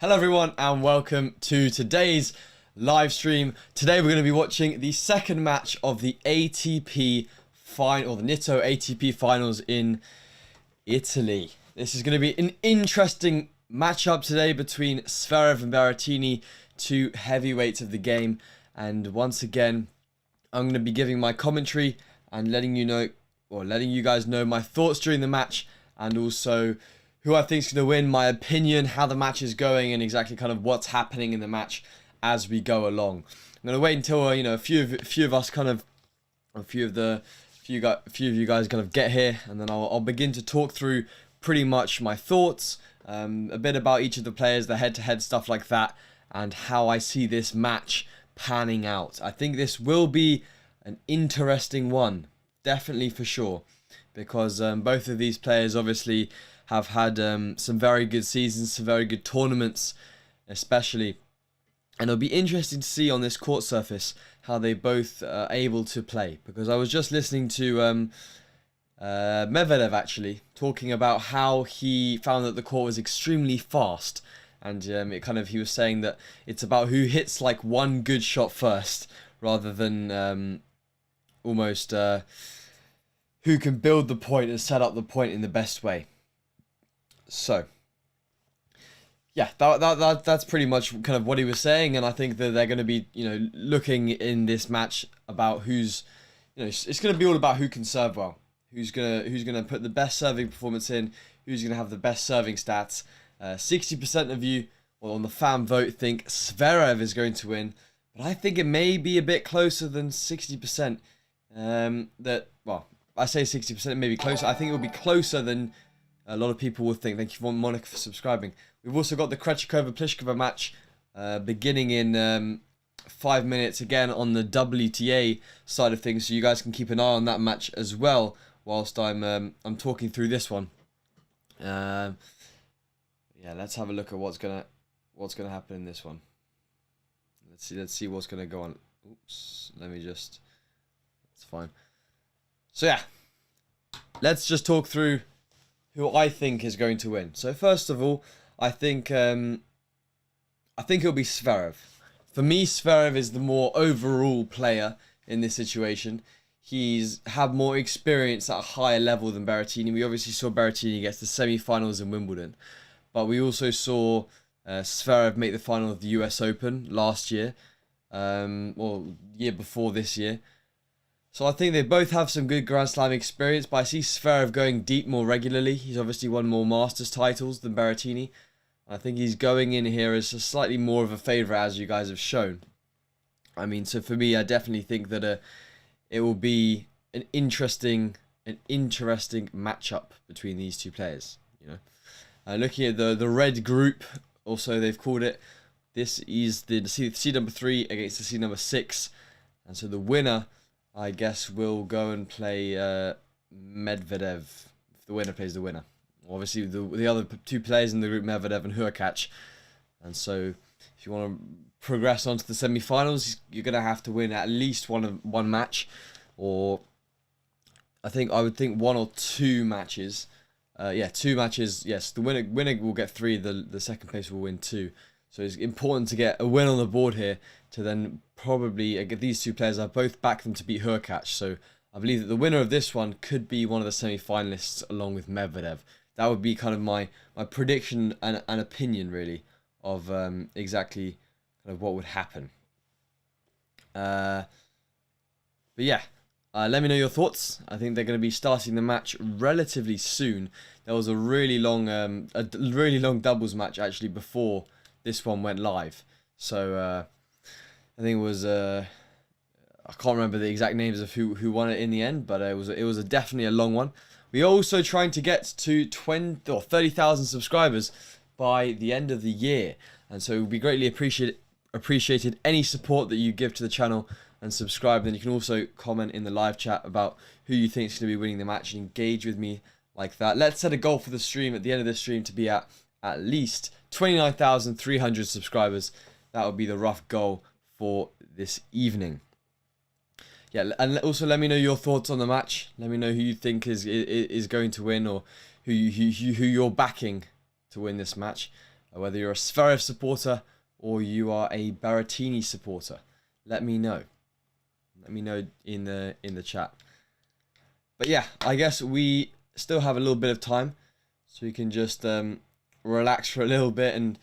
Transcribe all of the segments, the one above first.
Hello everyone and welcome to today's live stream. Today we're going to be watching the second match of the ATP final, or the Nitto ATP finals in Italy. This is going to be an interesting matchup today between Sverev and Berrettini, two heavyweights of the game. And once again, I'm going to be giving my commentary and letting you guys know my thoughts during the match, and also who I think is going to win, my opinion, how the match is going, and exactly kind of what's happening in the match as we go along. I'm going to wait until a few of you guys kind of get here, and then I'll begin to talk through pretty much my thoughts, a bit about each of the players, the head-to-head stuff like that, and how I see this match panning out. I think this will be an interesting one, definitely for sure, because both of these players obviously have had some very good seasons, some very good tournaments, especially. And it'll be interesting to see on this court surface how they both are able to play. Because I was just listening to Medvedev actually talking about how he found that the court was extremely fast. And he was saying that it's about who hits like one good shot first, rather than almost who can build the point and set up the point in the best way. So, yeah, that's pretty much kind of what he was saying, and I think that they're going to be, looking in this match about who's, it's going to be all about who can serve well, who's gonna put the best serving performance in, who's going to have the best serving stats. 60% of you, well, on the fan vote, think Sverev is going to win, but I think it may be a bit closer than 60%. I say 60%, it may be closer. I think it will be closer than a lot of people will think. Thank you, Monica, for subscribing. We've also got the Krejcikova-Pliskova match beginning in 5 minutes, again on the WTA side of things, so you guys can keep an eye on that match as well whilst I'm talking through this one. Yeah, let's have a look at what's gonna happen in this one. Let's see what's gonna go on. Oops, that's fine. So yeah, let's just talk through who I think is going to win. So first of all, I think it'll be Sverev. For me, Sverev is the more overall player in this situation. He's had more experience at a higher level than Berrettini. We obviously saw Berrettini get to the semi-finals in Wimbledon, but we also saw Sverev make the final of the US Open last year, or year before this year. So I think they both have some good Grand Slam experience, but I see Sverev going deep more regularly. He's obviously won more Masters titles than Berrettini. I think he's going in here as a slightly more of a favourite, as you guys have shown. I mean, so for me, I definitely think that it will be an interesting matchup between these two players. Looking at the red group, also they've called it. This is the seed number 3 against the seed number 6, and so the winner, I guess, we'll go and play Medvedev. If the winner plays the winner. Obviously, the other two players in the group, Medvedev and Hurkacz. And so, if you want to progress on to the semi-finals, you're going to have to win at least one match, or I would think 1 or 2 matches. 2 matches. Yes, the winner will get 3. The second place will win 2. So it's important to get a win on the board here to then probably get these two players. I both back them to beat Hurkacz. So I believe that the winner of this one could be one of the semi-finalists along with Medvedev. That would be kind of my prediction and opinion, really, of exactly kind of what would happen. But yeah, let me know your thoughts. I think they're going to be starting the match relatively soon. There was a really long doubles match actually before this one went live. So I think it was I can't remember the exact names of who won it in the end, but it was definitely a long one. We're also trying to get to 20 or 30,000 subscribers by the end of the year, and so it would be greatly appreciated any support that you give to the channel and subscribe. Then you can also comment in the live chat about who you think is going to be winning the match and engage with me like that. Let's set a goal for the stream at the end of this stream to be at least 29,300 subscribers. That would be the rough goal for this evening. Yeah, and also let me know your thoughts on the match. Let me know who you think is going to win, or who you're backing to win this match. whether you're a Sverev supporter or you are a Berrettini supporter. Let me know. Let me know in the chat. But yeah, I guess we still have a little bit of time, so we can just relax for a little bit and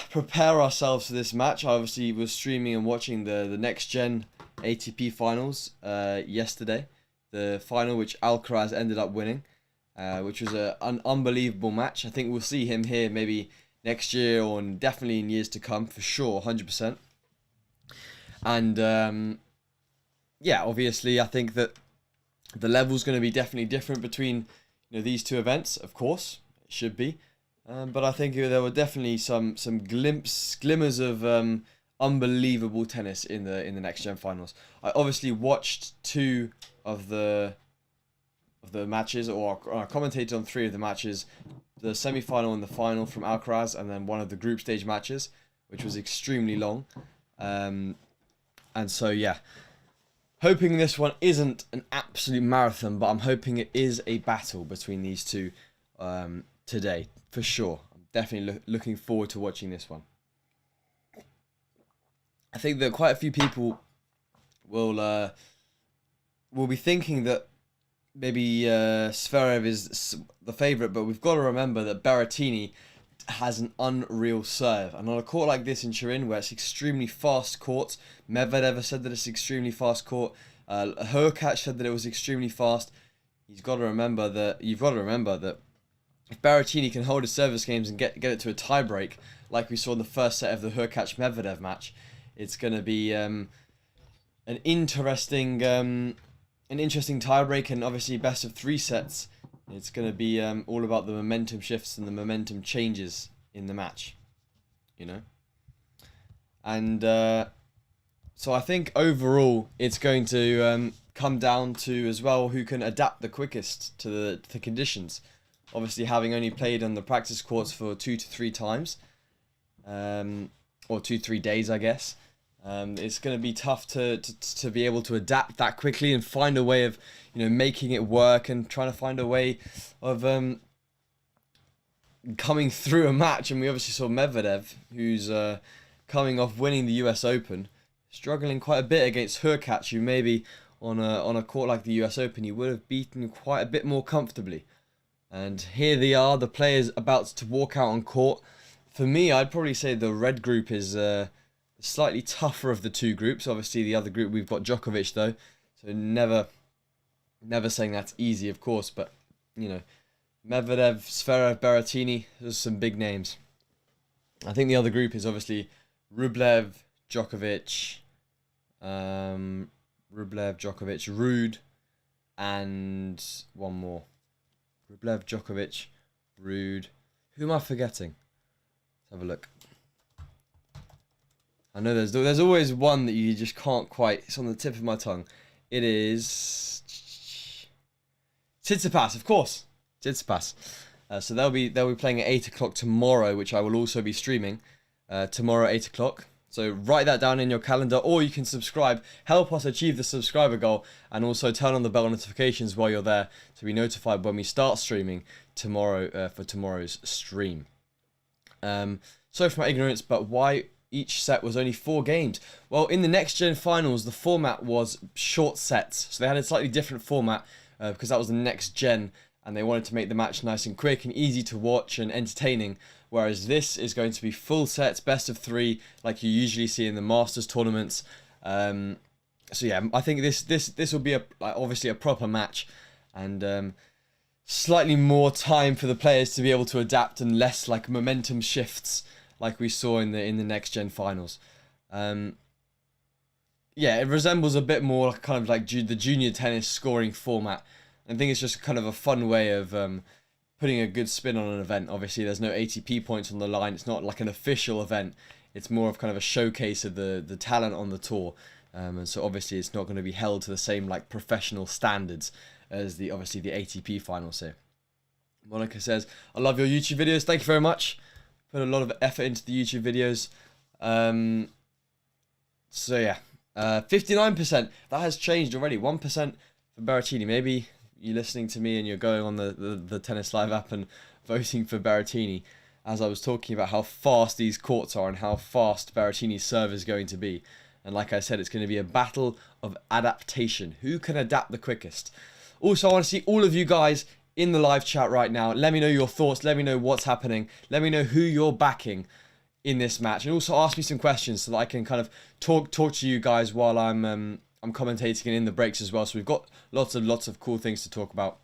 prepare ourselves for this match. I obviously was streaming and watching the next gen ATP finals yesterday. The final which Alcaraz ended up winning, which was an unbelievable match. I think we'll see him here maybe next year or definitely in years to come for sure, 100%. And yeah, obviously I think that the level's going to be definitely different between these two events. Of course, it should be. But I think there were definitely some glimmers of unbelievable tennis in the next gen finals. I obviously watched 2 of the matches, or I commentated on 3 of the matches: the semi-final and the final from Alcaraz, and then one of the group stage matches, which was extremely long. And so yeah, hoping this one isn't an absolute marathon, but I'm hoping it is a battle between these two today, for sure. I'm definitely looking forward to watching this one. I think that quite a few people will be thinking that maybe Sverev is the favourite, but we've got to remember that Berrettini has an unreal serve. And on a court like this in Turin, where it's extremely fast court, Medvedev said that it's extremely fast court. Hurkacz said that it was extremely fast. You've got to remember that if Berrettini can hold his service games and get it to a tiebreak, like we saw in the first set of the Hurkacz Medvedev match, it's going to be an interesting tiebreak, and obviously best of 3 sets. It's going to be all about the momentum shifts and the momentum changes in the match, And so I think overall it's going to come down to as well who can adapt the quickest to the conditions. Obviously, having only played on the practice courts for 2 to 3 times, or 2-3 days, I guess. It's going to be tough to be able to adapt that quickly and find a way of making it work, and trying to find a way of coming through a match. And we obviously saw Medvedev, who's coming off winning the US Open, struggling quite a bit against Hurkacz, who maybe on a court like the US Open he would have beaten quite a bit more comfortably. And here they are, the players about to walk out on court. For me, I'd probably say the red group is slightly tougher of the 2 groups. Obviously, the other group we've got Djokovic though, so never saying that's easy, of course. But Medvedev, Zverev, Berrettini, those are some big names. I think the other group is obviously Rublev, Djokovic, Ruud, and one more. Rublev, Djokovic, Ruud. Who am I forgetting? Let's have a look. I know there's always one that you just can't quite. It's on the tip of my tongue. It is Tsitsipas, of course. Tsitsipas. So they'll be playing at 8 o'clock tomorrow, which I will also be streaming tomorrow at 8 o'clock. So write that down in your calendar, or you can subscribe. Help us achieve the subscriber goal, and also turn on the bell notifications while you're there to be notified when we start streaming tomorrow for tomorrow's stream. Sorry for my ignorance, but why each set was only 4 games? Well, in the next gen finals, the format was short sets, so they had a slightly different format because that was the next gen, and they wanted to make the match nice and quick and easy to watch and entertaining. Whereas this is going to be full sets, best of 3, like you usually see in the Masters tournaments. So yeah, I think this will be obviously a proper match, and slightly more time for the players to be able to adapt, and less like momentum shifts like we saw in the next gen finals. Yeah, it resembles a bit more kind of like the junior tennis scoring format. I think it's just kind of a fun way of putting a good spin on an event. Obviously, there's no ATP points on the line. It's not like an official event. It's more of kind of a showcase of the talent on the tour. And so obviously it's not going to be held to the same like professional standards as the ATP finals here. Monica says, I love your YouTube videos. Thank you very much. Put a lot of effort into the YouTube videos. So yeah, 59%. That has changed already. 1% for Berrettini. Maybe you're listening to me and you're going on the Tennis Live app and voting for Berrettini. as I was talking about how fast these courts are and how fast Berrettini's serve is going to be. And like I said, it's going to be a battle of adaptation. Who can adapt the quickest? Also, I want to see all of you guys in the live chat right now. Let me know your thoughts. Let me know what's happening. Let me know who you're backing in this match. And also ask me some questions so that I can kind of talk to you guys while I'm commentating and in the breaks as well. So we've got lots of cool things to talk about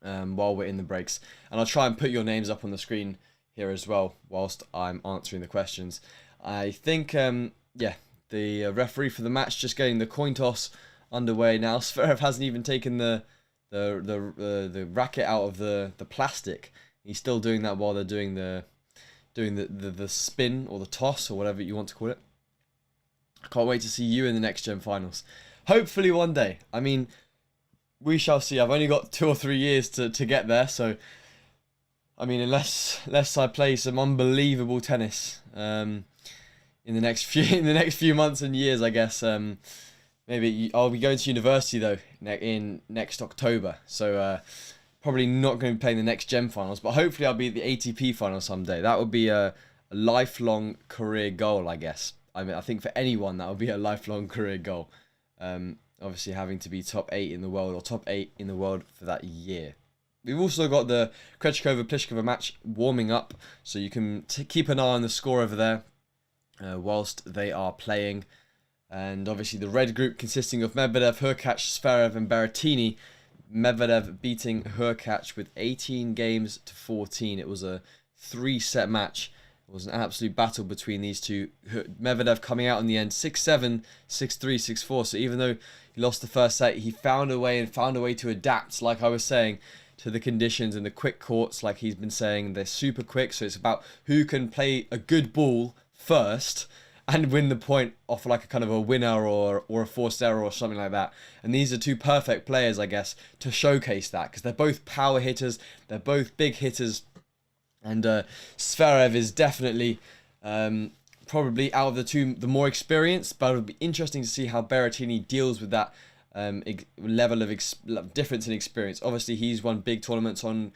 while we're in the breaks. And I'll try and put your names up on the screen here as well whilst I'm answering the questions. I think, yeah, the referee for the match just getting the coin toss underway now. Sverev hasn't even taken the racket out of the plastic. He's still doing that while they're doing the spin or the toss or whatever you want to call it. I can't wait to see you in the next gen finals. Hopefully one day. I mean, we shall see. I've only got 2 or 3 years to get there, so I mean, unless I play some unbelievable tennis in the next few months and years, I guess. Maybe I'll be going to university though in next October, so probably not going to be playing the next gen finals, but hopefully I'll be at the ATP final someday. That would be a lifelong career goal, I guess. I mean, I think for anyone that would be a lifelong career goal. Obviously having to be top 8 in the world or top 8 in the world for that year. We've also got the Krejcikova-Pliskova match warming up, so you can keep an eye on the score over there whilst they are playing. And obviously the red group consisting of Medvedev, Hurkacz, Sverev and Berrettini. Medvedev beating Hurkacz with 18 games to 14. It was a 3-set match. It was an absolute battle between these two. Medvedev coming out in the end 6-7, 6-3, 6-4. So even though he lost the first set, he found a way to adapt, like I was saying, to the conditions and the quick courts, like he's been saying. They're super quick, so it's about who can play a good ball first and win the point off like a kind of a winner or a forced error or something like that. And these are two perfect players, I guess, to showcase that, because they're both power hitters, they're both big hitters, and Sverev is definitely probably out of the two the more experienced, but it'll be interesting to see how Berrettini deals with that level of difference in experience. Obviously, he's won big tournaments on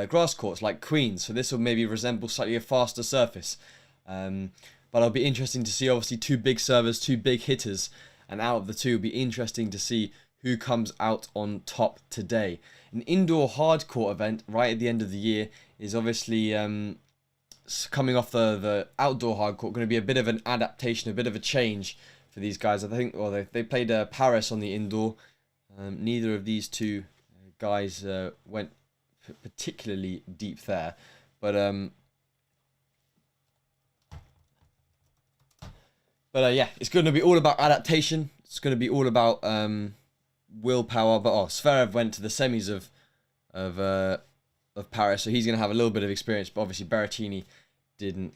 grass courts like Queens, so this will maybe resemble slightly a faster surface. But it'll be interesting to see, obviously, two big servers, two big hitters, and out of the two, it'll be interesting to see who comes out on top today. An indoor hardcourt event right at the end of the year is obviously coming off the outdoor hardcourt, going to be a bit of an adaptation, a bit of a change for these guys. I think, well, they played Paris on the indoor. Neither of these two guys went particularly deep there, but yeah, it's going to be all about adaptation. It's going to be all about willpower. But Sverev went to the semis of Paris, so he's going to have a little bit of experience. But obviously Berrettini didn't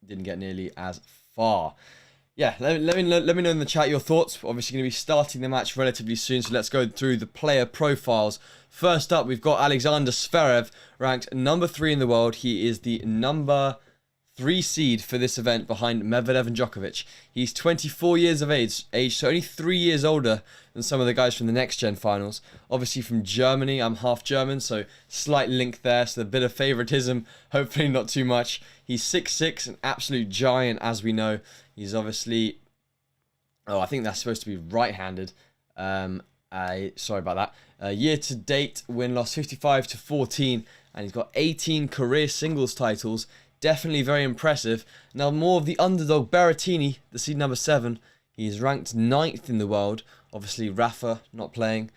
get nearly as far. Yeah, let me know in the chat your thoughts. We're obviously going to be starting the match relatively soon, so let's go through the player profiles. First up, we've got Alexander Zverev, ranked number 3 in the world. He is the number 3 seed for this event behind Medvedev and Djokovic. He's 24 years of age, so only 3 years older than some of the guys from the next gen finals. Obviously from Germany, I'm half German, so slight link there, so a bit of favoritism, hopefully not too much. He's 6'6", an absolute giant, as we know. He's obviously, I think that's supposed to be right-handed. Sorry about that. Year-to-date win-loss 55-14, and he's got 18 career singles titles. Definitely very impressive. Now more of the underdog, Berrettini, the seed number 7. He's ranked 9th in the world. Obviously Rafa not playing,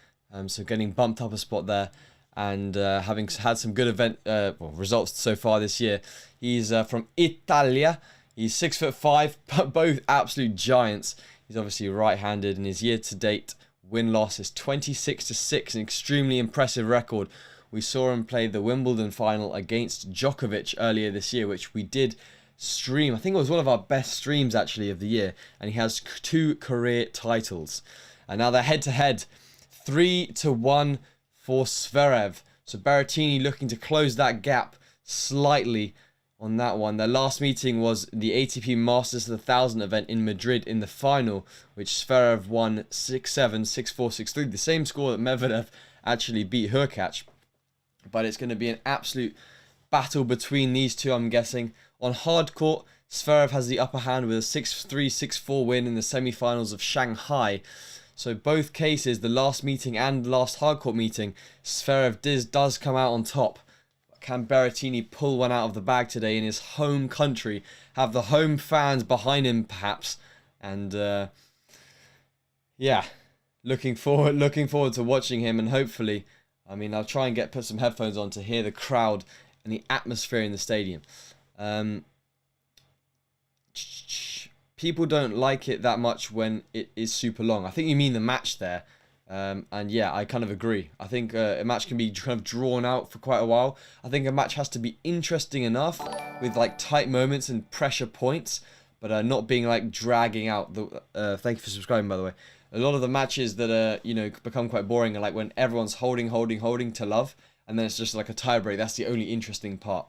so getting bumped up a spot there. And having had some good results so far this year. He's from Italia. He's 6'5", but both absolute giants. He's obviously right-handed, and his year-to-date win-loss is 26-6, an extremely impressive record. We saw him play the Wimbledon final against Djokovic earlier this year, which we did stream. I think it was one of our best streams, actually, of the year. And he has 2 career titles. And now they're head-to-head, 3-1 for Sverev. So Berrettini looking to close that gap slightly on that one. Their last meeting was the ATP Masters of the 1000 event in Madrid in the final, which Sverev won 6-7, 6-4, 6-3. The same score that Medvedev actually beat Hurkacz. But it's going to be an absolute battle between these two, I'm guessing. On hard court, Sverev has the upper hand with a 6-3, 6-4 win in the semi-finals of Shanghai. So both cases, the last meeting and the last hard court meeting, Sverev does come out on top. Can Berrettini pull one out of the bag today in his home country? Have the home fans behind him, perhaps? And yeah, looking forward to watching him, and hopefully, I mean, I'll try and put some headphones on to hear the crowd and the atmosphere in the stadium. People don't like it that much when it is super long. I think you mean the match there. And yeah, I kind of agree. I think a match can be kind of drawn out for quite a while. I think a match has to be interesting enough with like tight moments and pressure points, but not being like dragging out. Thank you for subscribing, by the way. A lot of the matches that become quite boring are like when everyone's holding to love, and then it's just like a tiebreak. That's the only interesting part.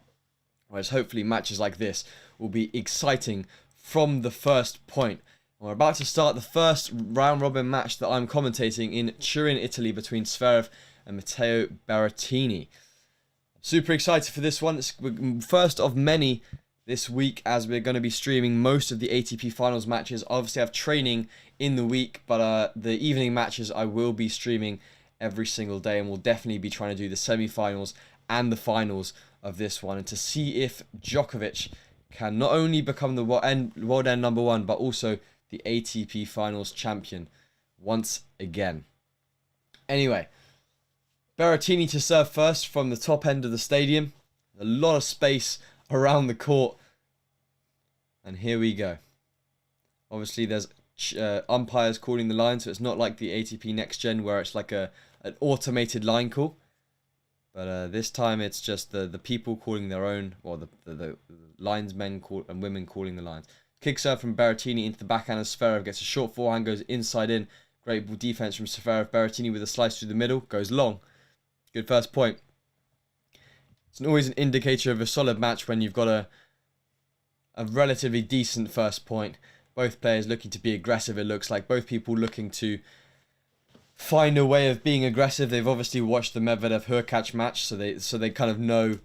Whereas hopefully matches like this will be exciting from the first point. We're about to start the first round-robin match that I'm commentating in Turin, Italy, between Sverev and Matteo Berrettini. Super excited for this one. It's first of many this week, as we're going to be streaming most of the ATP Finals matches. Obviously, I have training in the week, but the evening matches I will be streaming every single day, and we'll definitely be trying to do the semi-finals and the finals of this one, and to see if Djokovic can not only become the world end #1, but also the ATP Finals champion once again. Anyway, Berrettini to serve first from the top end of the stadium. A lot of space around the court. And here we go. Obviously, there's umpires calling the line, so it's not like the ATP Next Gen where it's like an automated line call. But this time it's just the people calling their own, or the linesmen and women calling the lines. Kick serve from Berrettini into the backhand as Sverev gets a short forehand, goes inside in. Great defense from Sverev. Berrettini with a slice through the middle, goes long. Good first point. It's always an indicator of a solid match when you've got a relatively decent first point. Both players looking to be aggressive, it looks like. Both people looking to find a way of being aggressive. They've obviously watched the Medvedev-Hurkacz match, so they kind of know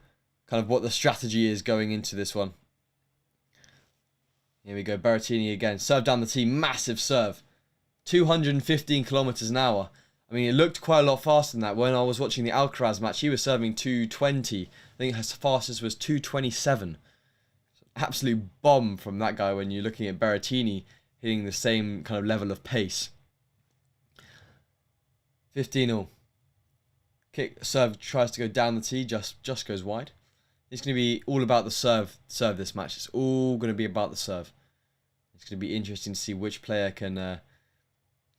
what the strategy is going into this one. Here we go, Berrettini again. Serve down the tee, massive serve. 215 kilometers an hour. I mean, it looked quite a lot faster than that. When I was watching the Alcaraz match, he was serving 220. I think his fastest was 227. Absolute bomb from that guy when you're looking at Berrettini hitting the same kind of level of pace. 15-all. Kick, serve, tries to go down the tee, just goes wide. It's going to be all about the serve this match. It's all going to be about the serve. It's going to be interesting to see which player can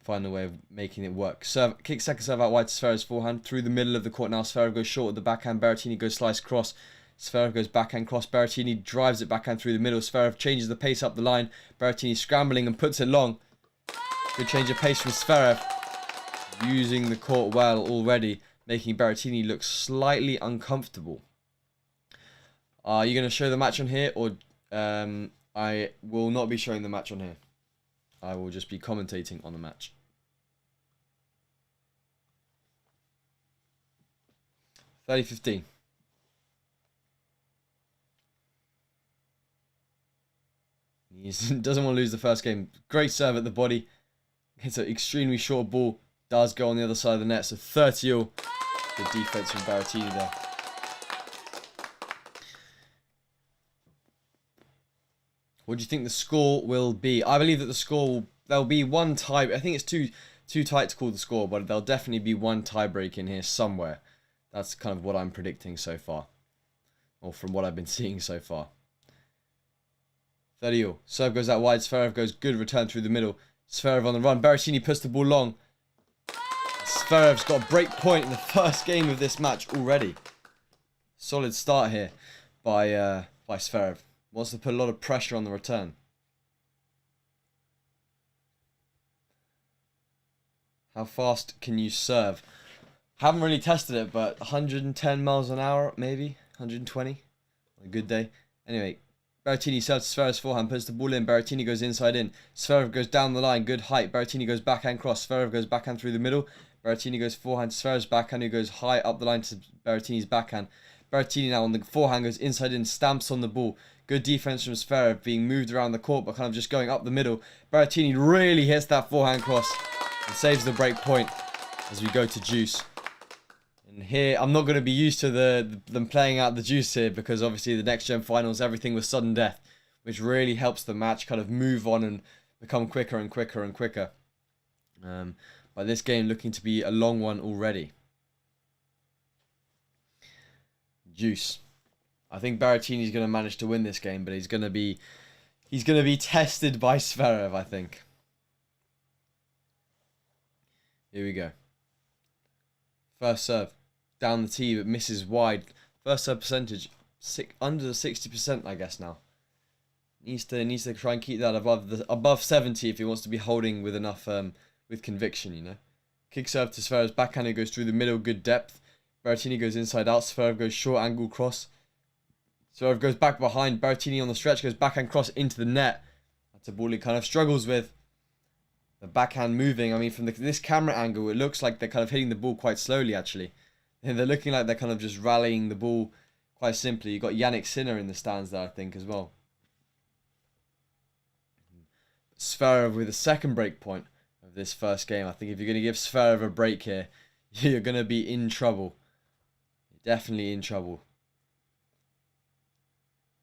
find a way of making it work. Serve, kick second serve out wide to Zverev's forehand. Through the middle of the court now. Zverev goes short with the backhand. Berrettini goes slice cross. Zverev goes backhand cross. Berrettini drives it backhand through the middle. Zverev changes the pace up the line. Berrettini scrambling and puts it long. Good change of pace from Zverev. Using the court well already, making Berrettini look slightly uncomfortable. Are you going to show the match on here, or I will not be showing the match on here? I will just be commentating on the match. (30-15). He doesn't want to lose the first game. Great serve at the body. Hits an extremely short ball. Does go on the other side of the net. So 30-all. Good defense from Berrettini there. What do you think the score will be? I believe that the score there'll be one tie. I think it's too tight to call the score, but there'll definitely be one tie break in here somewhere. That's kind of what I'm predicting so far, or from what I've been seeing so far. 30-all. Serve goes out wide. Sverev goes good return through the middle. Sverev on the run. Berrettini puts the ball long. Zverev's got a break point in the first game of this match already. Solid start here by Zverev. Wants to put a lot of pressure on the return. How fast can you serve? Haven't really tested it, but 110 miles an hour, maybe 120 on a good day. Anyway, Berrettini serves Zverev's forehand, puts the ball in. Berrettini goes inside in. Zverev goes down the line, good height. Berrettini goes backhand cross. Zverev goes backhand through the middle. Berrettini goes forehand to Zverev's backhand, who goes high up the line to Berrettini's backhand. Berrettini now on the forehand, goes inside in, stamps on the ball. Good defense from Sverev, being moved around the court, but kind of just going up the middle. Berrettini really hits that forehand cross and saves the break point as we go to juice. And here, I'm not going to be used to them playing out the juice here, because obviously the next gen finals, everything was sudden death, which really helps the match kind of move on and become quicker and quicker and quicker. But this game looking to be a long one already. Juice. I think Berrettini's going to manage to win this game, but he's going to be tested by Sverev, I think. Here we go. First serve. Down the tee, but misses wide. First serve percentage, under 60%, I guess now. Needs to try and keep that above 70 if he wants to be holding with enough with conviction, you know. Kick serve to Zverev's backhand, goes through the middle, good depth. Berrettini goes inside out. Zverev goes short angle cross. Zverev goes back behind. Berrettini on the stretch goes backhand cross into the net. That's a ball he kind of struggles with. The backhand moving. I mean, from this camera angle, it looks like they're kind of hitting the ball quite slowly, actually. And they're looking like they're kind of just rallying the ball quite simply. You've got Yannick Sinner in the stands there, I think, as well. Zverev with a second break point of this first game. I think if you're going to give Zverev a break here, you're going to be in trouble. Definitely in trouble.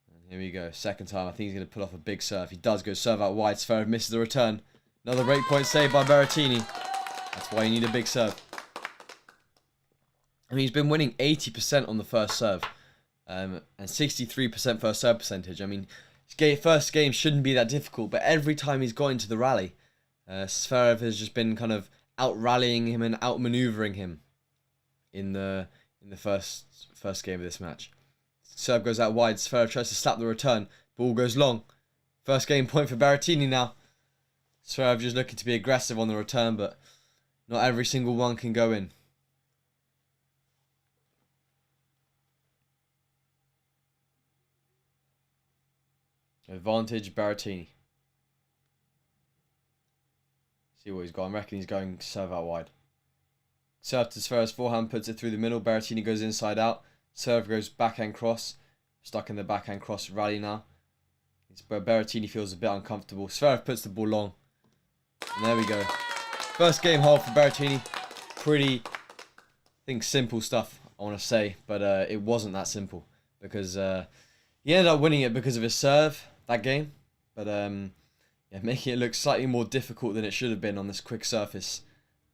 And here we go. Second time. I think he's going to put off a big serve. He does go serve out wide. Zverev misses the return. Another break point saved by Berrettini. That's why you need a big serve. I mean, he's been winning 80% on the first serve. And 63% first serve percentage. I mean, his first game shouldn't be that difficult. But every time he's got into the rally, Sverev has just been kind of out-rallying him and out-maneuvering him in the first game of this match. Serve goes out wide. Zverev tries to slap the return. Ball goes long. First game point for Berrettini now. Zverev just looking to be aggressive on the return, but not every single one can go in. Advantage Berrettini. See what he's got. I reckon he's going serve out wide. Serve to Zverev's forehand, puts it through the middle. Berrettini goes inside out. Serve goes backhand cross. Stuck in the backhand cross rally now. Berrettini feels a bit uncomfortable. Zverev puts the ball long. And there we go. First game hole for Berrettini. Pretty, I think, simple stuff, I want to say. But it wasn't that simple. Because he ended up winning it because of his serve, that game. But yeah, making it look slightly more difficult than it should have been on this quick surface.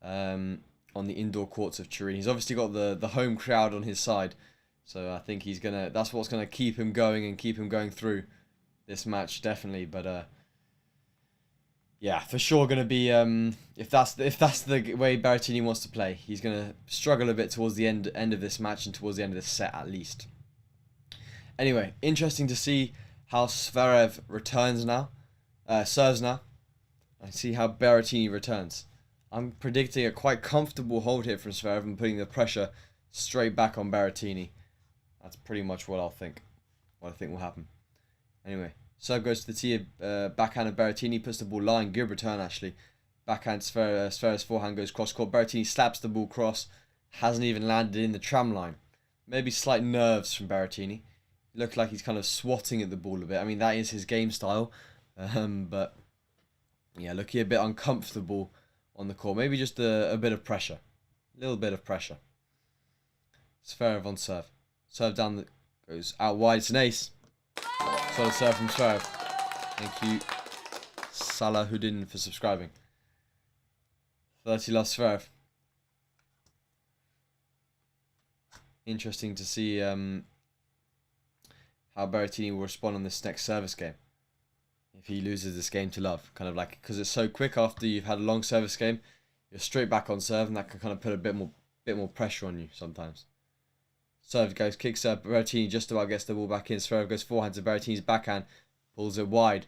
On the indoor courts of Turin. He's obviously got the home crowd on his side. So I think that's what's gonna keep him going and keep him going through this match, definitely. But yeah, for sure gonna be if that's the way Berrettini wants to play, he's gonna struggle a bit towards the end of this match and towards the end of this set at least. Anyway, interesting to see how Sverev returns now, serves now, and see how Berrettini returns. I'm predicting a quite comfortable hold here from Sverev and putting the pressure straight back on Berrettini. That's pretty much what I think will happen. Anyway, serve goes to the tee, backhand of Berrettini, puts the ball line, good return actually. Backhand Zverev's forehand goes cross court. Berrettini slaps the ball cross, hasn't even landed in the tram line. Maybe slight nerves from Berrettini. Looked like he's kind of swatting at the ball a bit. I mean, that is his game style, but yeah, looking a bit uncomfortable on the court. Maybe just a bit of pressure. A little bit of pressure. Zverev on serve. Serve down, goes out wide. It's an ace. Solid serve from Zverev. Thank you, Salahuddin, for subscribing. 30 loves Zverev. Interesting to see how Berrettini will respond on this next service game. If he loses this game to love. Kind of like, because it's so quick after you've had a long service game, you're straight back on serve, and that can kind of put a bit more pressure on you sometimes. Serve goes, kick serve, Berrettini just about gets the ball back in. Zverev goes forehand to Berrettini's backhand, pulls it wide.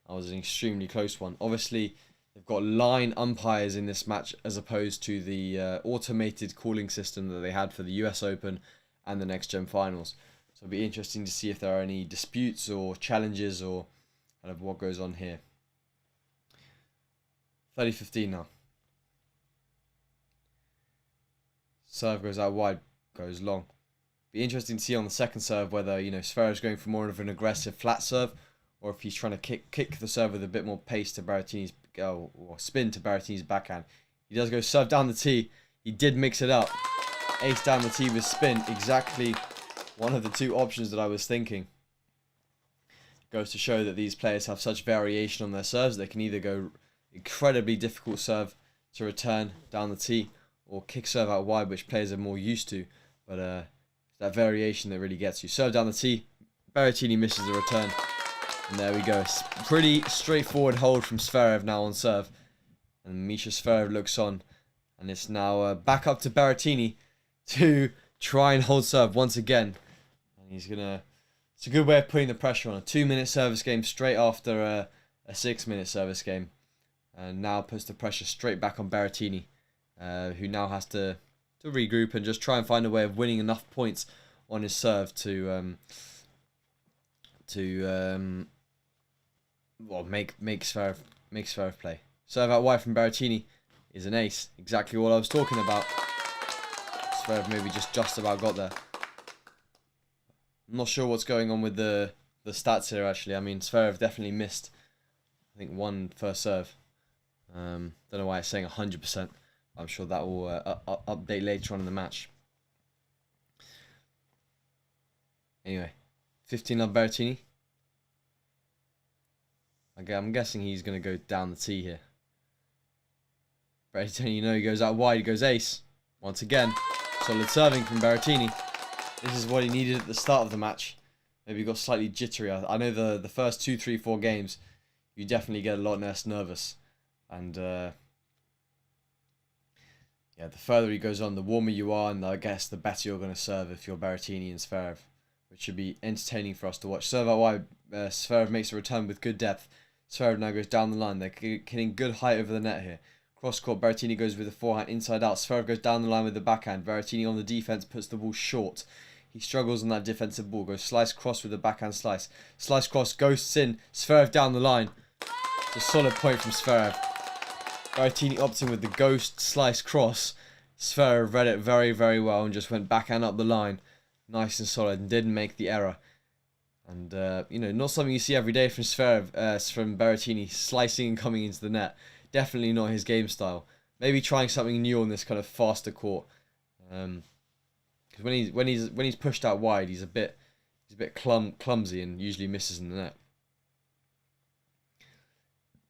That was an extremely close one. Obviously, they've got line umpires in this match as opposed to the automated calling system that they had for the US Open and the Next Gen Finals. So it'll be interesting to see if there are any disputes or challenges or kind of what goes on here. 30-15 now. Serve goes out wide, goes long. Be interesting to see on the second serve whether, you know, Zverev's going for more of an aggressive flat serve, or if he's trying to kick the serve with a bit more pace to Berrettini's, or spin to Berrettini's backhand. He does go serve down the tee. He did mix it up. Ace down the tee with spin. Exactly one of the two options that I was thinking. Goes to show that these players have such variation on their serves. They can either go incredibly difficult serve to return down the tee, or kick serve out wide, which players are more used to. But it's that variation that really gets you. Serve down the tee. Berrettini misses the return. And there we go. Pretty straightforward hold from Sverev now on serve. And Misha Sverev looks on. And it's now back up to Berrettini to try and hold serve once again. And he's going to... It's a good way of putting the pressure on. A 2-minute service game straight after a 6-minute service game. And now puts the pressure straight back on Berrettini. Who now has to regroup and just try and find a way of winning enough points on his serve to make Sverev play. Serve out wide from Berrettini is an ace. Exactly what I was talking about. Sverev maybe just about got there. I'm not sure what's going on with the stats here, actually. I mean, Sverev definitely missed, I think, one first serve. Don't know why it's saying 100%. I'm sure that will update later on in the match. Anyway, 15 on Berrettini. Okay, I'm guessing he's going to go down the tee here. Berrettini, you know, he goes out wide, he goes ace. Once again, solid serving from Berrettini. This is what he needed at the start of the match. Maybe he got slightly jittery. I know the first 2, 3, 4 games, you definitely get a lot less nervous. And yeah, the further he goes on, the warmer you are, and I guess the better you're going to serve if you're Berrettini and Sverev, which should be entertaining for us to watch. Serve out wide, Sverev makes a return with good depth. Sverev now goes down the line. They're getting good height over the net here. Cross court, Berrettini goes with the forehand inside out. Sverev goes down the line with the backhand. Berrettini on the defense puts the ball short. He struggles on that defensive ball. Goes slice cross with the backhand slice. Slice cross, ghosts in. Sverev down the line. It's a solid point from Sverev. Berrettini opting with the ghost slice cross. Sverev read it very, very well and just went backhand up the line. Nice and solid, and didn't make the error. And, you know, not something you see every day from Sverev, from Berrettini, slicing and coming into the net. Definitely not his game style. Maybe trying something new on this kind of faster court. Because when he's pushed out wide, he's a bit clumsy and usually misses in the net.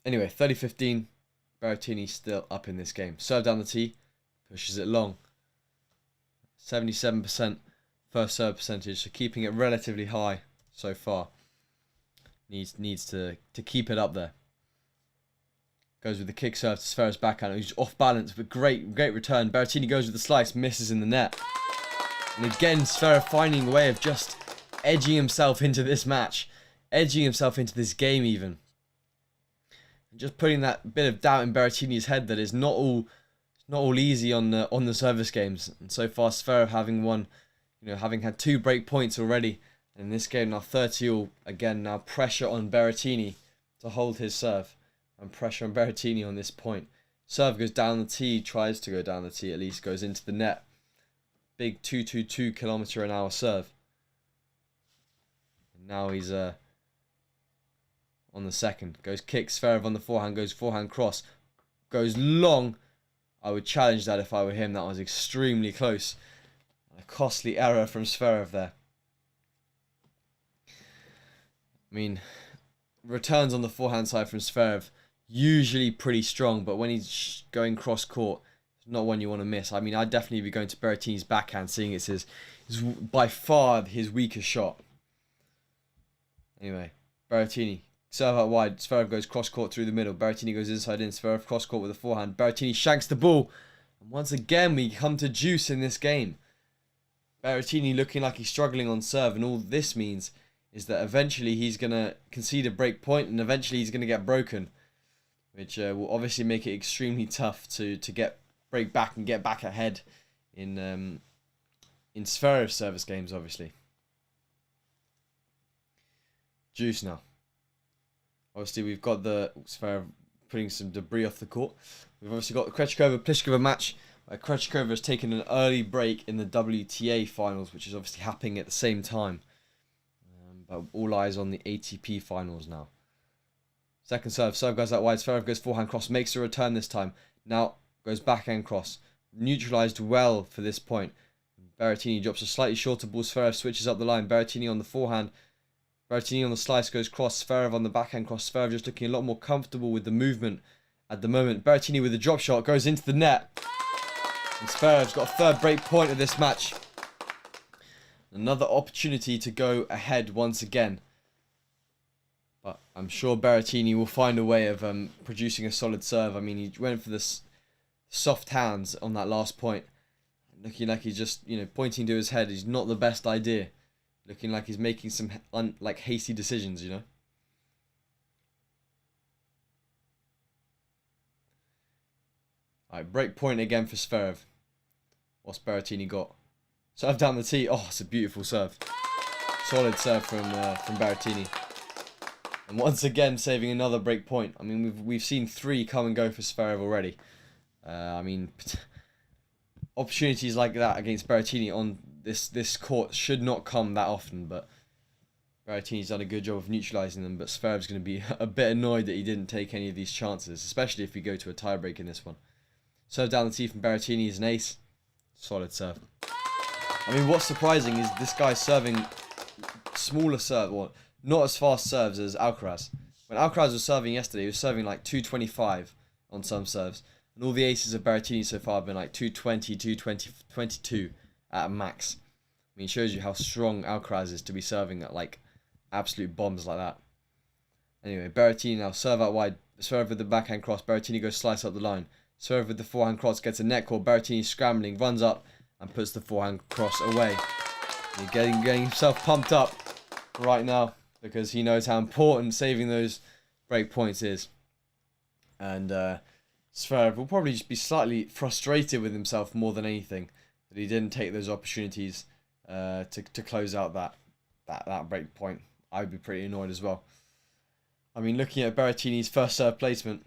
Anyway, 30-15. Berrettini still up in this game. Serve down the tee, pushes it long. 77% first serve percentage, so keeping it relatively high so far. Needs to keep it up there. Goes with the kick serve to Zverev's backhand. He's off balance, but great return. Berrettini goes with the slice, misses in the net. And again, Zverev finding a way of just edging himself into this match, edging himself into this game even. And just putting that bit of doubt in Berrettini's head that it's not all easy on the service games. And so far, Zverev having had 2 break points already. And in this game now 30-all. Again, now pressure on Berrettini to hold his serve. And pressure on Berrettini on this point. Serve goes down the tee, tries to go down the tee at least, goes into the net. Big 222 km/h serve. And now he's on the second. Goes kick, Zverev on the forehand, goes forehand cross. Goes long. I would challenge that if I were him. That was extremely close. A costly error from Zverev there. I mean, returns on the forehand side from Zverev, usually pretty strong, but when he's going cross court, it's not one you want to miss. I mean, I'd definitely be going to Berrettini's backhand, seeing it's by far his weakest shot. Anyway, Berrettini, serve out wide, Zverev goes cross court through the middle, Berrettini goes inside in, Zverev cross court with a forehand, Berrettini shanks the ball, and once again we come to juice in this game. Berrettini looking like he's struggling on serve, and all this means is that eventually he's going to concede a break point, and eventually he's going to get broken, which will obviously make it extremely tough to break back and get back ahead in Zverev service games, obviously. Juice now. Obviously, we've got the Zverev putting some debris off the court. We've obviously got the Krejcikova-Pliskova match Krejcikova has taken an early break in the WTA finals, which is obviously happening at the same time. But all eyes on the ATP finals now. Second serve. Serve goes out wide. Sverev goes forehand cross. Makes a return this time. Now goes backhand cross. Neutralised well for this point. Berrettini drops a slightly shorter ball. Sverev switches up the line. Berrettini on the forehand. Berrettini on the slice goes cross. Sverev on the backhand cross. Sverev just looking a lot more comfortable with the movement at the moment. Berrettini with a drop shot goes into the net. And Zverev's got a third break point of this match. Another opportunity to go ahead once again. But I'm sure Berrettini will find a way of producing a solid serve. I mean, he went for this soft hands on that last point. Looking like he's just, pointing to his head is not the best idea. Looking like he's making some hasty decisions, Alright, break point again for Sverev. What's Berrettini got? Serve down the tee. Oh, it's a beautiful serve. Solid serve from Berrettini. And once again, saving another break point. I mean, we've seen 3 come and go for Sverev already. Opportunities like that against Berrettini on this court should not come that often, but Berrettini's done a good job of neutralising them. But Zverev's going to be a bit annoyed that he didn't take any of these chances, especially if we go to a tiebreak in this one. Serve down the tee from Berrettini is an ace. Solid serve. I mean, what's surprising is this guy's serving smaller serve, well, not as fast serves as Alcaraz. When Alcaraz was serving yesterday, he was serving like 225 on some serves. And all the aces of Berrettini so far have been like 220, 220, 22 at a max. I mean, it shows you how strong Alcaraz is to be serving at like absolute bombs like that. Anyway, Berrettini now serve out wide. Sverev with the backhand cross. Berrettini goes slice up the line. Sverev with the forehand cross gets a net call. Berrettini scrambling, runs up and puts the forehand cross away. He's getting himself pumped up right now because he knows how important saving those break points is. And Sverev will probably just be slightly frustrated with himself more than anything that he didn't take those opportunities to close out that break point. I would be pretty annoyed as well. I mean, looking at Berrettini's first serve placement,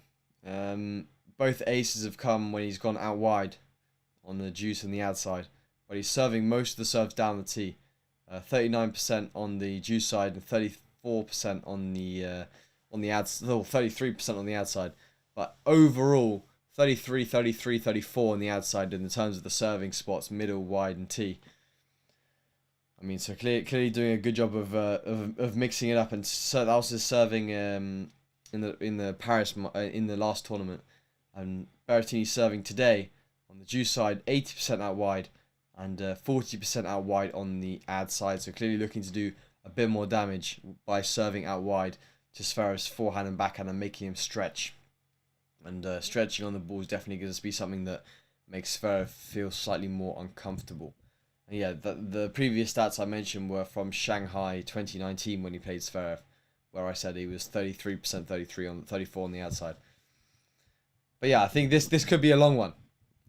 both aces have come when he's gone out wide on the juice and the ad side, but he's serving most of the serves down the tee. 39% on the juice side and 34% on the ad, 33% on the ad side. But overall, 33, 33, 34 on the ad side in terms of the serving spots, middle, wide, and tee. I mean, so clearly doing a good job of mixing it up, and so that was his serving in the Paris in the last tournament. And Berrettini serving today on the juice side, 80% out wide and 40% out wide on the ad side. So clearly looking to do a bit more damage by serving out wide to Zverev's forehand and backhand and making him stretch. And stretching on the ball is definitely going to be something that makes Zverev feel slightly more uncomfortable. And yeah, the previous stats I mentioned were from Shanghai 2019 when he played Zverev, where I said he was 33%, 34 on the outside. But yeah, I think this could be a long one.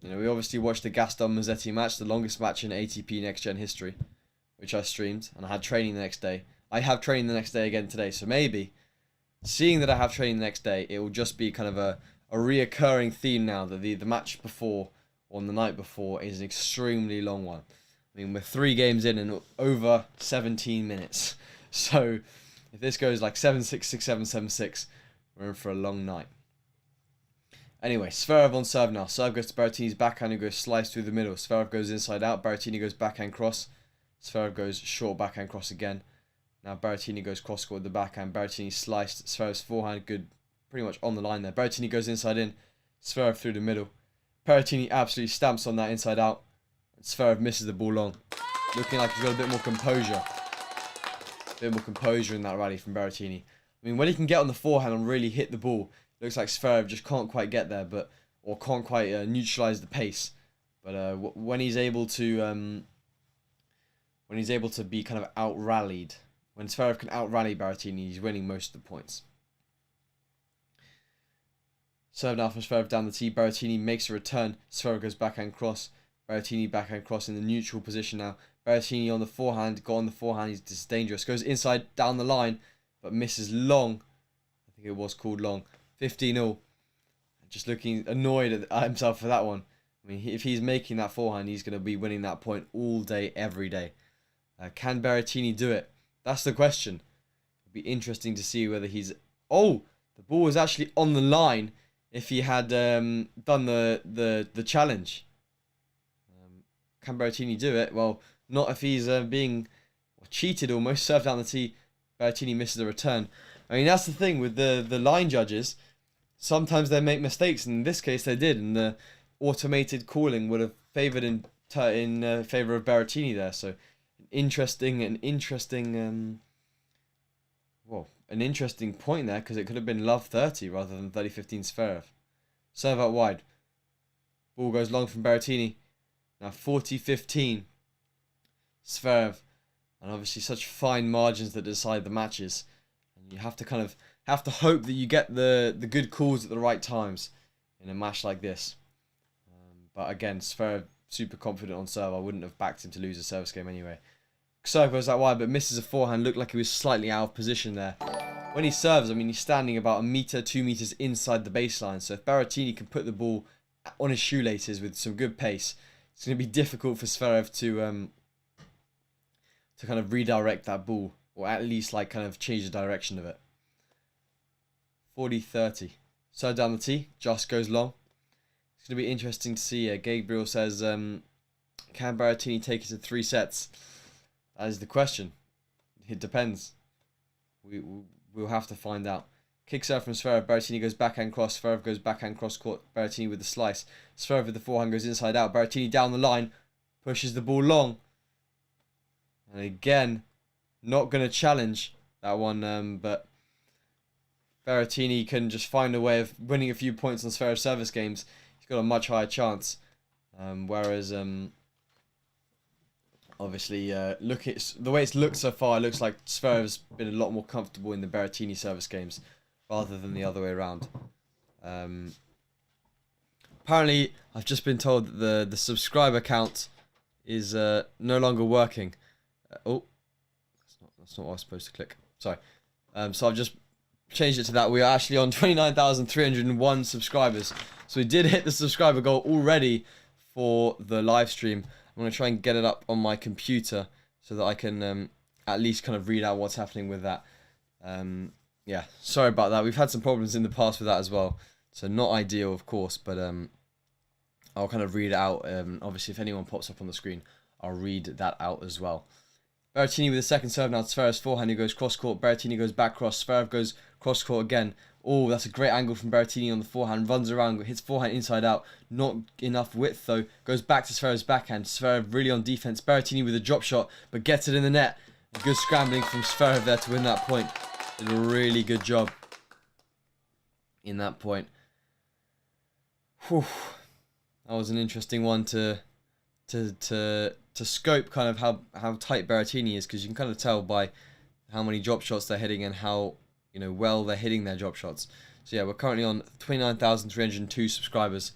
We obviously watched the Gaston Mazzetti match, the longest match in ATP Next Gen history, which I streamed, and I had training the next day. I have training the next day again today, so maybe, seeing that I have training the next day, it will just be kind of a reoccurring theme now that the match before, or the night before, is an extremely long one. I mean, we're 3 games in over 17 minutes. So, if this goes like 7-6, 6-7, 7-6, we're in for a long night. Anyway, Sverev on serve now. Serve goes to Berrettini's backhand, who goes slice through the middle. Sverev goes inside out. Berrettini goes backhand cross. Sverev goes short backhand cross again. Now Berrettini goes cross court with the backhand. Berrettini sliced. Zverev's forehand, good, pretty much on the line there. Berrettini goes inside in. Sverev through the middle. Berrettini absolutely stamps on that inside out. And Sverev misses the ball long. Looking like he's got a bit more composure. A bit more composure in that rally from Berrettini. I mean, when he can get on the forehand and really hit the ball, looks like Sverev just can't quite get there, or can't quite neutralize the pace. But when he's able to be kind of out rallied, when Sverev can out rally Berrettini, he's winning most of the points. Serve now from Sverev down the tee. Berrettini makes a return. Sverev goes backhand cross. Berrettini backhand cross in the neutral position now. Berrettini on the forehand, got on the forehand. He's just dangerous. Goes inside down the line, but misses long. I think it was called long. 15-0. Just looking annoyed at himself for that one. I mean, if he's making that forehand, he's going to be winning that point all day, every day. Can Berrettini do it? That's the question. It'll be interesting to see whether he's... Oh! The ball was actually on the line if he had done the challenge. Can Berrettini do it? Well, not if he's being cheated almost. Served down the tee. Berrettini misses a return. I mean, that's the thing with the line judges. Sometimes they make mistakes, and in this case they did, and the automated calling would have favoured in favour of Berrettini there. So, an interesting point there, because it could have been love 30 rather than 30-15 Sverev. Serve out wide. Ball goes long from Berrettini. Now 40-15 Sverev, and obviously such fine margins that decide the matches. And you have to hope that you get the good calls at the right times in a match like this. But again, Sverev super confident on serve. I wouldn't have backed him to lose a service game anyway. Serve goes that wide, but misses a forehand. Looked like he was slightly out of position there. When he serves, I mean, he's standing about 1 meter, 2 meters inside the baseline. So if Berrettini can put the ball on his shoelaces with some good pace, it's going to be difficult for Sverev to kind of redirect that ball, or at least like kind of change the direction of it. 40-30. Serve down the tee, just goes long. It's going to be interesting to see. Gabriel says, can Berrettini take it to 3 sets? That is the question. It depends. We'll have to find out. Kick serve from Sverev. Berrettini goes backhand cross. Sverev goes backhand cross court. Berrettini with the slice. Sverev with the forehand goes inside out. Berrettini down the line. Pushes the ball long. And again, not going to challenge that one. But Berrettini can just find a way of winning a few points on Zverev's service games. He's got a much higher chance. Whereas... obviously, look at the way it's looked so far. It looks like Zverev's been a lot more comfortable in the Berrettini service games rather than the other way around. Apparently, I've just been told that the subscriber count is no longer working. That's not what I was supposed to click. Sorry. So I've just changed it to that. We are actually on 29,301 subscribers. So we did hit the subscriber goal already for the live stream. I'm going to try and get it up on my computer so that I can at least kind of read out what's happening with that. Yeah, sorry about that. We've had some problems in the past with that as well. So not ideal, of course, but I'll kind of read it out. Obviously, if anyone pops up on the screen, I'll read that out as well. Berrettini with the second serve now. Zverev's forehand, who goes cross-court. Berrettini goes back cross. Zverev goes cross-court again. Oh, that's a great angle from Berrettini on the forehand. Runs around, hits forehand inside out. Not enough width, though. Goes back to Zverev's backhand. Zverev really on defense. Berrettini with a drop shot, but gets it in the net. Good scrambling from Zverev there to win that point. Did a really good job in that point. Whew. That was an interesting one to scope kind of how tight Berrettini is, because you can kind of tell by how many drop shots they're hitting and how well they're hitting their drop shots. So yeah, we're currently on 29,302 subscribers.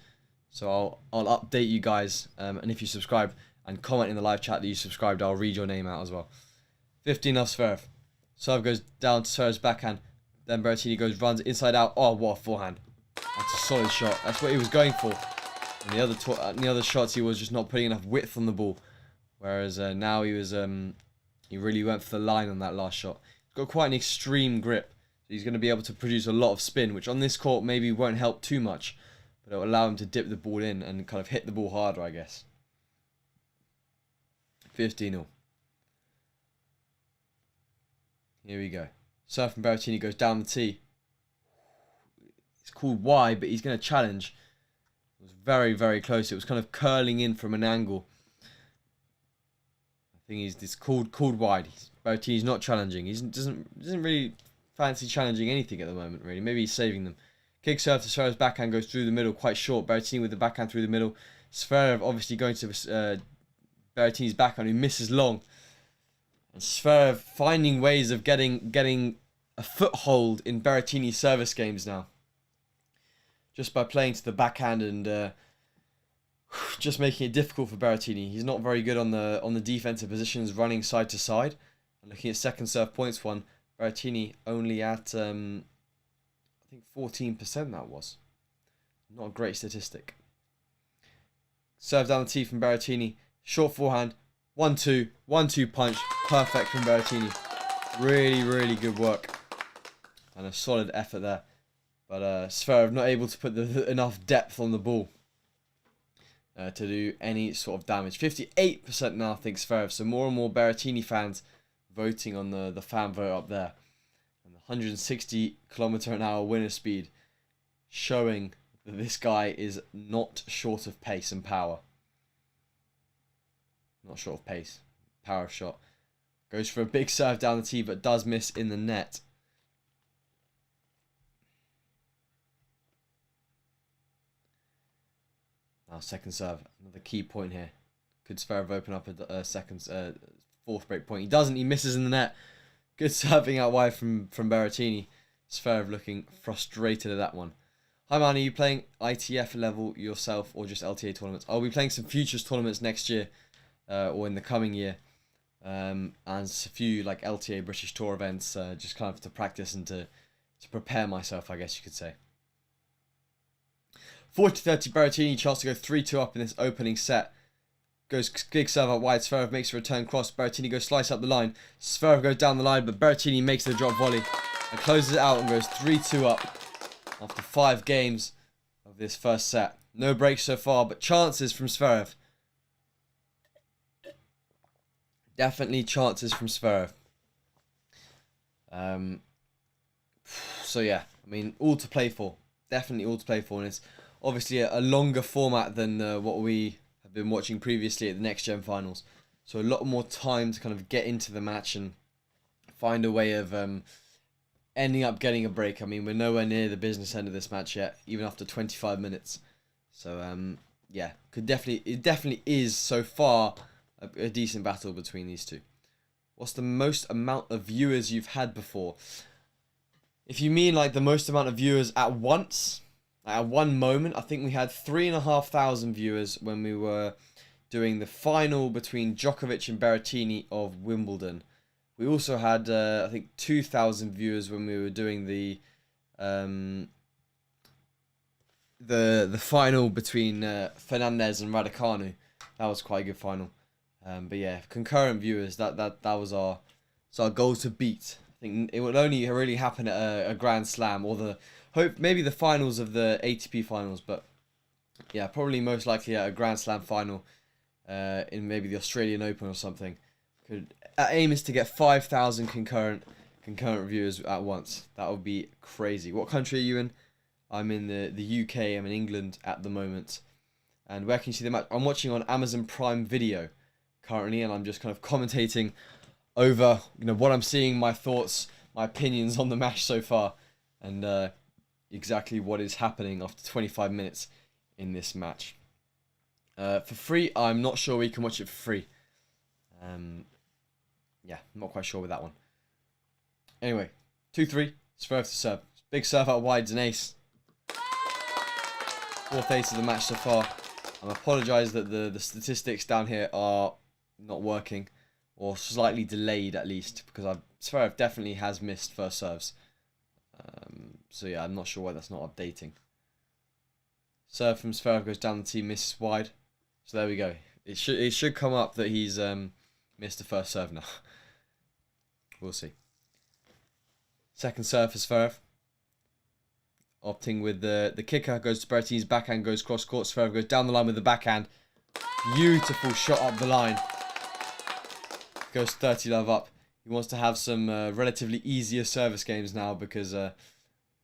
So I'll update you guys, and if you subscribe and comment in the live chat that you subscribed, I'll read your name out as well. 15 off Sverev. Serve goes down to Zverev's backhand. Then Berrettini runs inside out. Oh, what a forehand! That's a solid shot. That's what he was going for. And the other shots, he was just not putting enough width on the ball. Whereas now he really went for the line on that last shot. He's got quite an extreme grip. So he's going to be able to produce a lot of spin, which on this court maybe won't help too much. But it'll allow him to dip the ball in and kind of hit the ball harder, I guess. 15-0. Here we go. Serve from Berrettini goes down the tee. It's called wide, but he's going to challenge. It was very, very close. It was kind of curling in from an angle. I think it's called wide. Berrettini's not challenging. He doesn't really fancy challenging anything at the moment, really. Maybe he's saving them. Kick serve to Zverev's backhand goes through the middle, quite short. Berrettini with the backhand through the middle. Zverev obviously going to Berrettini's backhand, who misses long. And Zverev finding ways of getting a foothold in Berrettini's service games now. Just by playing to the backhand and just making it difficult for Berrettini. He's not very good on the defensive positions, running side to side. And looking at second serve points one, Berrettini only at I think 14% that was. Not a great statistic. Serve down the tee from Berrettini. Short forehand. 1-2. 1-2 punch. Perfect from Berrettini. Really, really good work. And a solid effort there. But Sverev not able to put enough depth on the ball to do any sort of damage. 58% now, I think, Sverev. So more and more Berrettini fans voting on the fan vote up there. And the 160 km/h winner speed showing that this guy is not short of pace and power. Not short of pace. Power of shot. Goes for a big serve down the tee, but does miss in the net. Now second serve. Another key point here. Could Sverev open up a fourth break point? He doesn't. He misses in the net. Good serving out wide from Berrettini. Sverev looking frustrated at that one. Hi man, are you playing ITF level yourself or just LTA tournaments? I'll be playing some futures tournaments next year. Or in the coming year, and a few like LTA British Tour events, just kind of to practice and to prepare myself, I guess you could say. 40-30 Berrettini, chance to go 3-2 up in this opening set. Goes big serve out wide, Sverev makes a return cross, Berrettini goes slice up the line, Sverev goes down the line, but Berrettini makes the drop volley and closes it out and goes 3-2 up after 5 games of this first set. No breaks so far, but chances from Sverev. Definitely chances from Sverev. So yeah, I mean, all to play for. Definitely all to play for. And it's obviously a longer format than what we have been watching previously at the Next Gen Finals. So a lot more time to kind of get into the match and find a way of ending up getting a break. I mean, we're nowhere near the business end of this match yet, even after 25 minutes. So yeah, it definitely is so far a decent battle between these two. What's the most amount of viewers you've had before? If you mean like the most amount of viewers at once, at one moment, I think we had 3,500 viewers when we were doing the final between Djokovic and Berrettini of Wimbledon. We also had, I think, 2,000 viewers when we were doing the final between Fernandez and Raducanu. That was quite a good final. But yeah, concurrent viewers, that was our goal to beat. I think it would only really happen at a Grand Slam or maybe the finals of the ATP finals, but yeah, probably most likely at a Grand Slam final in maybe the Australian Open or something. Our aim is to get 5,000 concurrent viewers at once. That would be crazy. What country are you in? I'm in the UK. I'm in England at the moment. And where can you see the match? I'm watching on Amazon Prime Video currently, and I'm just kind of commentating over what I'm seeing, my thoughts, my opinions on the match so far, and exactly what is happening after 25 minutes in this match. For free, I'm not sure we can watch it for free. Yeah, I'm not quite sure with that one. Anyway, 2-3, Sverev to serve. Big serve out wide's an ace. 4th ace of the match so far. I apologise that the statistics down here are not working, or slightly delayed at least, because Sverev definitely has missed first serves. So yeah, I'm not sure why that's not updating. Serve from Sverev goes down the tee, misses wide. So there we go. It should come up that he's missed the first serve now. We'll see. Second serve for Sverev. Opting with the kicker, goes to Berrettini's backhand, goes cross court. Sverev goes down the line with the backhand. Beautiful shot up the line. Goes 30 love up. He wants to have some relatively easier service games now because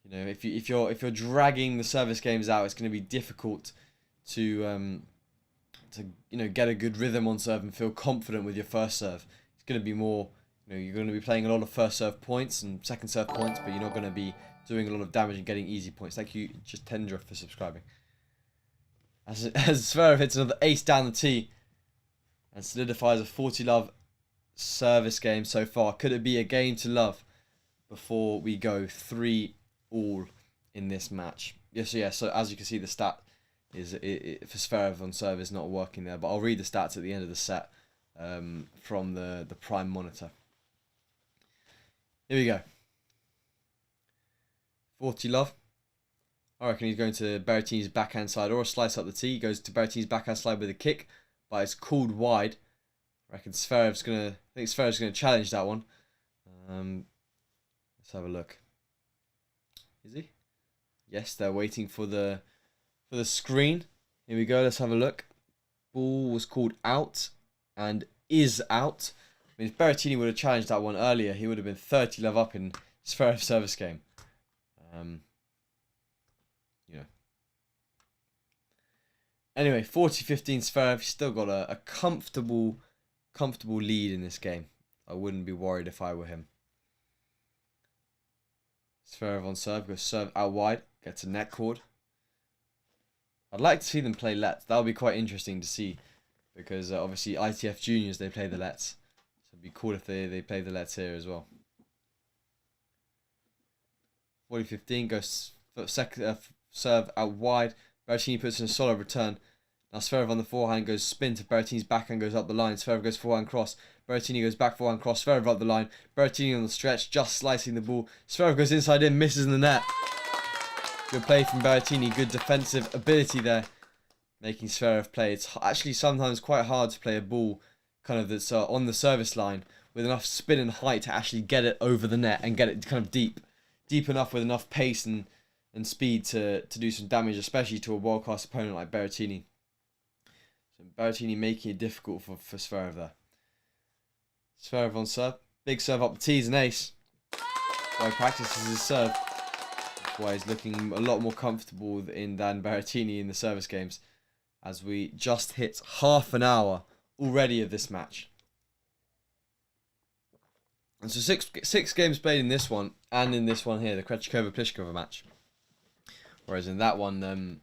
if you're dragging the service games out, it's going to be difficult to get a good rhythm on serve and feel confident with your first serve. It's going to be more, you're going to be playing a lot of first serve points and second serve points, but you're not going to be doing a lot of damage and getting easy points. Thank you, just Tendra, for subscribing. As Zverev hits another ace down the tee and solidifies a 40 love service game so far. Could it be a game to love before we go 3-all in this match? Yes, yeah. So as you can see, the stat is for Sverev on serve is not working there, but I'll read the stats at the end of the set from the Prime monitor. Here we go. 40 love. I reckon he's going to Berrettini's backhand side or a slice up the tee. He goes to Berrettini's backhand side with a kick, but it's called wide. I reckon Zverev's gonna. I think Zverev's gonna challenge that one. Let's have a look. Is he? Yes, they're waiting for the screen. Here we go. Let's have a look. Ball was called out and is out. I mean, if Berrettini would have challenged that one earlier, he would have been 30 love up in Zverev's service game. You know. Anyway, 40-15 Sverev. He's still got a comfortable lead in this game. I wouldn't be worried if I were him. Sverev on serve, goes serve out wide, gets a net cord. I'd like to see them play lets. That would be quite interesting to see, because obviously ITF juniors, they play the lets. So it'd be cool if they play the lets here as well. 40-15 goes serve out wide. Berrettini puts in a solid return. Now Sverev on the forehand goes spin to Berrettini's backhand, goes up the line. Sverev goes forehand cross. Berrettini goes back forehand cross. Sverev up the line. Berrettini on the stretch, just slicing the ball. Sverev goes inside in, misses in the net. Good play from Berrettini. Good defensive ability there, making Sverev play. It's actually sometimes quite hard to play a ball kind of that's on the service line with enough spin and height to actually get it over the net and get it kind of deep enough with enough pace and speed to do some damage, especially to a world-class opponent like Berrettini. So Berrettini making it difficult for Sverev there. Sverev on serve. Big serve up the tees, an ace. Why practices his serve. That's why he's looking a lot more comfortable than Berrettini in the service games. As we just hit half an hour already of this match. And so six games played in this one, and in this one here, the Krejcikova-Pliskova match. Whereas in that one,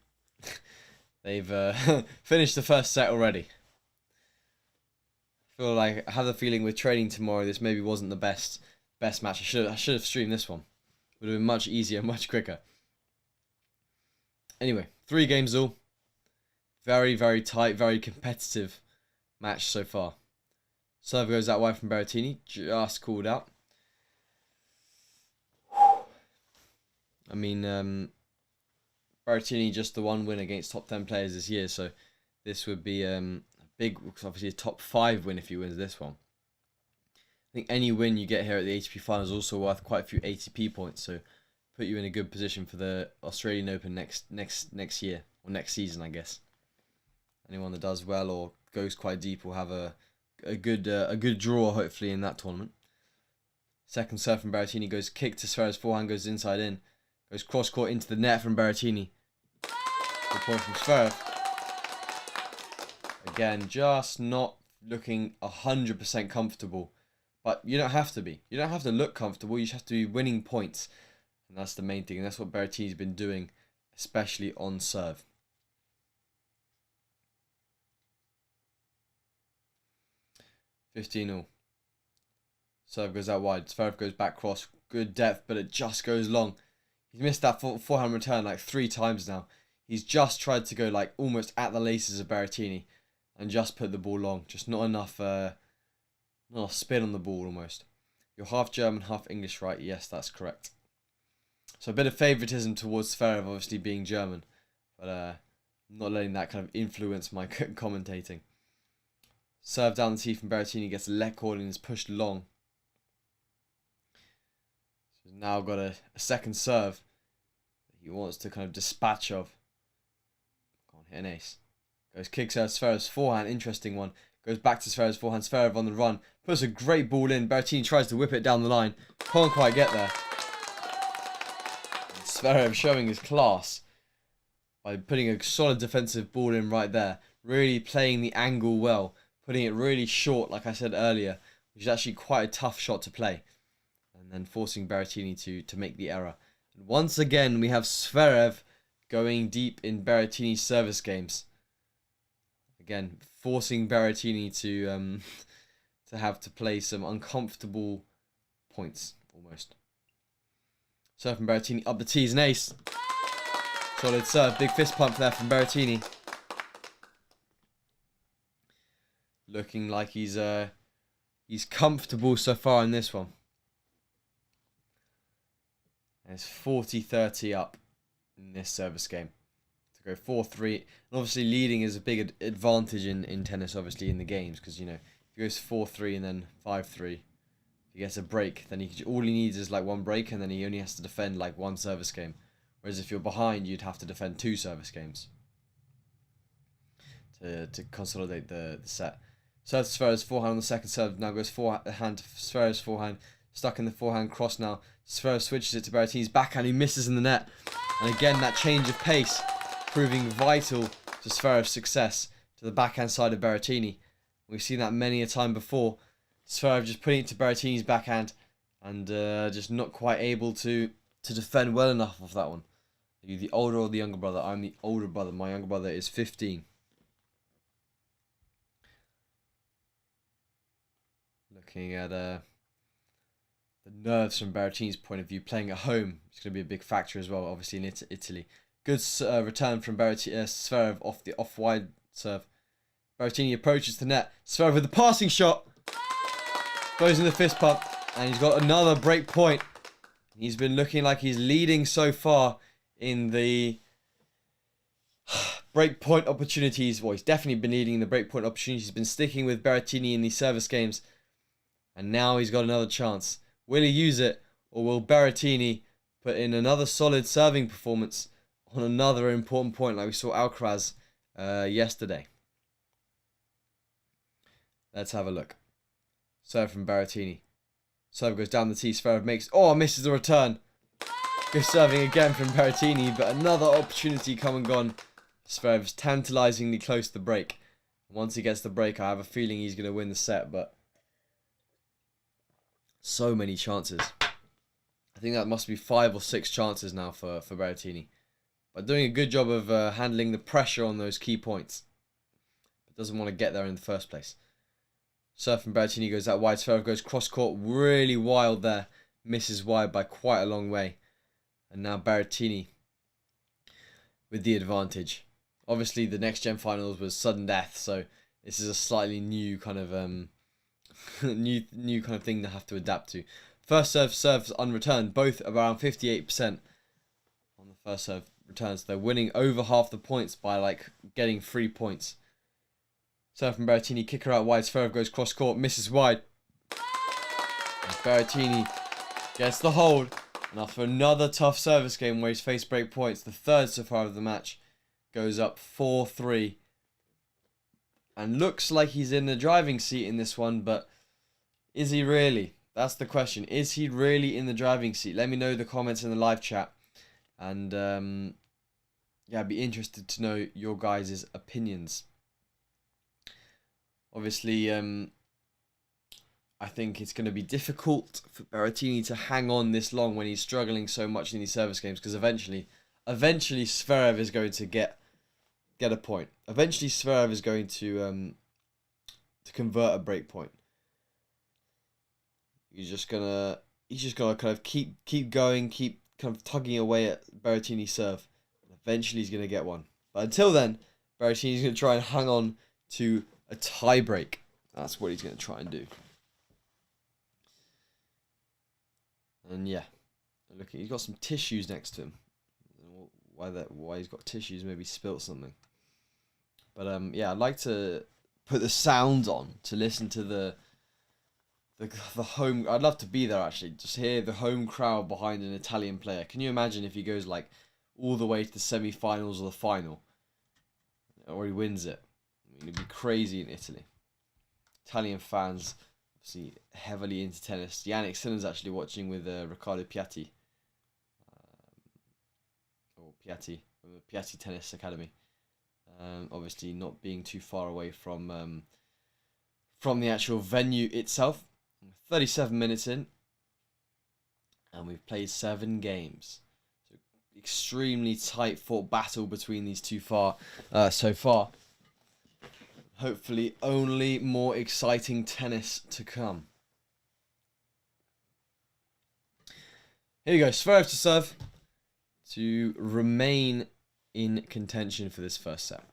they've finished the first set already. I feel like I have the feeling with training tomorrow, this maybe wasn't the best match. I should have streamed this one. Would have been much easier, much quicker. Anyway, 3 games all. Very, very tight, very competitive match so far. Serve goes that wide from Berrettini, just called out. I mean, Berrettini just the one win against top 10 players this year, so this would be a big, obviously a top 5 win if he wins this one. I think any win you get here at the ATP finals is also worth quite a few ATP points, so put you in a good position for the Australian Open next year, or next season, I guess. Anyone that does well or goes quite deep will have a good draw, hopefully, in that tournament. Second serve from Berrettini goes kick to Zverev's forehand, goes inside in. Goes cross court into the net from Berrettini. Good point from Zverev. Again, just not looking 100% comfortable. But you don't have to be. You don't have to look comfortable. You just have to be winning points. And that's the main thing. And that's what Berrettini's been doing, especially on serve. (15-0). Serve goes out wide. Zverev goes back cross. Good depth, but it just goes long. He's missed that forehand return like 3 times now. He's just tried to go like almost at the laces of Berrettini and just put the ball long. Just not enough spin on the ball almost. You're half German, half English, right? Yes, that's correct. So a bit of favouritism towards Sverev, obviously being German. But I'm not letting that kind of influence my commentating. Serve down the tee from Berrettini, gets a leg cord and is pushed long. So he's now got a second serve that he wants to kind of dispatch of. Can't hit an ace. Goes kicks out Zverev's forehand, interesting one. Goes back to Zverev's forehand, Zverev on the run. Puts a great ball in, Berrettini tries to whip it down the line. Can't quite get there. And Zverev showing his class by putting a solid defensive ball in right there. Really playing the angle well. Putting it really short, like I said earlier, which is actually quite a tough shot to play. And then forcing Berrettini to make the error. And once again, we have Zverev going deep in Berrettini's service games. Again, forcing Berrettini to have to play some uncomfortable points, almost. Serve from Berrettini, up the tees, an ace. Solid serve, big fist pump there from Berrettini. Looking like he's comfortable so far in this one. And it's 40-30 up. in this service game. To go 4-3. And obviously leading is a big advantage in tennis, obviously, in the games. Because, you know, if he goes 4-3 and then 5-3, if he gets a break, then all he needs is like one break, and then he only has to defend like one service game. Whereas if you're behind, you'd have to defend 2 service games to consolidate the set. Serve to Zverev's forehand on the second serve. Now goes forehand to Zverev's forehand. Stuck in the forehand cross now. Sverev switches it to Berrettini's backhand. He misses in the net. And again, that change of pace proving vital to Zverev's success to the backhand side of Berrettini. We've seen that many a time before. Zverev just putting it to Berrettini's backhand and just not quite able to defend well enough of that one. Are you the older or the younger brother? I'm the older brother. My younger brother is 15. Looking at the nerves from Berrettini's point of view, playing at home is going to be a big factor as well, obviously in Italy. Good return from Sverev off the off-wide serve. Berrettini approaches the net. Sverev with the passing shot. Goes in the fist pump. And he's got another break point. He's been looking like he's leading so far in the break point opportunities. Well, he's definitely been leading in the break point opportunities. He's been sticking with Berrettini in these service games. And now he's got another chance. Will he use it, or will Berrettini put in another solid serving performance on another important point like we saw Alcaraz yesterday? Let's have a look. Serve from Berrettini. Serve goes down the tee. Sverev misses the return. Good serving again from Berrettini, but another opportunity come and gone. Zverev's tantalizingly close to the break. Once he gets the break, I have a feeling he's going to win the set, but so many chances. I think that must be 5 or 6 chances now for Berrettini. But doing a good job of handling the pressure on those key points. But doesn't want to get there in the first place. Serve from Berrettini goes out wide. Sverev goes cross court. Really wild there. Misses wide by quite a long way. And now Berrettini with the advantage. Obviously the next gen finals was sudden death. So this is a slightly new kind of new kind of thing to have to adapt to. First serves unreturned, both around 58% on the first serve returns. They're winning over half the points by like getting 3 points. Serve from Berrettini, kicker out wide. Sverev goes cross court, misses wide. And Berrettini gets the hold. And after another tough service game where he's faced break points, the third so far of the match, goes up 4-3. And looks like he's in the driving seat in this one, but is he really? That's the question. Is he really in the driving seat? Let me know in the comments in the live chat. And yeah, I'd be interested to know your guys' opinions. Obviously, I think it's going to be difficult for Berrettini to hang on this long when he's struggling so much in these service games, because eventually Sverev is going to get a point. Eventually Sverev is going to convert a break point. He's just gonna kind of keep going, keep kind of tugging away at Berrettini's serve. Eventually he's gonna get one. But until then, Berrettini's gonna try and hang on to a tie break. That's what he's gonna try and do. And yeah, look, he's got some tissues next to him. I don't know why he's got tissues? Maybe spilt something. But yeah, I'd like to put the sound on to listen to the home. I'd love to be there actually, just hear the home crowd behind an Italian player. Can you imagine if he goes like all the way to the semi-finals or the final, or he wins it? I mean, it'd be crazy in Italy. Italian fans, obviously heavily into tennis. Yannick Sinner's actually watching with Riccardo Piatti, or Piatti, from the Piatti Tennis Academy. Obviously not being too far away from the actual venue itself. 37 minutes in, and we've played 7 games. So extremely tight fought battle between these two so far. Hopefully only more exciting tennis to come. Here you go, Sverev to serve to remain in contention for this first set.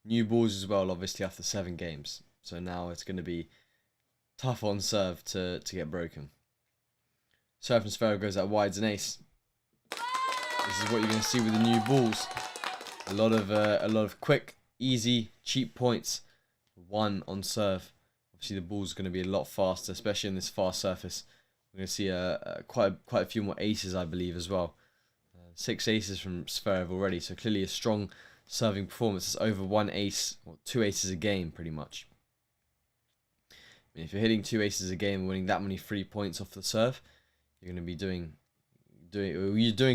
New balls as well, obviously, after 7 games. So now it's going to be tough on serve to get broken. Serve from Sverev goes out wide, an ace. This is what you're going to see with the new balls. A lot of quick, easy, cheap points won on serve. Obviously, the ball's going to be a lot faster, especially in this fast surface. We're going to see quite a few more aces, I believe, as well. 6 aces from Sverev already, so clearly a strong serving performance. It's over 1 ace, or 2 aces a game, pretty much. I mean, if you're hitting 2 aces a game and winning that many free points off the serve, you're going to be doing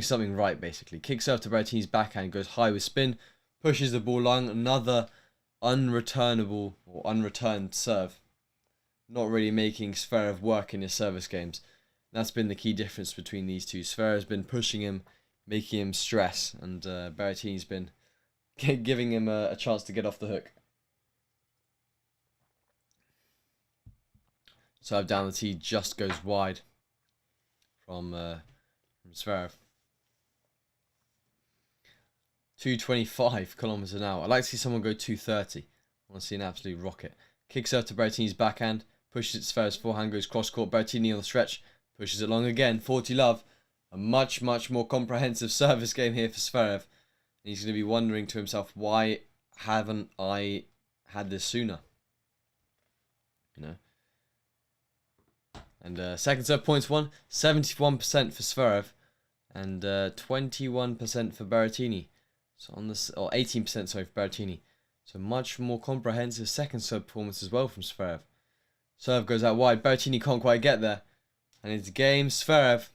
something right, basically. Kick serve to Berrettini's backhand, goes high with spin, pushes the ball long. Another unreturnable or unreturned serve. Not really making Sverev work in his service games. That's been the key difference between these two. Zverev's been pushing him, making him stress, and Berrettini's been giving him a chance to get off the hook. Serve down the tee just goes wide from Zverev. 225 kilometers an hour. I'd like to see someone go 230. I want to see an absolute rocket. Kick serve to Berrettini's backhand. Pushes it to Zverev's forehand. Goes cross court. Berrettini on the stretch. Pushes it long again. 40 love. A much more comprehensive service game here for Zverev. He's going to be wondering to himself, why haven't I had this sooner? You know. And second serve points won. 71% for Zverev. And 21% for Berrettini. So on this, or 18%, sorry, for Berrettini. So much more comprehensive second serve performance as well from Zverev. Serve goes out wide. Berrettini can't quite get there. And it's game Zverev.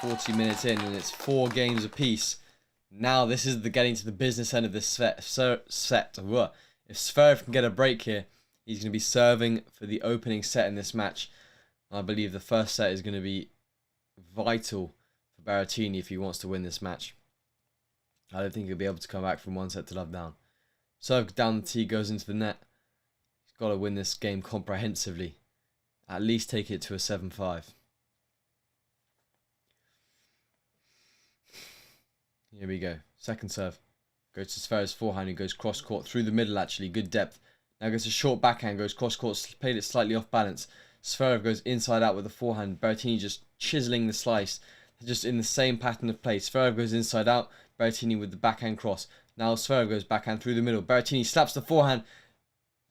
40 minutes in, and it's 4 games apiece. Now this is getting to the business end of this set. If Zverev can get a break here, he's going to be serving for the opening set in this match. I believe the first set is going to be vital for Berrettini if he wants to win this match. I don't think he'll be able to come back from 1 set to love down. Serve down the tee, goes into the net. He's got to win this game comprehensively. At least take it to a 7-5. Here we go. Second serve. Goes to Zverev's forehand. He goes cross court through the middle, actually. Good depth. Now goes to short backhand. Goes cross court. Played it slightly off balance. Zverev goes inside out with the forehand. Berrettini just chiseling the slice. Just in the same pattern of play. Zverev goes inside out. Berrettini with the backhand cross. Now Zverev goes backhand through the middle. Berrettini slaps the forehand.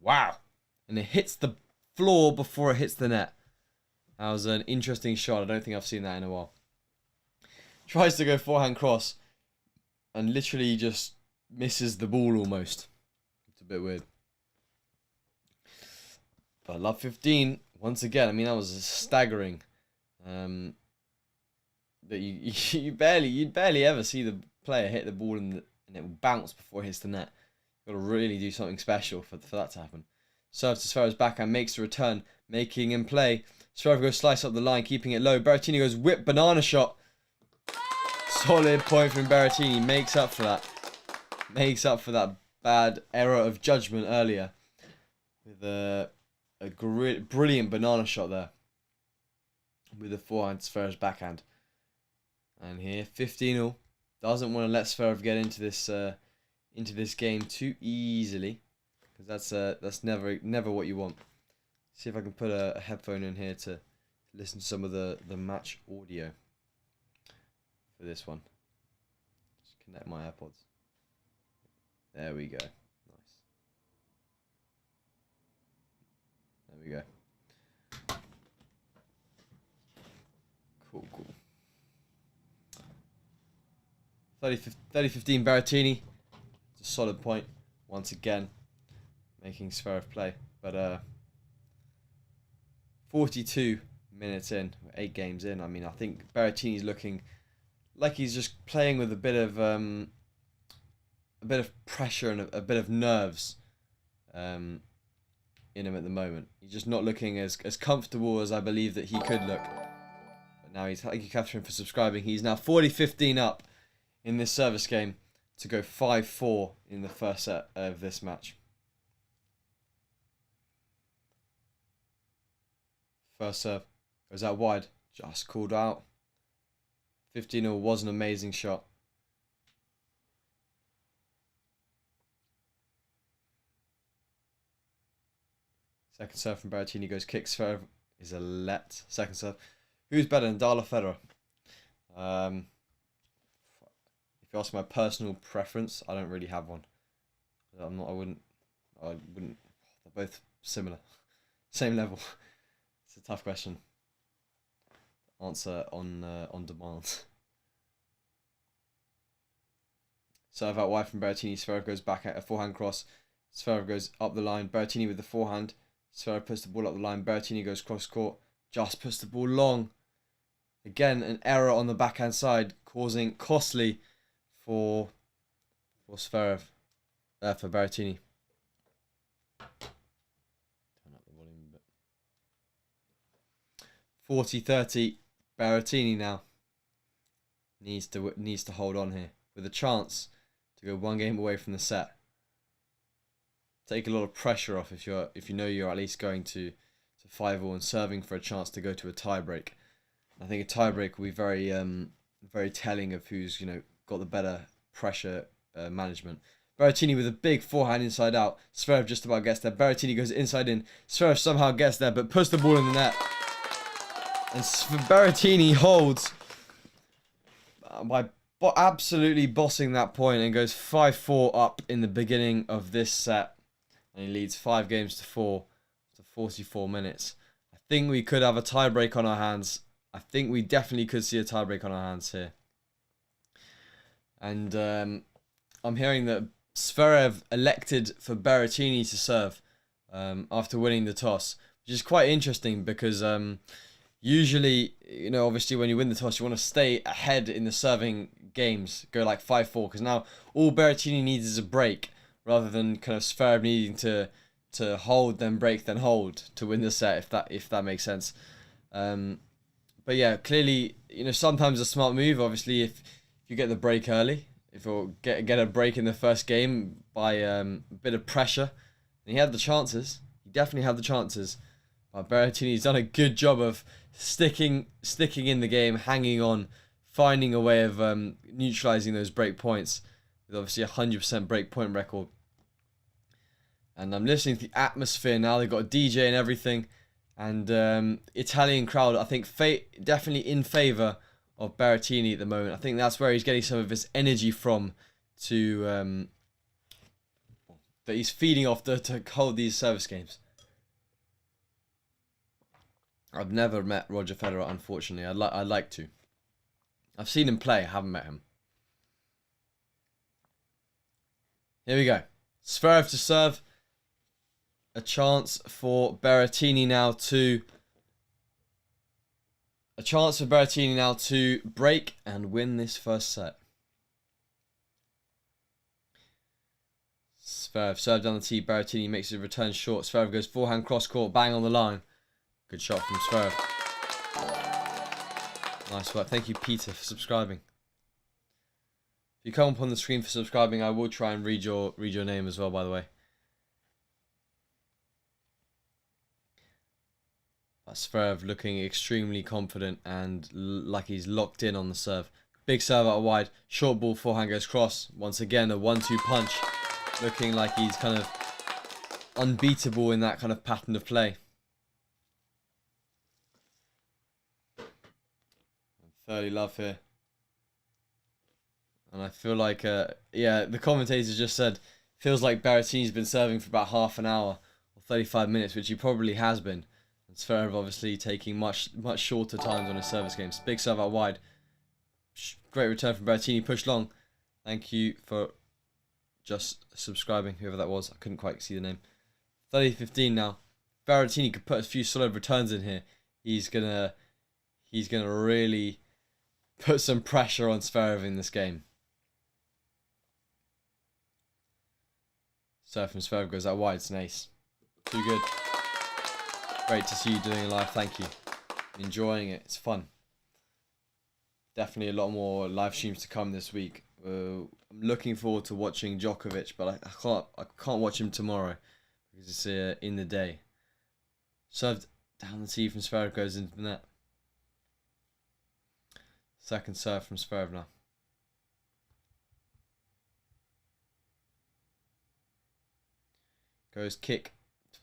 Wow. And it hits the floor before it hits the net. That was an interesting shot. I don't think I've seen that in a while. Tries to go forehand cross. And literally just misses the ball almost. It's a bit weird. But love 15, once again, I mean, that was staggering. That you'd barely ever see the player hit the ball and it will bounce before it hits the net. You've got to really do something special for that to happen. Serves to Zverev's backhand, makes the return, making him play. Zverev goes slice up the line, keeping it low. Berrettini goes whip banana shot. Solid point from Berrettini. Makes up for that. Makes up for that bad error of judgment earlier. With a brilliant banana shot there. With the forehand to Zverev's backhand. And here, 15-0. Doesn't want to let Zverev get into this game too easily. Because that's never what you want. See if I can put a headphone in here to listen to some of the match audio. For this one. Just connect my AirPods. There we go. Nice. There we go. Cool. 30-15 Berrettini. It's a solid point. Once again. Making Sverev play. But 42 minutes in. 8 games in. I mean, I think Berrettini's looking like he's just playing with a bit of pressure and a bit of nerves in him at the moment. He's just not looking as comfortable as I believe that he could look. But now thank you, Catherine, for subscribing. He's now 40-15 up in this service game to go 5-4 in the first set of this match. First serve goes out wide, just called out. 15-0 was an amazing shot. Second serve from Berrettini goes kick. Sverev is a let. Second serve. Who's better, Nadal or Federer? If you ask my personal preference, I don't really have one. I wouldn't. They're both similar, same level. It's a tough question. Answer on demand. Serve out wide from Berrettini. Sverev goes back at a forehand cross. Sverev goes up the line. Berrettini with the forehand. Sverev puts the ball up the line. Berrettini goes cross court. Just puts the ball long. Again, an error on the backhand side, causing costly for Sverev. For Berrettini. Turn up the volume a bit. 40-30. Berrettini now needs to hold on here with a chance to go one game away from the set. Take a lot of pressure off if you know you're at least going to 5-all and serving for a chance to go to a tiebreak. I think a tiebreak will be very very telling of who's got the better pressure management. Berrettini with a big forehand inside out. Sverev just about gets there. Berrettini goes inside in. Sverev somehow gets there but puts the ball in the net. And Berrettini holds by absolutely bossing that point and goes 5-4 up in the beginning of this set. And he leads 5-4 to 44 minutes. I think we could have a tiebreak on our hands. I think we definitely could see a tiebreak on our hands here. And I'm hearing that Sverev elected for Berrettini to serve after winning the toss, which is quite interesting because usually, obviously when you win the toss, you want to stay ahead in the serving games, go like 5-4, because now all Berrettini needs is a break rather than kind of Sverev needing to hold, then break, then hold to win the set, if that makes sense. But yeah, clearly, sometimes a smart move, obviously, if you get the break early, if you get a break in the first game by a bit of pressure, and he had the chances. He definitely had the chances. But Berrettini's done a good job of sticking in the game, hanging on, finding a way of neutralizing those break points with obviously a 100% break point record. And I'm listening to the atmosphere now. They've got a DJ and everything. And Italian crowd, I think, definitely in favour of Berrettini at the moment. I think that's where he's getting some of his energy from that he's feeding off to hold these service games. I've never met Roger Federer, unfortunately. I'd like to. I've seen him play. I haven't met him. Here we go. Sverev to serve. A chance for Berrettini now to break and win this first set. Sverev served down the tee. Berrettini makes his return short. Sverev goes forehand cross court, bang on the line. Good shot from Sverev. Nice work. Thank you, Peter, for subscribing. If you come up on the screen for subscribing, I will try and read your name as well, by the way. Sverev looking extremely confident and like he's locked in on the serve. Big serve out wide. Short ball, forehand goes cross. Once again, a 1-2 punch. Looking like he's kind of unbeatable in that kind of pattern of play. Thoroughly love here. And I feel like, yeah, the commentators just said, feels like Berrettini's been serving for about half an hour or 35 minutes, which he probably has been. And Sverev obviously taking much shorter times on his service games. Big serve out wide. Great return from Berrettini. Push long. Thank you for just subscribing, whoever that was. I couldn't quite see the name. 30-15 now. Berrettini could put a few solid returns in here. He's gonna really put some pressure on Sverev in this game. Serve from Sverev goes out wide. It's an ace. Too good. Great to see you doing it live. Thank you. Enjoying it. It's fun. Definitely a lot more live streams to come this week. I'm looking forward to watching Djokovic, but I can't watch him tomorrow because it's in the day. Served down the tee from Sverev goes into the net. Second serve from Sverev now. Goes kick.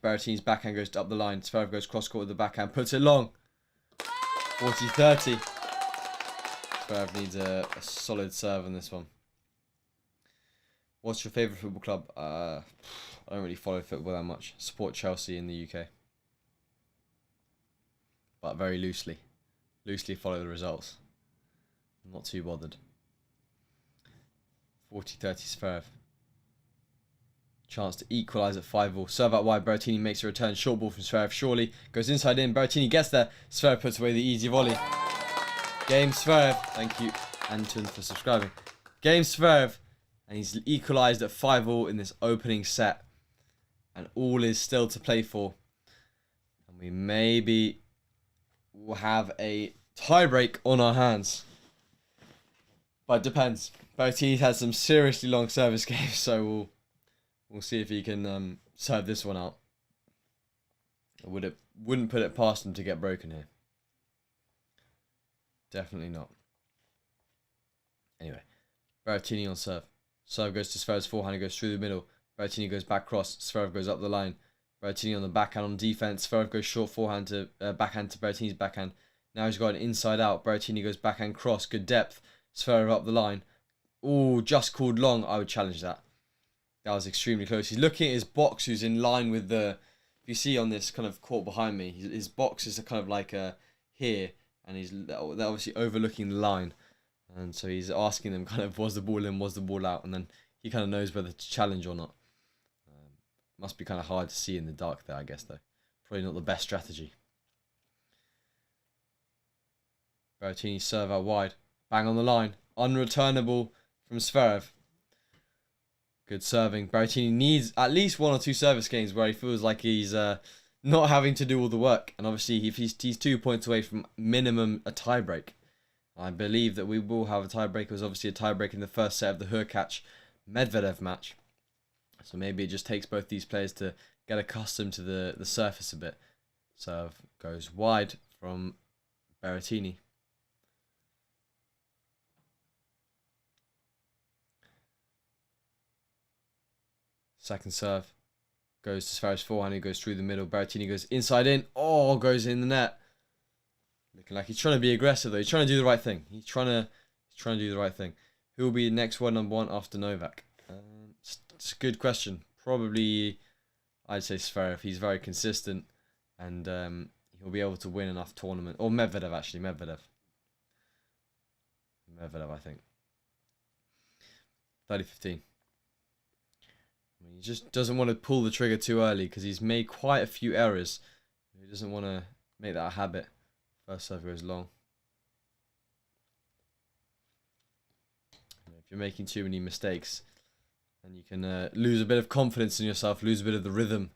Berrettini's backhand goes up the line. Sverev goes cross court with the backhand. Puts it long. 40-30. Sverev needs a solid serve on this one. What's your favourite football club? I don't really follow football that much. Support Chelsea in the UK. But very loosely. Loosely follow the results. I'm not too bothered. 40-30 Sverev. Chance to equalise at 5-all. Serve out wide. Berrettini makes a return. Short ball from Sverev. Surely goes inside in. Berrettini gets there. Sverev puts away the easy volley. Game Sverev. Thank you, Anton, for subscribing. Game Sverev. And he's equalised at 5-all in this opening set. And all is still to play for. And we maybe will have a tiebreak on our hands. But it depends. Berrettini's had some seriously long service games, so we'll see if he can serve this one out. I wouldn't put it past him to get broken here. Definitely not. Anyway, Berrettini on serve. Serve goes to Zverev's forehand. He goes through the middle. Berrettini goes back cross. Zverev goes up the line. Berrettini on the backhand on defense. Zverev goes short forehand to backhand to Berrettini's backhand. Now he's got an inside out. Berrettini goes backhand cross. Good depth. Zverev up the line. Oh, just called long. I would challenge that. That was extremely close. He's looking at his box, who's in line with the... If you see on this kind of court behind me, his box is kind of like here, and they're obviously overlooking the line. And so he's asking them kind of, was the ball in, was the ball out? And then he kind of knows whether to challenge or not. Must be kind of hard to see in the dark there, I guess, though. Probably not the best strategy. Berrettini serve out wide. Bang on the line. Unreturnable from Sverev. Good serving. Berrettini needs at least 1 or 2 service games where he feels like he's not having to do all the work. And obviously, if he's 2 points away from minimum a tiebreak. I believe that we will have a tiebreak. It was obviously a tiebreak in the first set of the Hurkacz-Medvedev match. So maybe it just takes both these players to get accustomed to the surface a bit. Serve goes wide from Berrettini. Second serve goes to Zverev's forehand. He goes through the middle. Berrettini goes inside in. Oh, goes in the net. Looking like he's trying to be aggressive though. He's trying to do the right thing. He's trying to do the right thing. Who will be next world number 1 after Novak? It's a good question. Probably, I'd say Zverev. He's very consistent, and he'll be able to win enough tournament. Or Medvedev, actually. Medvedev, I think. 30-15. He just doesn't want to pull the trigger too early because he's made quite a few errors. He doesn't want to make that a habit. First serve goes long. If you're making too many mistakes, then you can lose a bit of confidence in yourself, lose a bit of the rhythm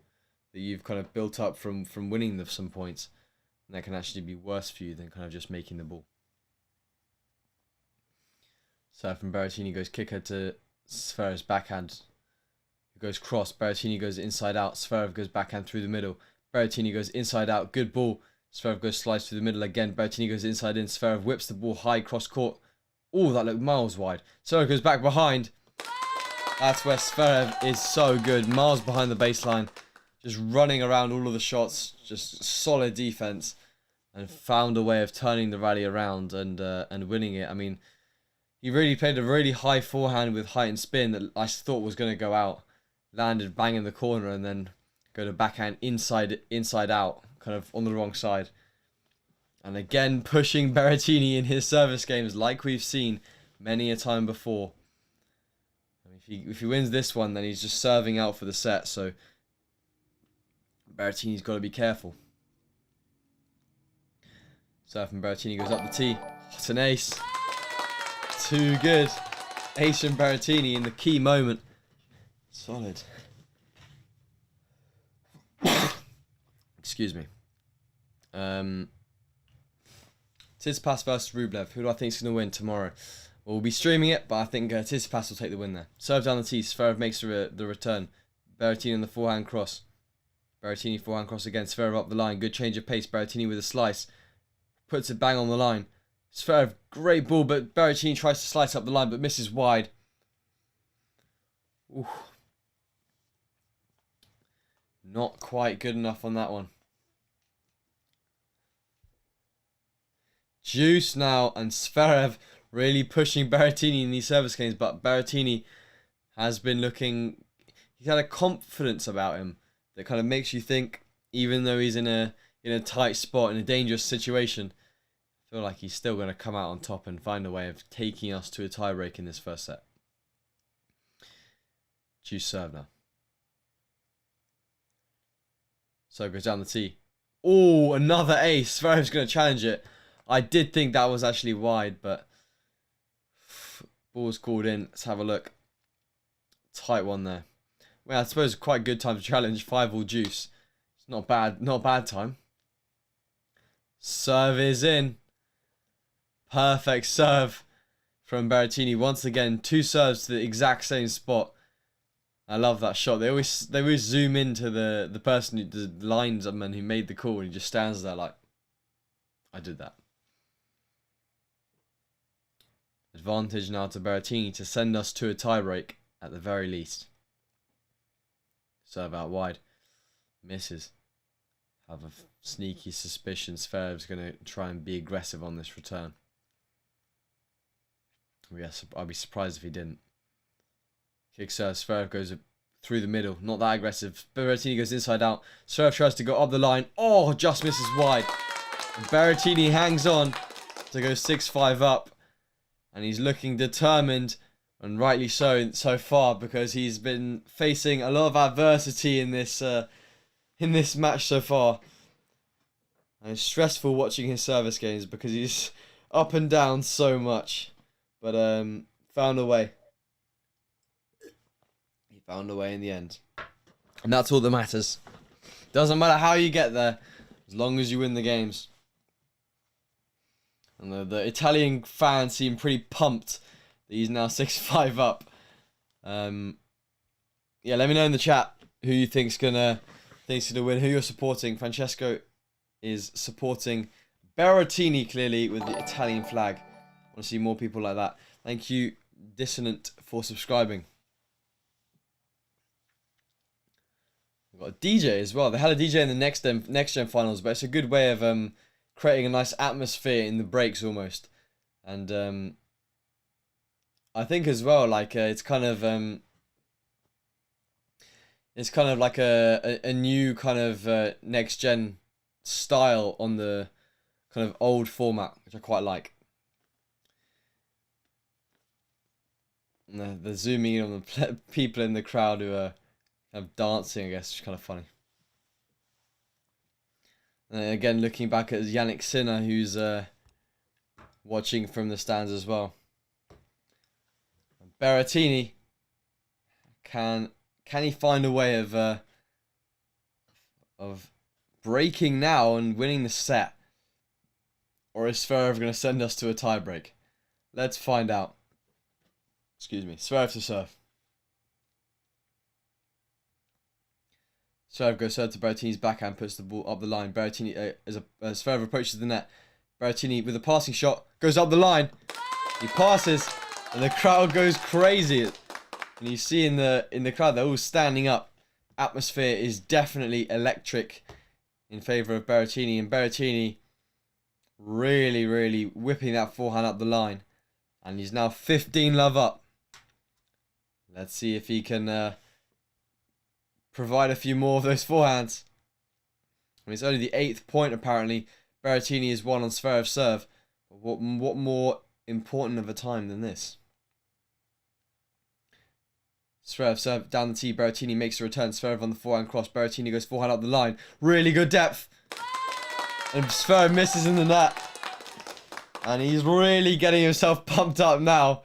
that you've kind of built up from winning some points. And that can actually be worse for you than kind of just making the ball. Serve from Berrettini goes kicker to Zverev's backhand. Goes cross. Berrettini goes inside out. Sverev goes backhand through the middle. Berrettini goes inside out. Good ball. Sverev goes slides through the middle again. Berrettini goes inside in. Sverev whips the ball high cross court. Oh, that looked miles wide. Sverev goes back behind. That's where Sverev is so good. Miles behind the baseline. Just running around all of the shots. Just solid defense. And found a way of turning the rally around and winning it. I mean, he really played a really high forehand with height and spin that I thought was going to go out. Landed bang in the corner and then go to backhand inside out, kind of on the wrong side. And again, pushing Berrettini in his service games like we've seen many a time before. And if he wins this one, then he's just serving out for the set. So Berrettini's got to be careful. Serve from Berrettini goes up the tee. It's an ace. Too good. Ace from Berrettini in the key moment. Solid. Excuse me. Tsitsipas versus Rublev. Who do I think is going to win tomorrow? Well, we'll be streaming it, but I think Tsitsipas will take the win there. Serve down the tee. Sverev makes the return. Berrettini on the forehand cross. Berrettini forehand cross again. Sverev up the line. Good change of pace. Berrettini with a slice. Puts it bang on the line. Sverev, great ball, but Berrettini tries to slice up the line, but misses wide. Ooh. Not quite good enough on that one. Juice now, and Sverev really pushing Berrettini in these service games, but Berrettini has been looking, he's had a confidence about him that kind of makes you think, even though he's in a tight spot, in a dangerous situation, I feel like he's still going to come out on top and find a way of taking us to a tiebreak in this first set. Choose serve now. So goes down the tee. Oh, another ace. Zverev's going to challenge it. I did think that was actually wide, but ball's called in. Let's have a look. Tight one there. Well, I suppose quite a good time to challenge. 5-all juice. It's not bad. Not a bad time. Serve is in. Perfect serve from Berrettini. Once again, 2 serves to the exact same spot. I love that shot. They always zoom into the person, the linesman who made the call, and he just stands there like, I did that. Advantage now to Berrettini to send us to a tiebreak at the very least. Serve out wide. Misses. Have a sneaky suspicion Zverev's going to try and be aggressive on this return. Yes, I'd be surprised if he didn't. Kick serve. Zverev goes through the middle. Not that aggressive. Berrettini goes inside out. Zverev tries to go up the line. Oh, just misses wide. And Berrettini hangs on to go 6-5 up. And he's looking determined, and rightly so far, because he's been facing a lot of adversity in this match so far. And it's stressful watching his service games because he's up and down so much. But found a way. He found a way in the end. And that's all that matters. Doesn't matter how you get there, as long as you win the games. And the Italian fans seem pretty pumped that he's now 6-5 up. Yeah, let me know in the chat who you think's gonna win, who you're supporting. Francesco is supporting Berrettini, clearly, with the Italian flag. I want to see more people like that. Thank you, Dissonant, for subscribing. We've got a DJ as well. They had a DJ in the next gen finals, but it's a good way of creating a nice atmosphere in the breaks almost. And I think as well, like it's kind of like a new kind of next gen style on the kind of old format, which I quite like. And they're zooming in on the people in the crowd who are kind of dancing, I guess, which is kind of funny. And again, looking back at Yannick Sinner, who's watching from the stands as well. Berrettini, can he find a way of breaking now and winning the set, or is Sverev going to send us to a tiebreak? Let's find out. Excuse me. Sverev to serve. Sverev goes serve to Berrettini's backhand, puts the ball up the line. Berrettini, as Sverev approaches the net, Berrettini with a passing shot goes up the line. He passes, and the crowd goes crazy. And you see in the crowd, they're all standing up. Atmosphere is definitely electric in favour of Berrettini, and Berrettini really, really whipping that forehand up the line. And he's now 15-love up. Let's see if he can provide a few more of those forehands. I mean, it's only the 8th point, apparently. Berrettini is one on Zverev's serve. But what more important of a time than this? Zverev serve down the tee. Berrettini makes a return. Zverev on the forehand cross. Berrettini goes forehand up the line. Really good depth. And Zverev misses in the net. And he's really getting himself pumped up now.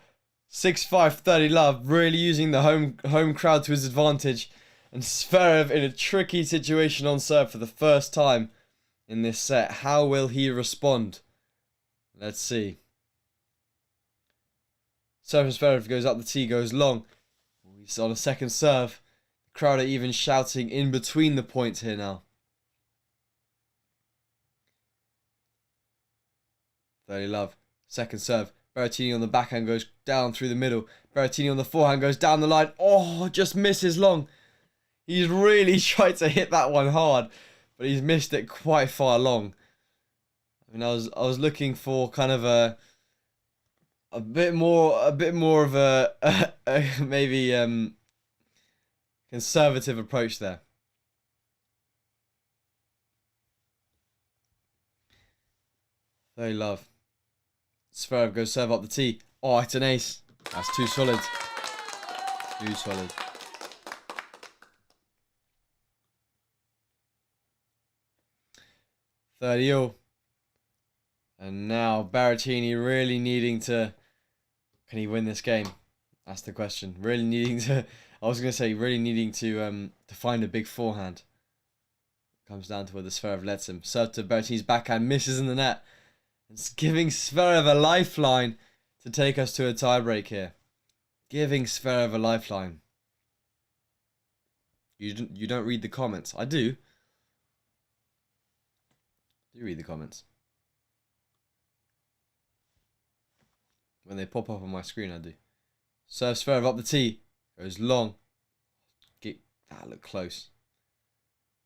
6-5, 30-love. Really using the home crowd to his advantage. And Zverev in a tricky situation on serve for the first time in this set. How will he respond? Let's see. Serve from Zverev goes up the tee, goes long. He's on a second serve. The crowd are even shouting in between the points here now. 30-love. Second serve. Berrettini on the backhand goes down through the middle. Berrettini on the forehand goes down the line. Oh, just misses long. He's really tried to hit that one hard, but he's missed it quite far long. I mean, I was looking for kind of a bit more of a maybe conservative approach there. Very love. Sverev goes serve up the tee. Oh, it's an ace. That's too solid. Too solid. All. And now Berrettini really needing to... Can he win this game? That's the question. Really needing to... I was going to say really needing to find a big forehand. Comes down to whether Sverev lets him. Serve to Berrettini's backhand. Misses in the net. It's giving Sverev a lifeline to take us to a tiebreak here. Giving Sverev a lifeline. You don't read the comments. I do. Do read the comments. When they pop up on my screen, I do. Serve Sverev up the tee. Goes long. That looked close.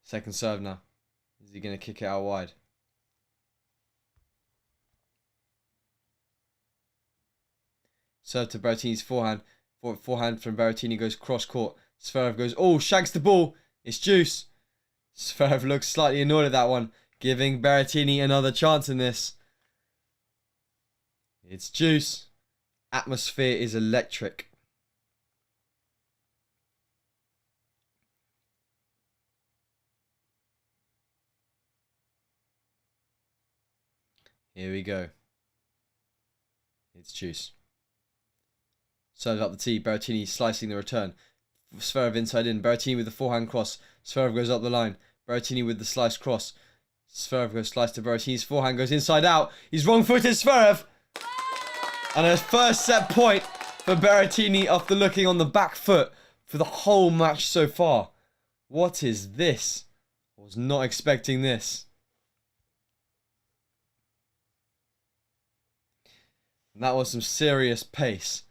Second serve now. Is he going to kick it out wide? Serve to Berrettini's forehand. Forehand from Berrettini goes cross court. Sverev goes, oh, shags the ball. It's juice. Sverev looks slightly annoyed at that one. Giving Berrettini another chance in this. It's juice. Atmosphere is electric. Here we go. It's juice. Serves up the tee. Berrettini slicing the return. Sverev inside in. Berrettini with the forehand cross. Sverev goes up the line. Berrettini with the slice cross. Sverev goes slice to Berrettini's forehand. Goes inside out. He's wrong-footed Sverev. And a first set point for Berrettini after looking on the back foot for the whole match so far. What is this? I was not expecting this. And that was some serious pace.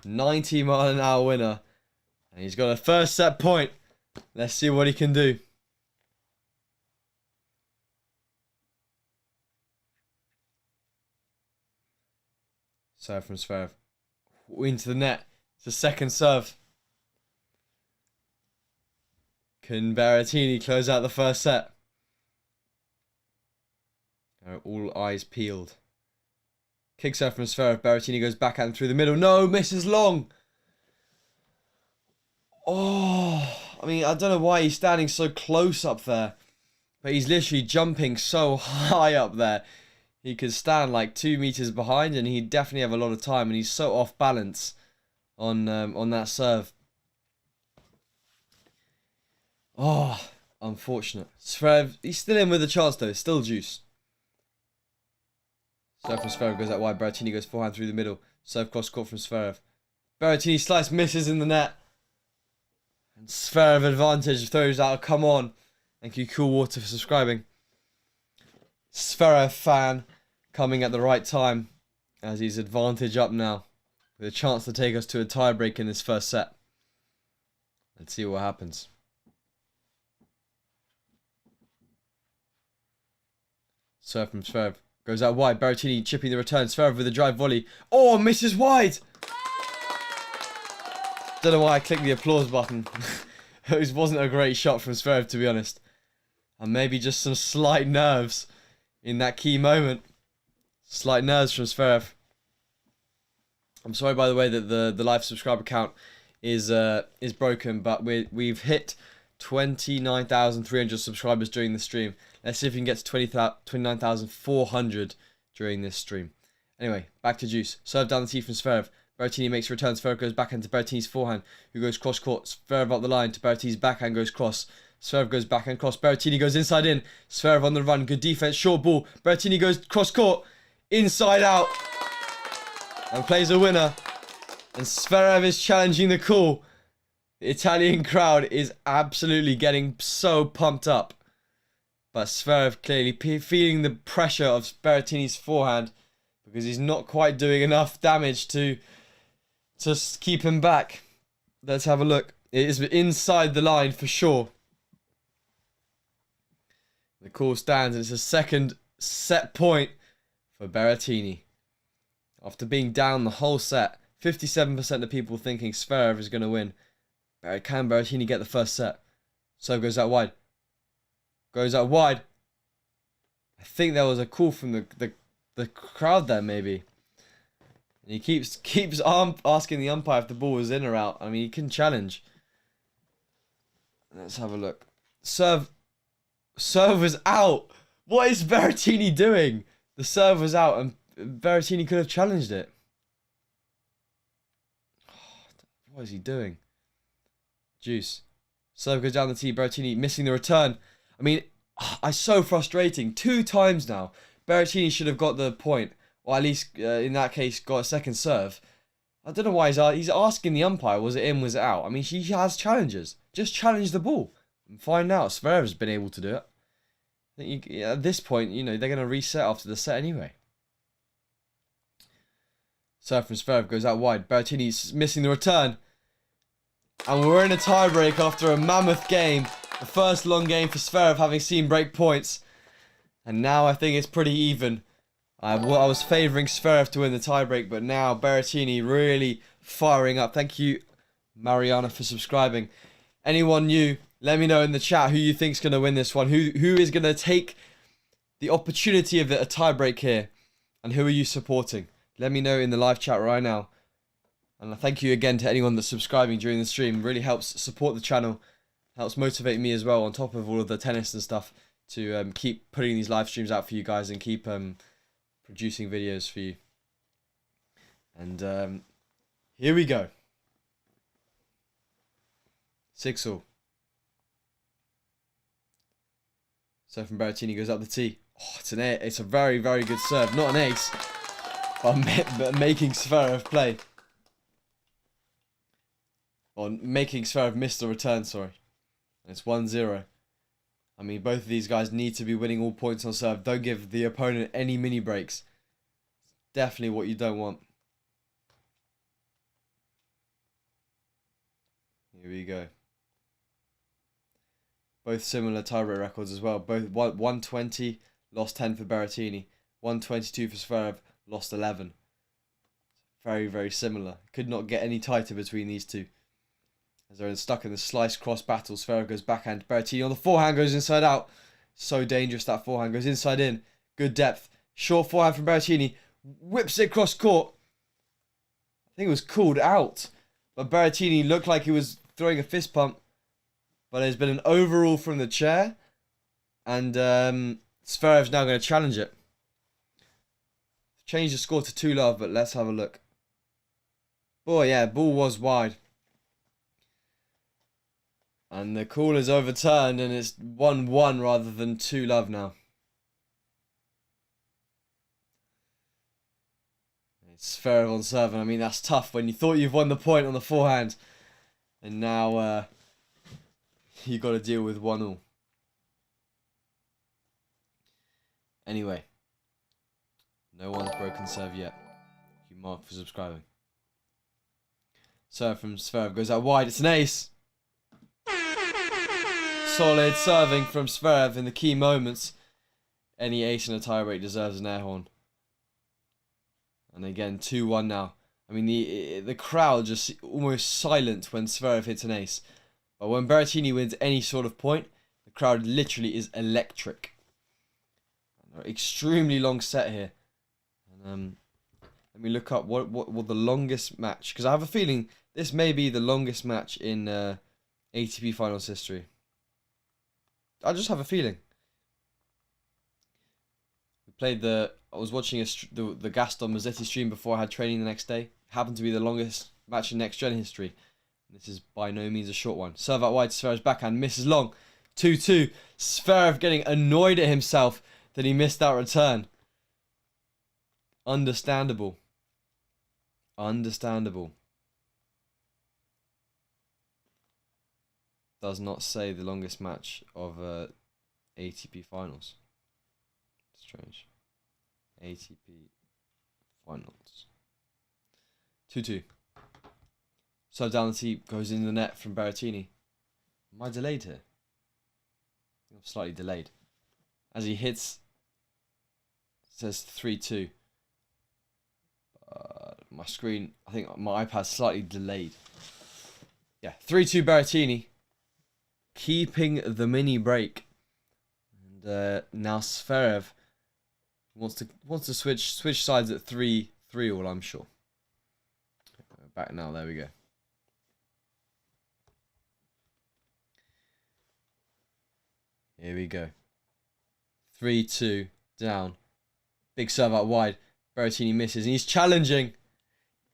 90-mile-an-hour winner. And he's got a first set point. Let's see what he can do. Serve from Sverev. Into the net. It's a second serve. Can Berrettini close out the first set? All eyes peeled. Kick serve from Sverev. Berrettini goes backhand through the middle. No, misses long. Oh, I mean, I don't know why he's standing so close up there. But he's literally jumping so high up there. He could stand like 2 meters behind and he'd definitely have a lot of time. And he's so off balance on that serve. Oh, unfortunate. Sverev, he's still in with a chance though. It's still juice. Serve from Sverev goes out wide. Berrettini goes forehand through the middle. Serve cross court from Sverev. Berrettini slice misses in the net. And Sverev advantage throws out. Come on. Thank you, Cool Water, for subscribing. Sverev fan coming at the right time as he's advantage up now with a chance to take us to a tiebreak in this first set. Let's see what happens. Serve from Sverev. Goes out wide. Berrettini chipping the return. Sverev with a drive volley. Oh, misses wide. Don't know why I clicked the applause button. It wasn't a great shot from Sverev, to be honest. And maybe just some slight nerves in that key moment. Slight nerves from Sverev. I'm sorry, by the way, that the live subscriber count is broken, but we've hit 29,300 subscribers during the stream. Let's see if we can get to 29,400 during this stream. Anyway, back to juice. Serve down the tee from Sverev. Berrettini makes a return. Sverev goes backhand to Berrettini's forehand, who goes cross court. Sverev up the line to Berrettini's backhand, goes cross. Sverev goes backhand cross. Berrettini goes inside in. Sverev on the run. Good defense. Short ball. Berrettini goes cross court. Inside out. And plays a winner. And Sverev is challenging the call. The Italian crowd is absolutely getting so pumped up. But Sverev clearly feeling the pressure of Berrettini's forehand because he's not quite doing enough damage to keep him back. Let's have a look. It is inside the line for sure. The call stands and it's a second set point for Berrettini. After being down the whole set, 57% of people thinking Sverev is going to win. Can Berrettini get the first set? So goes out wide. Goes out wide. I think there was a call from the crowd there, maybe. And he keeps asking the umpire if the ball was in or out. I mean, he can challenge. Let's have a look. Serve was out. What is Berrettini doing? The serve was out and Berrettini could have challenged it. What is he doing? Juice. Serve goes down the tee. Berrettini missing the return. I mean, it's so frustrating. 2 times now. Berrettini should have got the point. Or at least, in that case, got a second serve. I don't know why he's asking the umpire, was it in, was it out? I mean, he has challenges. Just challenge the ball. And find out. Zverev's been able to do it. I think at this point, you know, they're going to reset after the set anyway. Serve from Zverev goes out wide. Berrettini's missing the return. And we're in a tiebreak after a mammoth game. The first long game for Zverev, having seen break points. And now I think it's pretty even. I was favouring Zverev to win the tiebreak, but now Berrettini really firing up. Thank you, Mariana, for subscribing. Anyone new, let me know in the chat who you think's going to win this one. Who is going to take the opportunity of a tiebreak here? And who are you supporting? Let me know in the live chat right now. And thank you again to anyone that's subscribing during the stream. It really helps support the channel. Helps motivate me as well, on top of all of the tennis and stuff, to keep putting these live streams out for you guys and keep producing videos for you. And here we go. 6-all. Serve from Berrettini goes up the tee. Oh, it's a very, very good serve. Not an ace, but making Zverev play. Or making Zverev miss the return, sorry. It's 1-0. I mean, both of these guys need to be winning all points on serve. Don't give the opponent any mini breaks. Definitely what you don't want. Here we go. Both similar tiebreak records as well. Both 120, lost 10 for Berrettini. 122 for Zverev, lost 11. Very, very similar. Could not get any tighter between these two. As they're stuck in the slice cross battle, Sverev goes backhand. Berrettini on the forehand goes inside out. So dangerous, that forehand goes inside in. Good depth. Short forehand from Berrettini. Whips it cross court. I think it was called out. But Berrettini looked like he was throwing a fist pump. But there's been an overrule from the chair. And Zverev's now going to challenge it. Change the score to 2-love, but let's have a look. Boy, yeah, ball was wide. And the call is overturned and it's 1-1 rather than 2-love now. It's Sverev on serve, and I mean, that's tough when you thought you've won the point on the forehand. And now you got to deal with 1-all. Anyway. No one's broken serve yet. Thank you, Mark, for subscribing. Serve from Sverev goes out wide. It's an ace. Solid serving from Sverev in the key moments. Any ace in a tiebreak deserves an air horn. And again, 2-1 now. I mean, the crowd just almost silent when Sverev hits an ace. But when Berrettini wins any sort of point, the crowd literally is electric. Extremely long set here. And let me look up what the longest match, because I have a feeling this may be the longest match in ATP Finals history. I just have a feeling. We played I was watching the Gaston Mazzetti stream before I had training the next day. It happened to be the longest match in next gen history. This is by no means a short one. Serve out wide, Zverev's backhand misses long. 2-2. Zverev getting annoyed at himself that he missed that return. Understandable. Understandable. Does not say the longest match of ATP Finals. Strange. ATP Finals. 2-2. So down the tee goes in the net from Berrettini. Am I delayed here? I'm slightly delayed. As he hits, it says 3-2. my screen, I think my iPad's slightly delayed. Yeah, 3-2 Berrettini. Keeping the mini break. And now Sverev wants to switch sides at 3-3 all, I'm sure. Back now, there we go. Here we go. 3-2 down. Big serve out wide. Berrettini misses and he's challenging.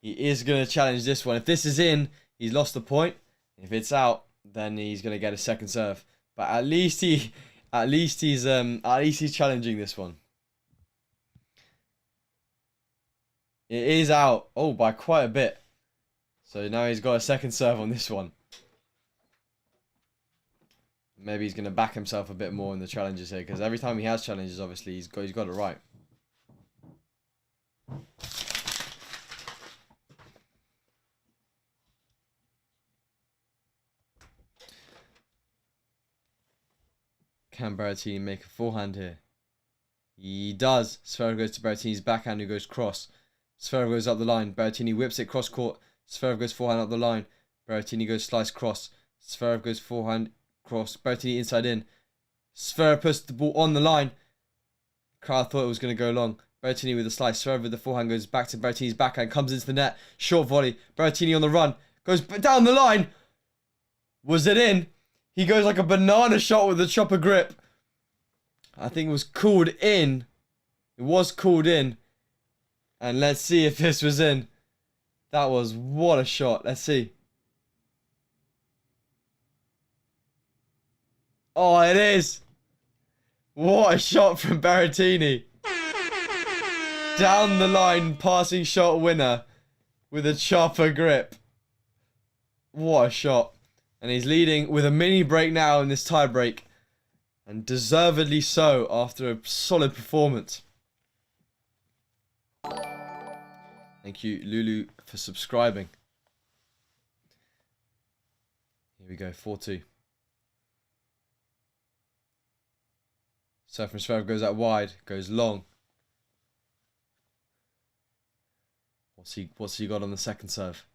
He is going to challenge this one. If this is in, he's lost the point. If it's out, then he's going to get a second serve. But at least he's challenging this one. It is out. Oh, by quite a bit. So now he's got a second serve on this one. Maybe he's going to back himself a bit more in the challenges here, because every time he has challenges, obviously he's got it right. Can Berrettini make a forehand here? He does. Sverev goes to Berrettini's backhand, who goes cross. Sverev goes up the line. Berrettini whips it cross court. Sverev goes forehand up the line. Berrettini goes slice cross. Sverev goes forehand cross. Berrettini inside in. Sverev puts the ball on the line. Crowd thought it was going to go long. Berrettini with the slice. Sverev with the forehand goes back to Berrettini's backhand. Comes into the net. Short volley. Berrettini on the run. Goes down the line. Was it in? He goes like a banana shot with the chopper grip. I think it was called in. It was called in. And let's see if this was in. That was, what a shot. Let's see. Oh, it is. What a shot from Berrettini. Down the line, passing shot winner with a chopper grip. What a shot. And he's leading with a mini break now in this tie break. And deservedly so after a solid performance. Thank you, Lulu, for subscribing. Here we go, 4-2. Serve from Sverev goes out wide, goes long. What's he got on the second serve?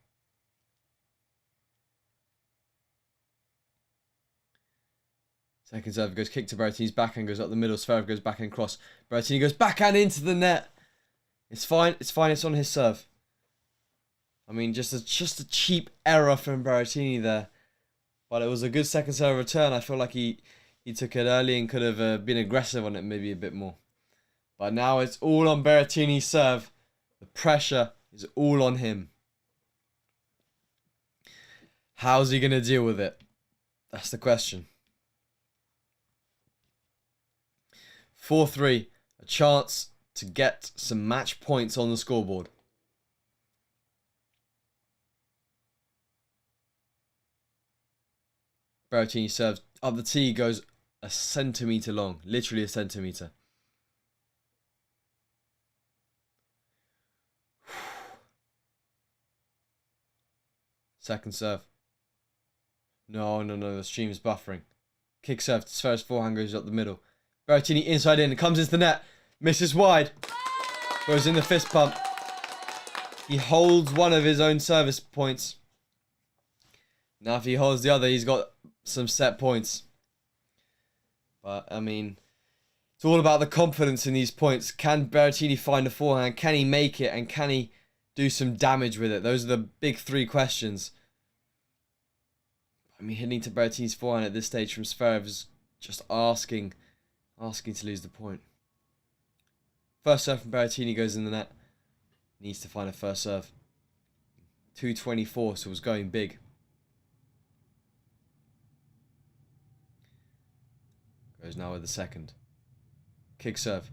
Second serve goes kick to Berrettini's backhand, goes up the middle. Sverev goes backhand cross. Berrettini goes backhand into the net. It's fine. It's fine. It's on his serve. I mean, just a cheap error from Berrettini there, but it was a good second serve return. I feel like he took it early and could have been aggressive on it maybe a bit more. But now it's all on Berrettini's serve. The pressure is all on him. How's he gonna deal with it? That's the question. 4-3, a chance to get some match points on the scoreboard. Berrettini serves up the tee, goes a centimetre long, literally a centimetre. Second serve. No, the stream's buffering. Kick serve, Zverev's forehand goes up the middle. Berrettini inside in, comes into the net, misses wide, goes in the fist pump. He holds one of his own service points. Now if he holds the other, he's got some set points. But, I mean, it's all about the confidence in these points. Can Berrettini find a forehand? Can he make it? And can he do some damage with it? Those are the big three questions. I mean, hitting to Berrettini's forehand at this stage from Sverev is just asking to lose the point. First serve from Berrettini goes in the net. Needs to find a first serve. 2:24, so it was going big. Goes now with the second. Kick serve.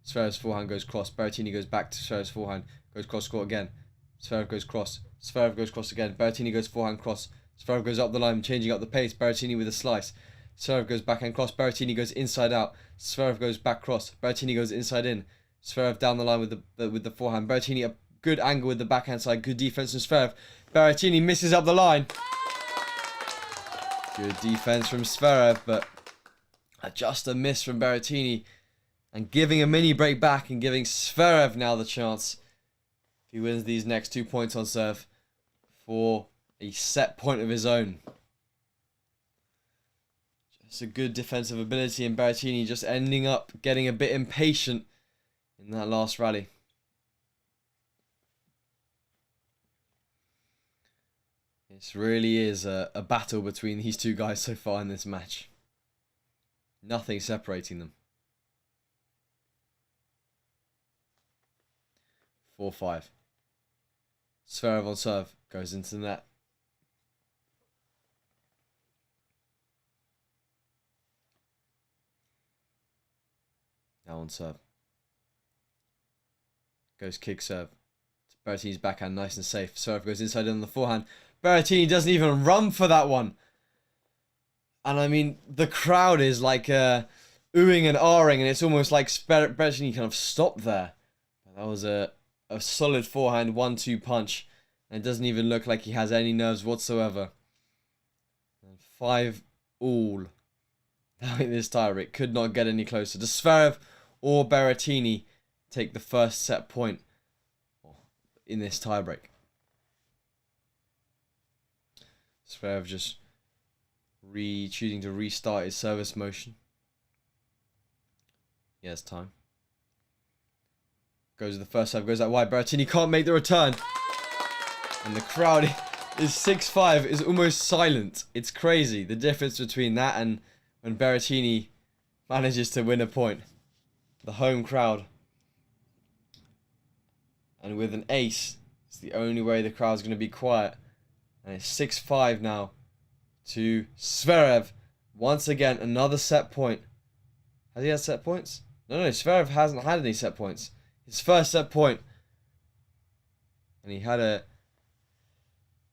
Zverev's forehand goes cross. Berrettini goes back to Zverev's forehand. Goes cross court again. Zverev goes cross. Zverev goes cross again. Berrettini goes forehand cross. Zverev goes up the line, changing up the pace. Berrettini with a slice. Zverev goes backhand cross. Berrettini goes inside out. Zverev goes back cross. Berrettini goes inside in. Zverev down the line with the forehand. Berrettini a good angle with the backhand side. Good defense from Zverev. Berrettini misses up the line. Good defense from Zverev, but just a miss from Berrettini. And giving a mini break back and giving Zverev now the chance. he wins these next 2 points on serve for a set point of his own. Just a good defensive ability, and Berrettini just ending up getting a bit impatient in that last rally. This really is a battle between these two guys so far in this match. Nothing separating them. 4-5. Sverev on serve. Goes into the net. Now on serve. Goes kick serve. Berrettini's backhand nice and safe. Sverev goes inside on the forehand. Berrettini doesn't even run for that one. And I mean, the crowd is like oohing and ahhing, and it's almost like Berrettini kind of stopped there. That was a solid forehand 1-2 punch. And it doesn't even look like he has any nerves whatsoever. And 5-all. Now in this tiebreak, could not get any closer. Does Sverev or Berrettini take the first set point in this tiebreak? Sverev just choosing to restart his service motion. He has time. Goes to the first serve, goes out wide. Berrettini can't make the return. And the crowd is 6-5, is almost silent. It's crazy, the difference between that and when Berrettini manages to win a point. The home crowd. And with an ace, it's the only way the crowd's going to be quiet. And it's 6-5 now to Sverev. Once again, another set point. Has he had set points? No, Sverev hasn't had any set points. His first set point. And he had a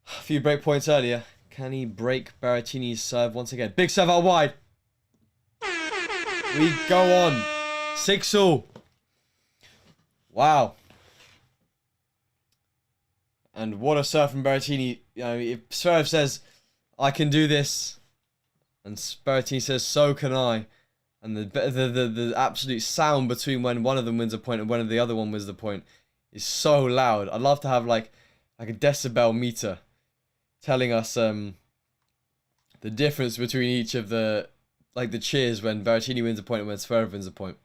few break points earlier. Can he break Berrettini's serve once again? Big serve out wide. We go on. 6-all. Wow. And what a serve from Berrettini. You know, if Sverev says, I can do this, and Berrettini says, so can I. And the absolute sound between when one of them wins a point and when the other one wins the point is so loud. I'd love to have like a decibel meter telling us the difference between each of the cheers when Berrettini wins a point and when Sverev wins a point.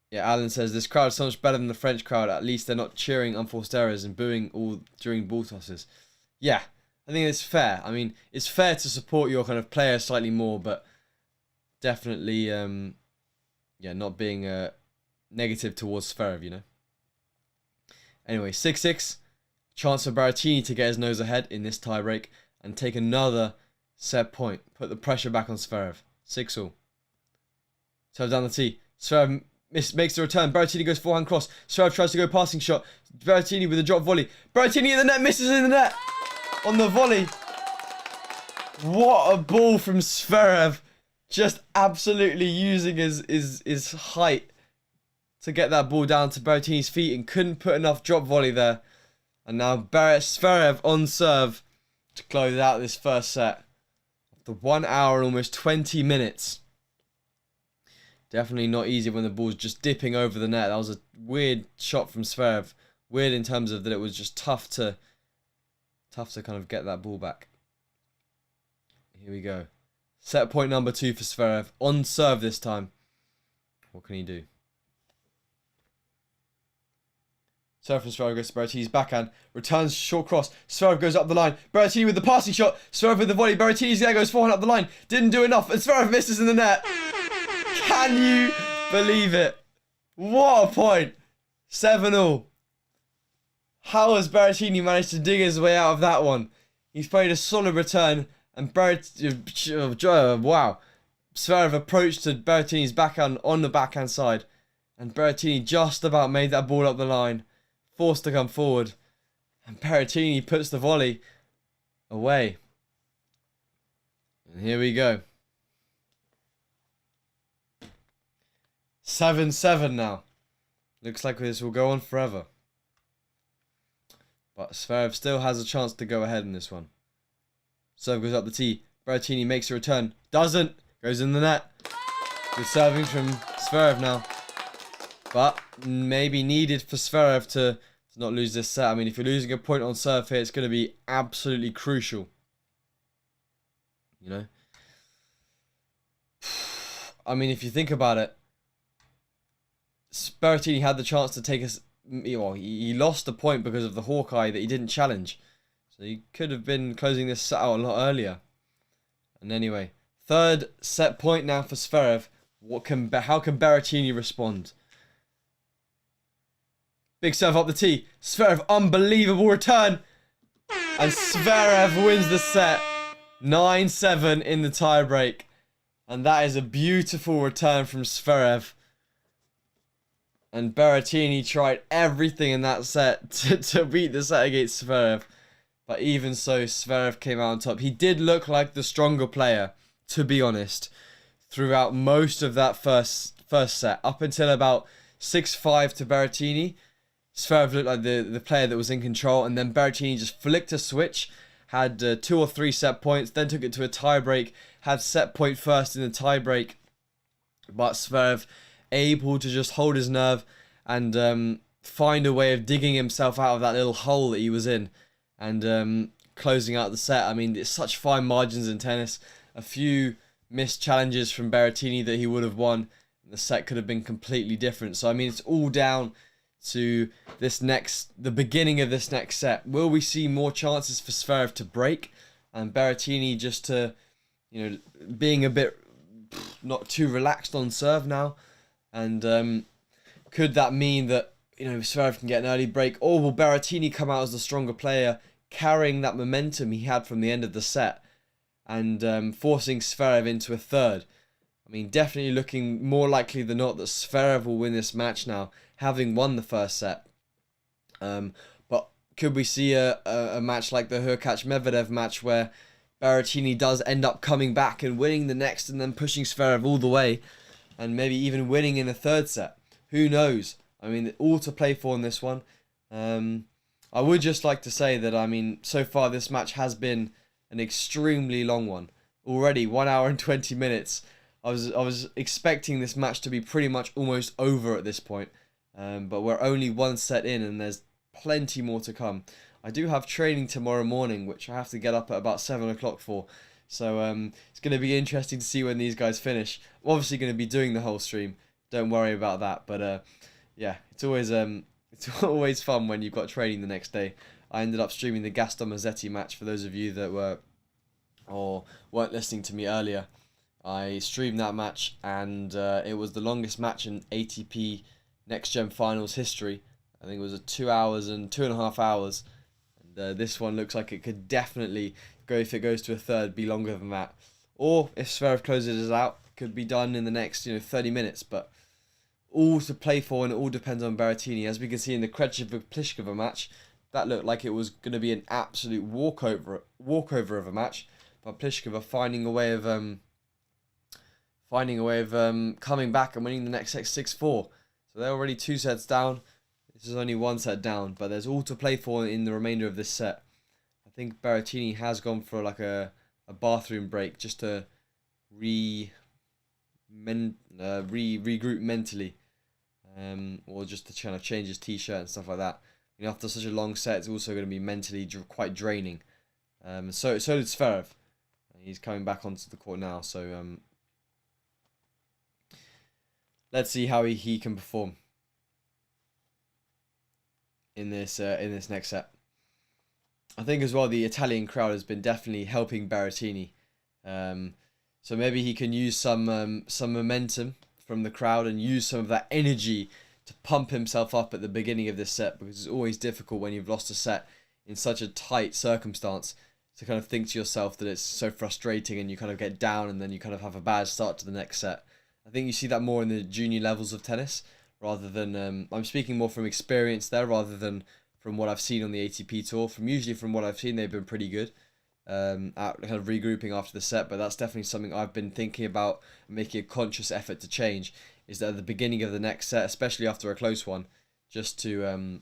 Yeah, Alan says, this crowd is so much better than the French crowd. At least they're not cheering unforced errors and booing all during ball tosses. Yeah, I think it's fair. I mean, it's fair to support your kind of player slightly more, but definitely, yeah, not being negative towards Sverev, you know. Anyway, 6-6. Chance for Berrettini to get his nose ahead in this tiebreak and take another set point. Put the pressure back on Sverev. 6-all. Serve down the tee. Sverev makes the return. Berrettini goes forehand cross. Sverev tries to go passing shot. Berrettini with a drop volley. Berrettini in the net, misses in the net on the volley. What a ball from Sverev. Just absolutely using his height to get that ball down to Berrettini's feet and couldn't put enough drop volley there. And now Sverev on serve to close out this first set. After 1 hour and almost 20 minutes. Definitely not easy when the ball's just dipping over the net. That was a weird shot from Sverev. Weird in terms of that it was just tough to kind of get that ball back. Here we go. Set point number 2 for Sverev. On serve this time. What can he do? Serve from Sverev goes to Berrettini's backhand. Returns short cross. Sverev goes up the line. Berrettini with the passing shot. Sverev with the volley. Berrettini's there goes forehand up the line. Didn't do enough. And Sverev misses in the net. Can you believe it? What a point. 7-all. How has Berrettini managed to dig his way out of that one? He's played a solid return. And wow. Sverev approached to Berrettini's backhand on the backhand side. And Berrettini just about made that ball up the line. Forced to come forward. And Berrettini puts the volley away. And here we go. 7-7 now. Looks like this will go on forever. But Sverev still has a chance to go ahead in this one. Serve goes up the tee. Berrettini makes a return. Doesn't. Goes in the net. Good serving from Sverev now. but maybe needed for Sverev to not lose this set. I mean, if you're losing a point on serve here, it's going to be absolutely crucial. You know? I mean, if you think about it, Berrettini had the chance to take us. Well, he lost the point because of the Hawkeye that he didn't challenge. So he could have been closing this set out a lot earlier. And anyway, third set point now for Sverev. How can Berrettini respond? Big serve up the tee. Sverev, unbelievable return. And Sverev wins the set. 9-7 in the tiebreak. And that is a beautiful return from Sverev. And Berrettini tried everything in that set to beat the set against Zverev. But even so, Zverev came out on top. He did look like the stronger player, to be honest, throughout most of that first set. Up until about 6-5 to Berrettini, Zverev looked like the player that was in control. And then Berrettini just flicked a switch, had 2 or 3 set points, then took it to a tiebreak, had set point first in the tiebreak. But Zverev able to just hold his nerve and find a way of digging himself out of that little hole that he was in and closing out the set. I mean, it's such fine margins in tennis. A few missed challenges from Berrettini that he would have won. The set could have been completely different. So, I mean, it's all down to the beginning of this next set. Will we see more chances for Zverev to break and Berrettini just to, you know, being a bit not too relaxed on serve now? And could that mean that, you know, Zverev can get an early break? Or will Berrettini come out as the stronger player, carrying that momentum he had from the end of the set and forcing Zverev into a third? I mean, definitely looking more likely than not that Zverev will win this match now, having won the first set. But could we see a match like the Hurkacz-Medvedev match where Berrettini does end up coming back and winning the next and then pushing Zverev all the way? And maybe even winning in a third set. Who knows? I mean, all to play for in this one. I would just like to say that, I mean, so far this match has been an extremely long one. Already 1 hour and 20 minutes. I was expecting this match to be pretty much almost over at this point. But we're only one set in and there's plenty more to come. I do have training tomorrow morning, which I have to get up at about 7 o'clock for. So it's going to be interesting to see when these guys finish. I'm obviously going to be doing the whole stream. Don't worry about that. But yeah, it's always fun when you've got training the next day. I ended up streaming the Gaston Mazzetti match for those of you that weren't listening to me earlier. I streamed that match and it was the longest match in ATP Next Gen Finals history. I think it was 2 hours and 2.5 hours. And this one looks like it could definitely go, if it goes to a third, be longer than that. Or if Sverev closes it out, could be done in the next 30 minutes. But all to play for and it all depends on Berrettini. As we can see in the Krejcikova-Pliskova match, that looked like it was going to be an absolute walkover of a match. But Pliskova finding a way of coming back and winning the next set 6-4. So they're already 2 sets down. This is only 1 set down, but there's all to play for in the remainder of this set. I think Berrettini has gone for like a bathroom break just to regroup mentally, or just to kind of change his t-shirt and stuff like that. You know, after such a long set, it's also going to be mentally quite draining. So did Zverev. He's coming back onto the court now, so let's see how he can perform in this next set. I think as well the Italian crowd has been definitely helping Berrettini. So maybe he can use some momentum from the crowd and use some of that energy to pump himself up at the beginning of this set, because it's always difficult when you've lost a set in such a tight circumstance to kind of think to yourself that it's so frustrating and you kind of get down and then you kind of have a bad start to the next set. I think you see that more in the junior levels of tennis rather than, I'm speaking more from experience there rather than from what I've seen on the ATP tour. Usually from what I've seen, they've been pretty good at kind of regrouping after the set, but that's definitely something I've been thinking about, making a conscious effort to change, is that at the beginning of the next set, especially after a close one, just to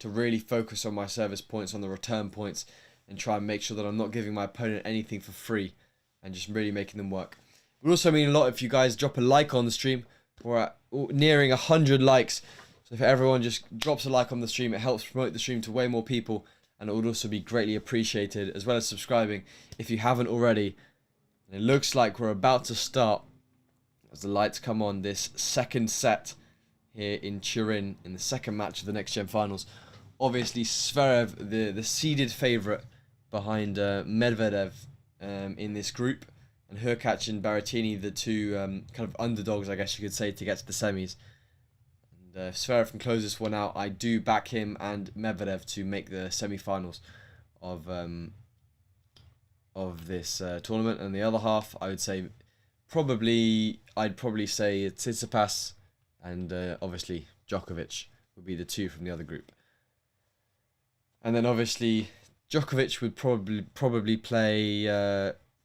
really focus on my service points, on the return points, and try and make sure that I'm not giving my opponent anything for free and just really making them work. It would also mean a lot if you guys drop a like on the stream. We're at nearing 100 likes. So if everyone just drops a like on the stream, it helps promote the stream to way more people. And it would also be greatly appreciated, as well as subscribing if you haven't already. And it looks like we're about to start as the lights come on this second set here in Turin in the second match of the Next Gen Finals. Obviously, Sverev, the seeded favourite behind Medvedev in this group, and Hurkacz and Berrettini, the two kind of underdogs, I guess you could say, to get to the semis. And if Sverev can close this one out, I do back him and Medvedev to make the semi-finals of this tournament. And the other half, I would say, I'd probably say Tsitsipas and obviously Djokovic would be the two from the other group. And then obviously Djokovic would probably play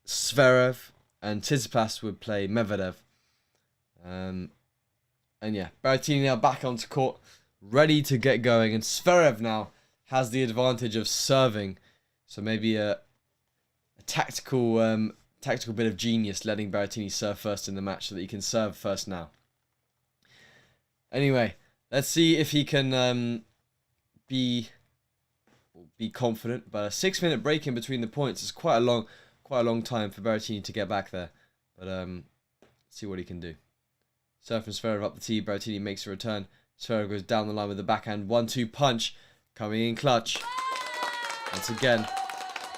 Sverev, and Tsitsipas would play Medvedev. And yeah, Berrettini now back onto court, ready to get going, and Sverev now has the advantage of serving. So maybe a tactical bit of genius, letting Berrettini serve first in the match so that he can serve first now. Anyway, let's see if he can be confident. But a 6-minute break in between the points is quite a long time for Berrettini to get back there. But let's see what he can do. Serve from Sverev up the tee. Berrettini makes a return. Sverev goes down the line with the backhand 1-2 punch, coming in clutch. Once again,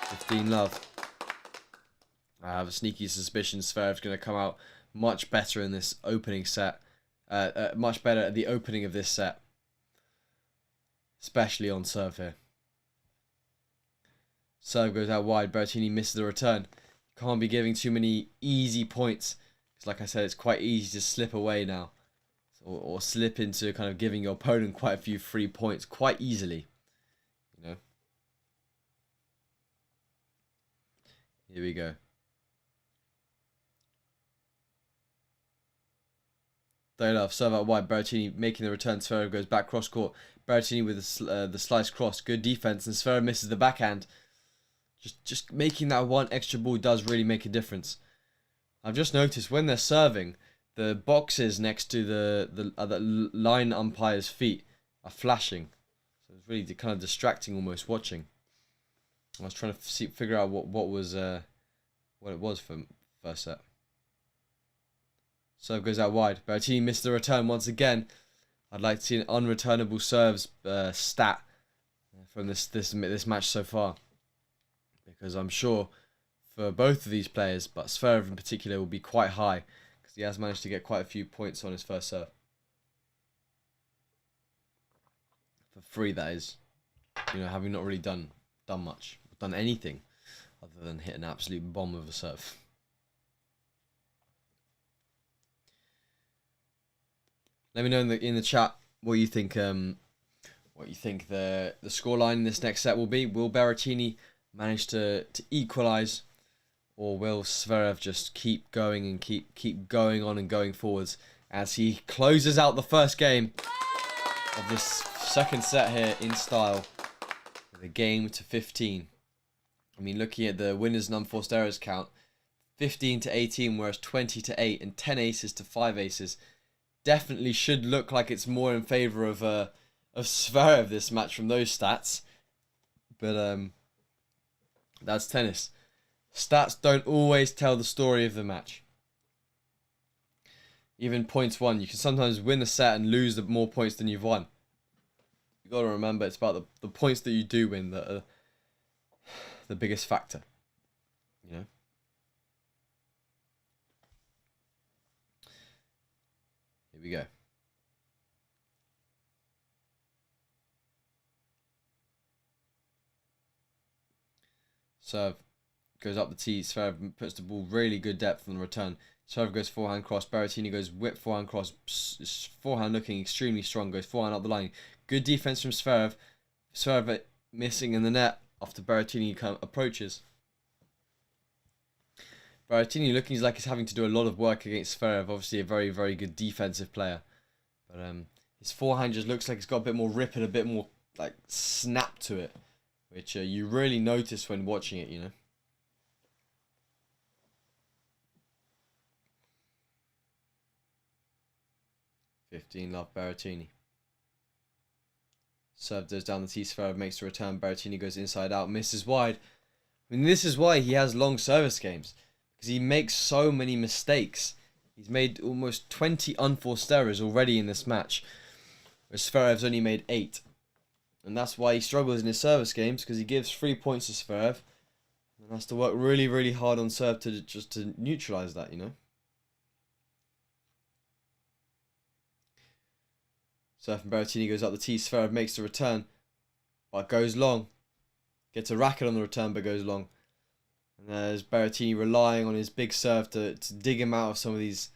15-love. I have a sneaky suspicion Zverev's going to come out much better in this opening set. Much better at the opening of this set. Especially on serve here. Serve goes out wide. Berrettini misses the return. Can't be giving too many easy points. Because like I said, it's quite easy to slip away now. Or slip into kind of giving your opponent quite a few free points quite easily. You know. Here we go. Sverev serve out wide. Berrettini making the return. Sverev goes back cross court. Berrettini with the slice cross. Good defense, and Sverev misses the backhand. Just making that one extra ball does really make a difference. I've just noticed when they're serving, the boxes next to the line umpire's feet are flashing. So it's really kind of distracting almost watching. I was trying to figure out what it was for first set. Serve goes out wide. Berrettini missed the return once again. I'd like to see an unreturnable serves stat from this match so far, because I'm sure for both of these players, but Sverev in particular, will be quite high because he has managed to get quite a few points on his first serve. For free, that is. You know, having not really done much, done anything other than hit an absolute bomb of a serve. Let me know in the chat what you think. What you think the scoreline in this next set will be. Will Berrettini manage to equalise, or will Sverev just keep going and keep going on and going forwards as he closes out the first game of this second set here in style with a game to 15. I mean, looking at the winners and unforced errors count, 15 to 18, whereas 20 to 8 and 10 aces to 5 aces. Definitely should look like it's more in favour of Sverev this match from those stats. But that's tennis. Stats don't always tell the story of the match. Even points won, you can sometimes win a set and lose more points than you've won. You got to remember it's about the points that you do win that are the biggest factor. You know. Here we go. Serve goes up the tee. Sverev puts the ball really good depth on the return. Sverev goes forehand cross. Berrettini goes whip forehand cross. Forehand looking extremely strong. Goes forehand up the line. Good defense from Sverev. Sverev missing in the net after Berrettini approaches. Berrettini looking like he's having to do a lot of work against Sverev. Obviously a very, very good defensive player. But his forehand just looks like it's got a bit more rip and a bit more like snap to it, which you really notice when watching it, you know. 15 love Berrettini. Serve goes down the tee. Sverev makes the return. Berrettini goes inside out. Misses wide. I mean, this is why he has long service games. Because he makes so many mistakes. He's made almost 20 unforced errors already in this match. Whereas Zverev's only made 8. And that's why he struggles in his service games. Because he gives 3 points to Zverev. And has to work really, really hard on serve to just to neutralise that, you know. Serve from Berrettini goes up the tee. Zverev makes the return. But goes long. Gets a racket on the return but goes long. And there's Berrettini relying on his big serve to dig him out of some of these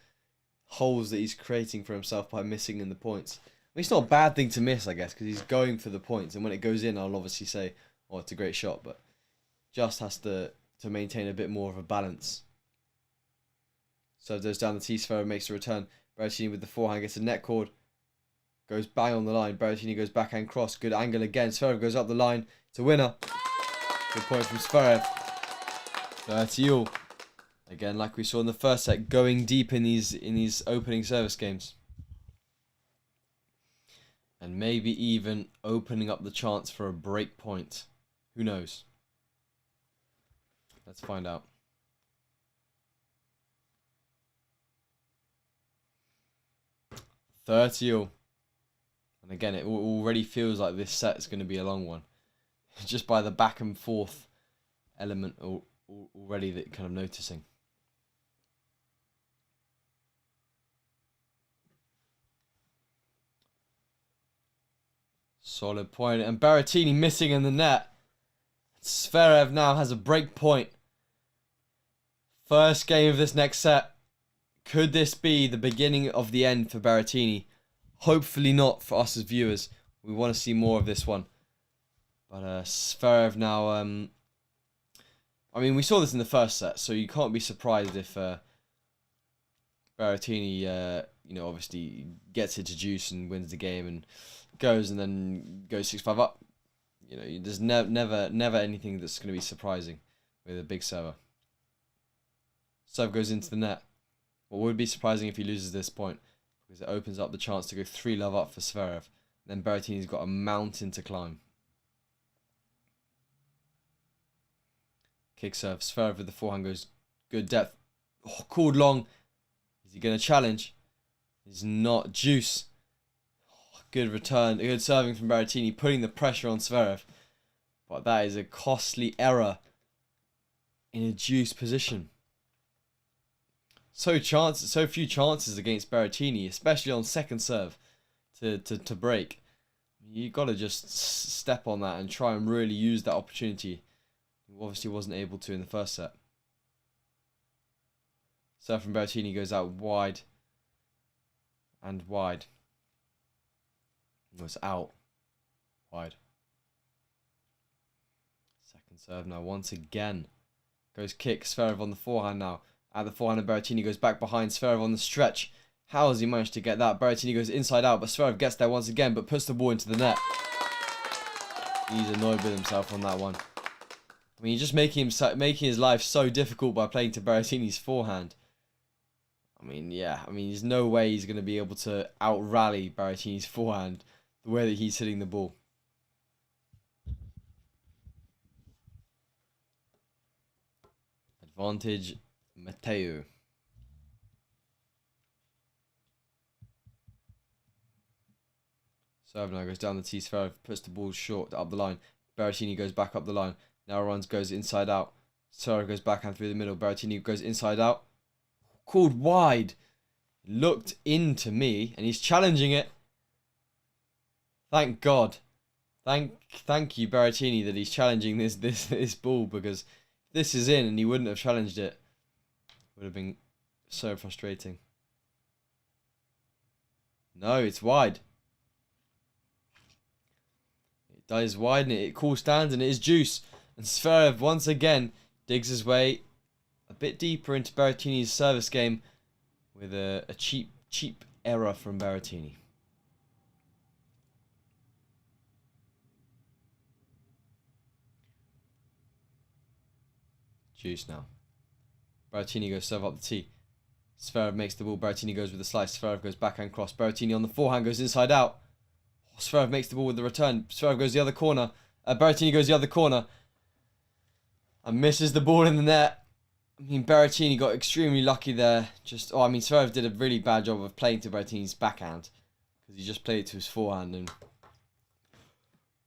holes that he's creating for himself by missing in the points. I mean, it's not a bad thing to miss, I guess, because he's going for the points. And when it goes in, I'll obviously say, oh, it's a great shot. But just has to maintain a bit more of a balance. Serve goes down the tee. Sverev makes a return. Berrettini with the forehand gets a net cord. Goes bang on the line. Berrettini goes backhand cross. Good angle again. Sverev goes up the line. It's a winner. Good points from Sverev. 30-all. Again, like we saw in the first set, going deep in these opening service games. And maybe even opening up the chance for a break point. Who knows? Let's find out. .30-all. And again, it already feels like this set is going to be a long one. Just by the back and forth element already that kind of noticing. Solid point. And Berrettini missing in the net. Sverev now has a break point. First game of this next set. Could this be the beginning of the end for Berrettini? Hopefully not for us as viewers. We want to see more of this one. But Sverev now... I mean, we saw this in the first set, so you can't be surprised if Berrettini, you know, obviously gets it to juice and wins the game and goes and then goes 6-5 up. You know, there's never anything that's going to be surprising with a big server. Serve goes into the net. What would be surprising if he loses this point? Because it opens up the chance to go 3-love up for Sverev. Then Berrettini's got a mountain to climb. Kick serve. Sverev with the forehand goes good depth. Oh, called long. Is he going to challenge? He's not. Juice. Oh, good return. Good serving from Berrettini, putting the pressure on Sverev. But that is a costly error in a juice position. So few chances against Berrettini, especially on second serve, to break. You got to just step on that and try and really use that opportunity. He obviously wasn't able to in the first set. Serve from Berrettini goes out wide and wide. It's out wide. Second serve now once again. Goes kick. Sverev on the forehand now. At the forehand, and Berrettini goes back behind. Sverev on the stretch. How has he managed to get that? Berrettini goes inside out, but Sverev gets there once again, but puts the ball into the net. He's annoyed with himself on that one. I mean, he's just making his life so difficult by playing to Berrettini's forehand. I mean, yeah. I mean, there's no way he's going to be able to out-rally Berrettini's forehand the way that he's hitting the ball. Advantage, Matteo. Serve now goes down the tee. Sverev puts the ball short up the line. Berrettini goes back up the line. Now runs, goes inside out. Sverev goes backhand through the middle. Berrettini goes inside out. Called wide. Looked into me, and he's challenging it. Thank God. Thank you, Berrettini, that he's challenging this ball, because if this is in and he wouldn't have challenged it, would have been so frustrating. No, it's wide. It does widen it. It calls stands and it is juice. And Sverev once again digs his way a bit deeper into Berrettini's service game with a cheap error from Berrettini. Juice now. Berrettini goes serve up the tee. Sverev makes the ball. Berrettini goes with the slice. Sverev goes backhand cross. Berrettini on the forehand goes inside out. Sverev makes the ball with the return. Sverev goes the other corner. Berrettini goes the other corner. And misses the ball in the net. I mean, Berrettini got extremely lucky there. Sverev did a really bad job of playing to Berrettini's backhand. Because he just played it to his forehand and...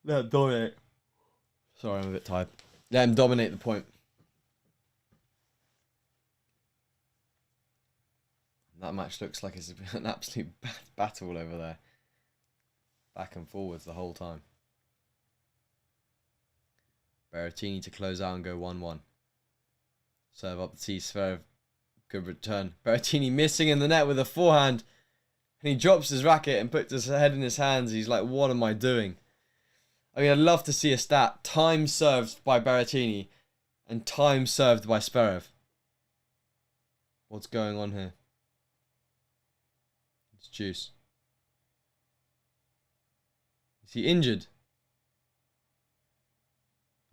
let him dominate. Sorry, I'm a bit tired. Let him dominate the point. That match looks like it's an absolute battle over there. Back and forwards the whole time. Berrettini to close out and go 1-1. Serve up the tee. Sverev. Good return. Berrettini missing in the net with a forehand. And he drops his racket and puts his head in his hands. He's like, what am I doing? I mean, I'd love to see a stat. Time served by Berrettini and time served by Sverev. What's going on here? It's juice. Is he injured?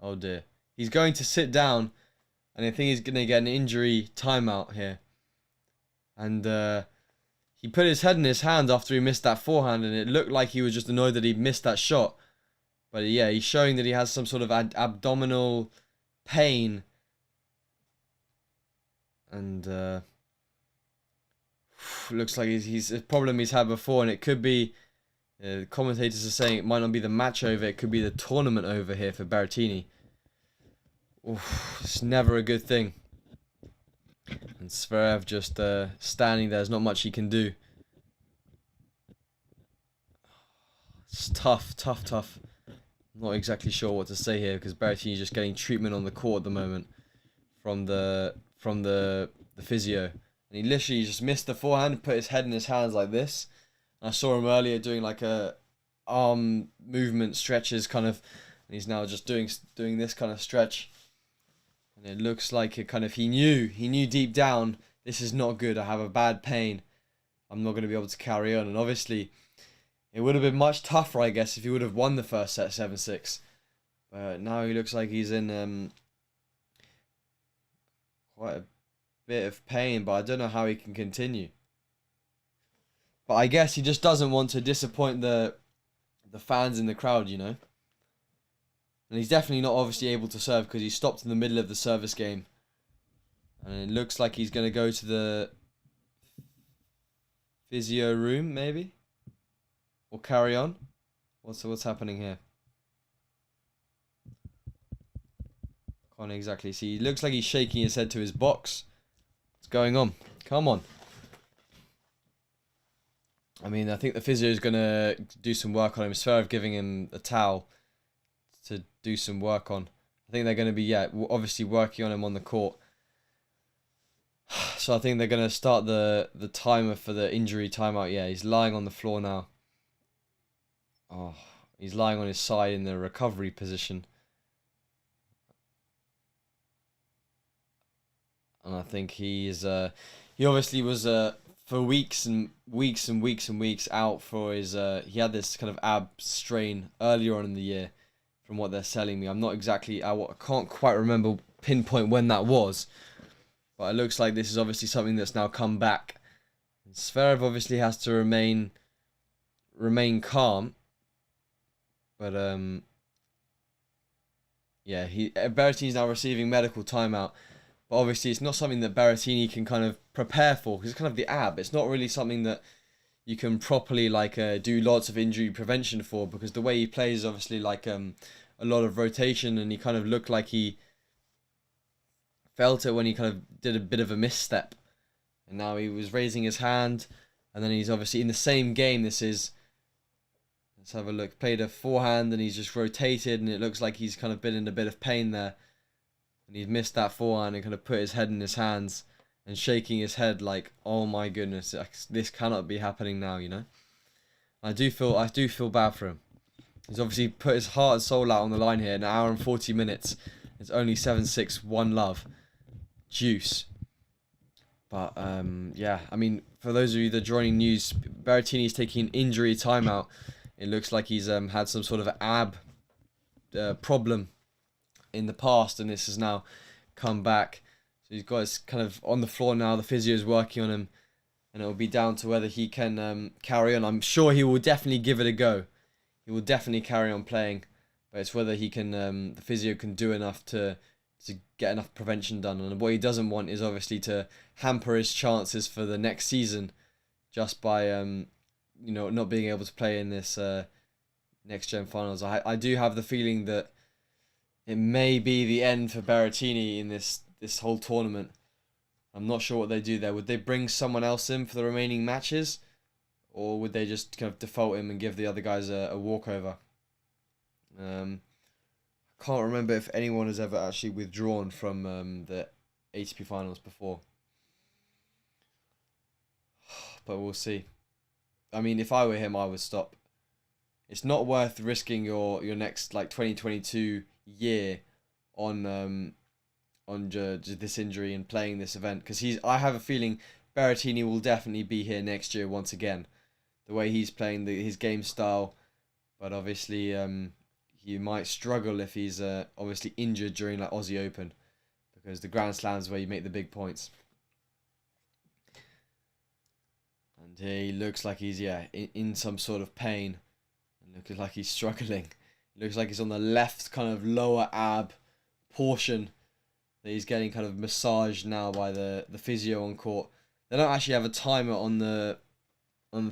Oh dear. He's going to sit down. And I think he's going to get an injury timeout here. And he put his head in his hand after he missed that forehand. And it looked like he was just annoyed that he missed that shot. But yeah, he's showing that he has some sort of abdominal pain. And looks like he's a problem he's had before. And it could be, the commentators are saying it might not be the match over. It could be the tournament over here for Berrettini. Oof, it's never a good thing. And Sverev just standing there. There's not much he can do. It's tough. I'm not exactly sure what to say here because Berrettini's just getting treatment on the court at the moment from the physio. And he literally just missed the forehand and put his head in his hands like this. And I saw him earlier doing like a arm movement stretches kind of, and he's now just doing this kind of stretch. And it looks like it kind of, he knew deep down, this is not good. I have a bad pain. I'm not going to be able to carry on. And obviously, it would have been much tougher, I guess, if he would have won the first set 7-6. But now he looks like he's in quite a bit of pain, but I don't know how he can continue. But I guess he just doesn't want to disappoint the fans in the crowd, you know. And he's definitely not obviously able to serve because he stopped in the middle of the service game. And it looks like he's going to go to the physio room, maybe? Or carry on? What's happening here? Can't exactly see. He looks like he's shaking his head to his box. What's going on? Come on. I mean, I think the physio is going to do some work on him. Sverev giving him a towel to do some work on. I think they're going to be, obviously working on him on the court. So I think they're going to start the timer for the injury timeout. Yeah, he's lying on the floor now. Oh, he's lying on his side in the recovery position. And I think he obviously was for weeks and weeks out for his, he had this kind of ab strain earlier on in the year. From what they're selling me, I'm not exactly, I can't quite remember pinpoint when that was, but it looks like this is obviously something that's now come back. And Sverev obviously has to remain calm, but Berrettini's now receiving medical timeout, but obviously it's not something that Berrettini can kind of prepare for because it's kind of the ab. It's not really something that you can properly do lots of injury prevention for because the way he plays is obviously a lot of rotation, and he kind of looked like he felt it when he kind of did a bit of a misstep. And now he was raising his hand, and then he's obviously in the same game. Let's have a look. Played a forehand, and he's just rotated, and it looks like he's kind of been in a bit of pain there. And he's missed that forehand and kind of put his head in his hands and shaking his head like, oh my goodness, this cannot be happening now, you know. I do feel bad for him. He's obviously put his heart and soul out on the line here. An hour and 40 minutes. It's only 7-6, 1-love. Juice. But, yeah. I mean, for those of you that are joining news, Berrettini's taking an injury timeout. It looks like he's had some sort of ab problem in the past, and this has now come back. So he's got his kind of on the floor now. The physio is working on him, and it will be down to whether he can carry on. I'm sure he will definitely give it a go. He will definitely carry on playing, but it's whether he can, the physio can do enough to get enough prevention done. And what he doesn't want is obviously to hamper his chances for the next season just by not being able to play in this next gen finals. I do have the feeling that it may be the end for Berrettini in this whole tournament. I'm not sure what they do there. Would they bring someone else in for the remaining matches, or would they just kind of default him and give the other guys a walkover? I can't remember if anyone has ever actually withdrawn from the ATP finals before, but we'll see. I mean, if I were him, I would stop. It's not worth risking your next 2022 year on this injury and playing this event, because I have a feeling Berrettini will definitely be here next year once again. The way he's playing his game style, but obviously he might struggle if he's obviously injured during Aussie Open, because the Grand Slams where you make the big points. And he looks like he's in some sort of pain, and looks like he's struggling. It looks like he's on the left kind of lower ab portion that he's getting kind of massaged now by the physio on court. They don't actually have a timer on the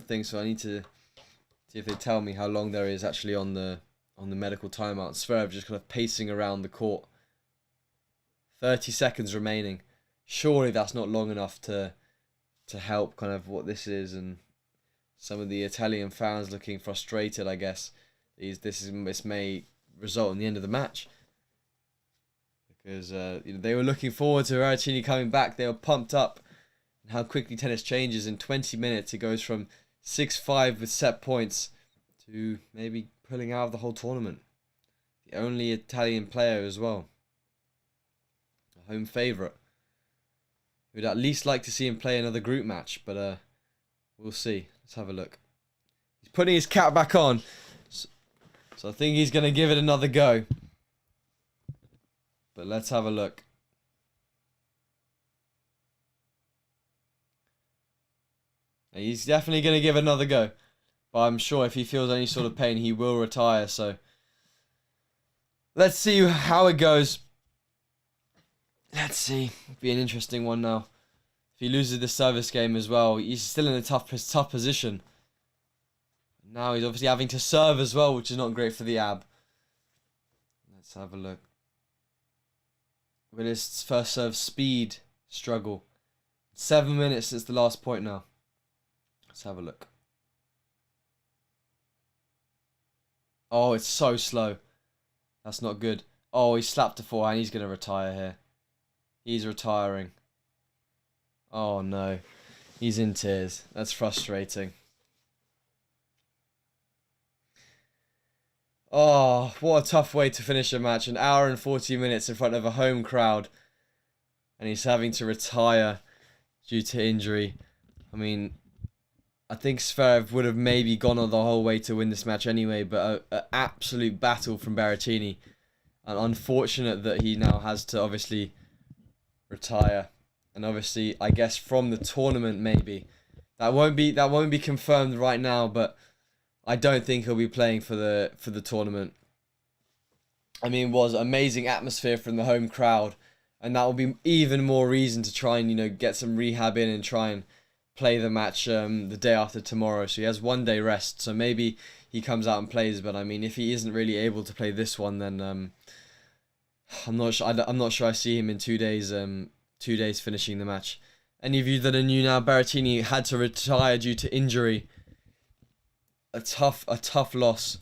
thing, so I need to see if they tell me how long there is actually on the medical timeout. Sverev just kind of pacing around the court. 30 seconds remaining. Surely that's not long enough to help kind of what this is, and some of the Italian fans looking frustrated, I guess. This may result in the end of the match, because they were looking forward to Berrettini coming back. They were pumped up, and how quickly tennis changes in 20 minutes. It goes from 6-5 with set points to maybe pulling out of the whole tournament. The only Italian player as well, a home favourite. We'd at least like to see him play another group match, but we'll see. Let's have a look. He's putting his cap back on, so I think he's going to give it another go. But let's have a look. He's definitely going to give it another go, but I'm sure if he feels any sort of pain, he will retire. So let's see how it goes. Let's see. It'll be an interesting one now. If he loses the service game as well, he's still in a tough position. Now he's obviously having to serve as well, which is not great for the ab. Let's have a look. Will his first serve speed struggle? 7 minutes since the last point now. Let's have a look. Oh, it's so slow. That's not good. Oh, he slapped a forehand. He's going to retire here. He's retiring. Oh no. He's in tears. That's frustrating. Oh, what a tough way to finish a match. An hour and 40 minutes in front of a home crowd, and he's having to retire due to injury. I mean, I think Sverev would have maybe gone on the whole way to win this match anyway, but an absolute battle from Berrettini. And unfortunate that he now has to obviously retire, and obviously I guess from the tournament maybe. That won't be confirmed right now, but I don't think he'll be playing for the tournament. I mean, it was amazing atmosphere from the home crowd, and that will be even more reason to try and get some rehab in and try and play the match the day after tomorrow. So he has 1 day rest, so maybe he comes out and plays. But I mean, if he isn't really able to play this one, then I'm not sure I see him in 2 days. 2 days finishing the match. Any of you that are new now, Berrettini had to retire due to injury. A tough loss.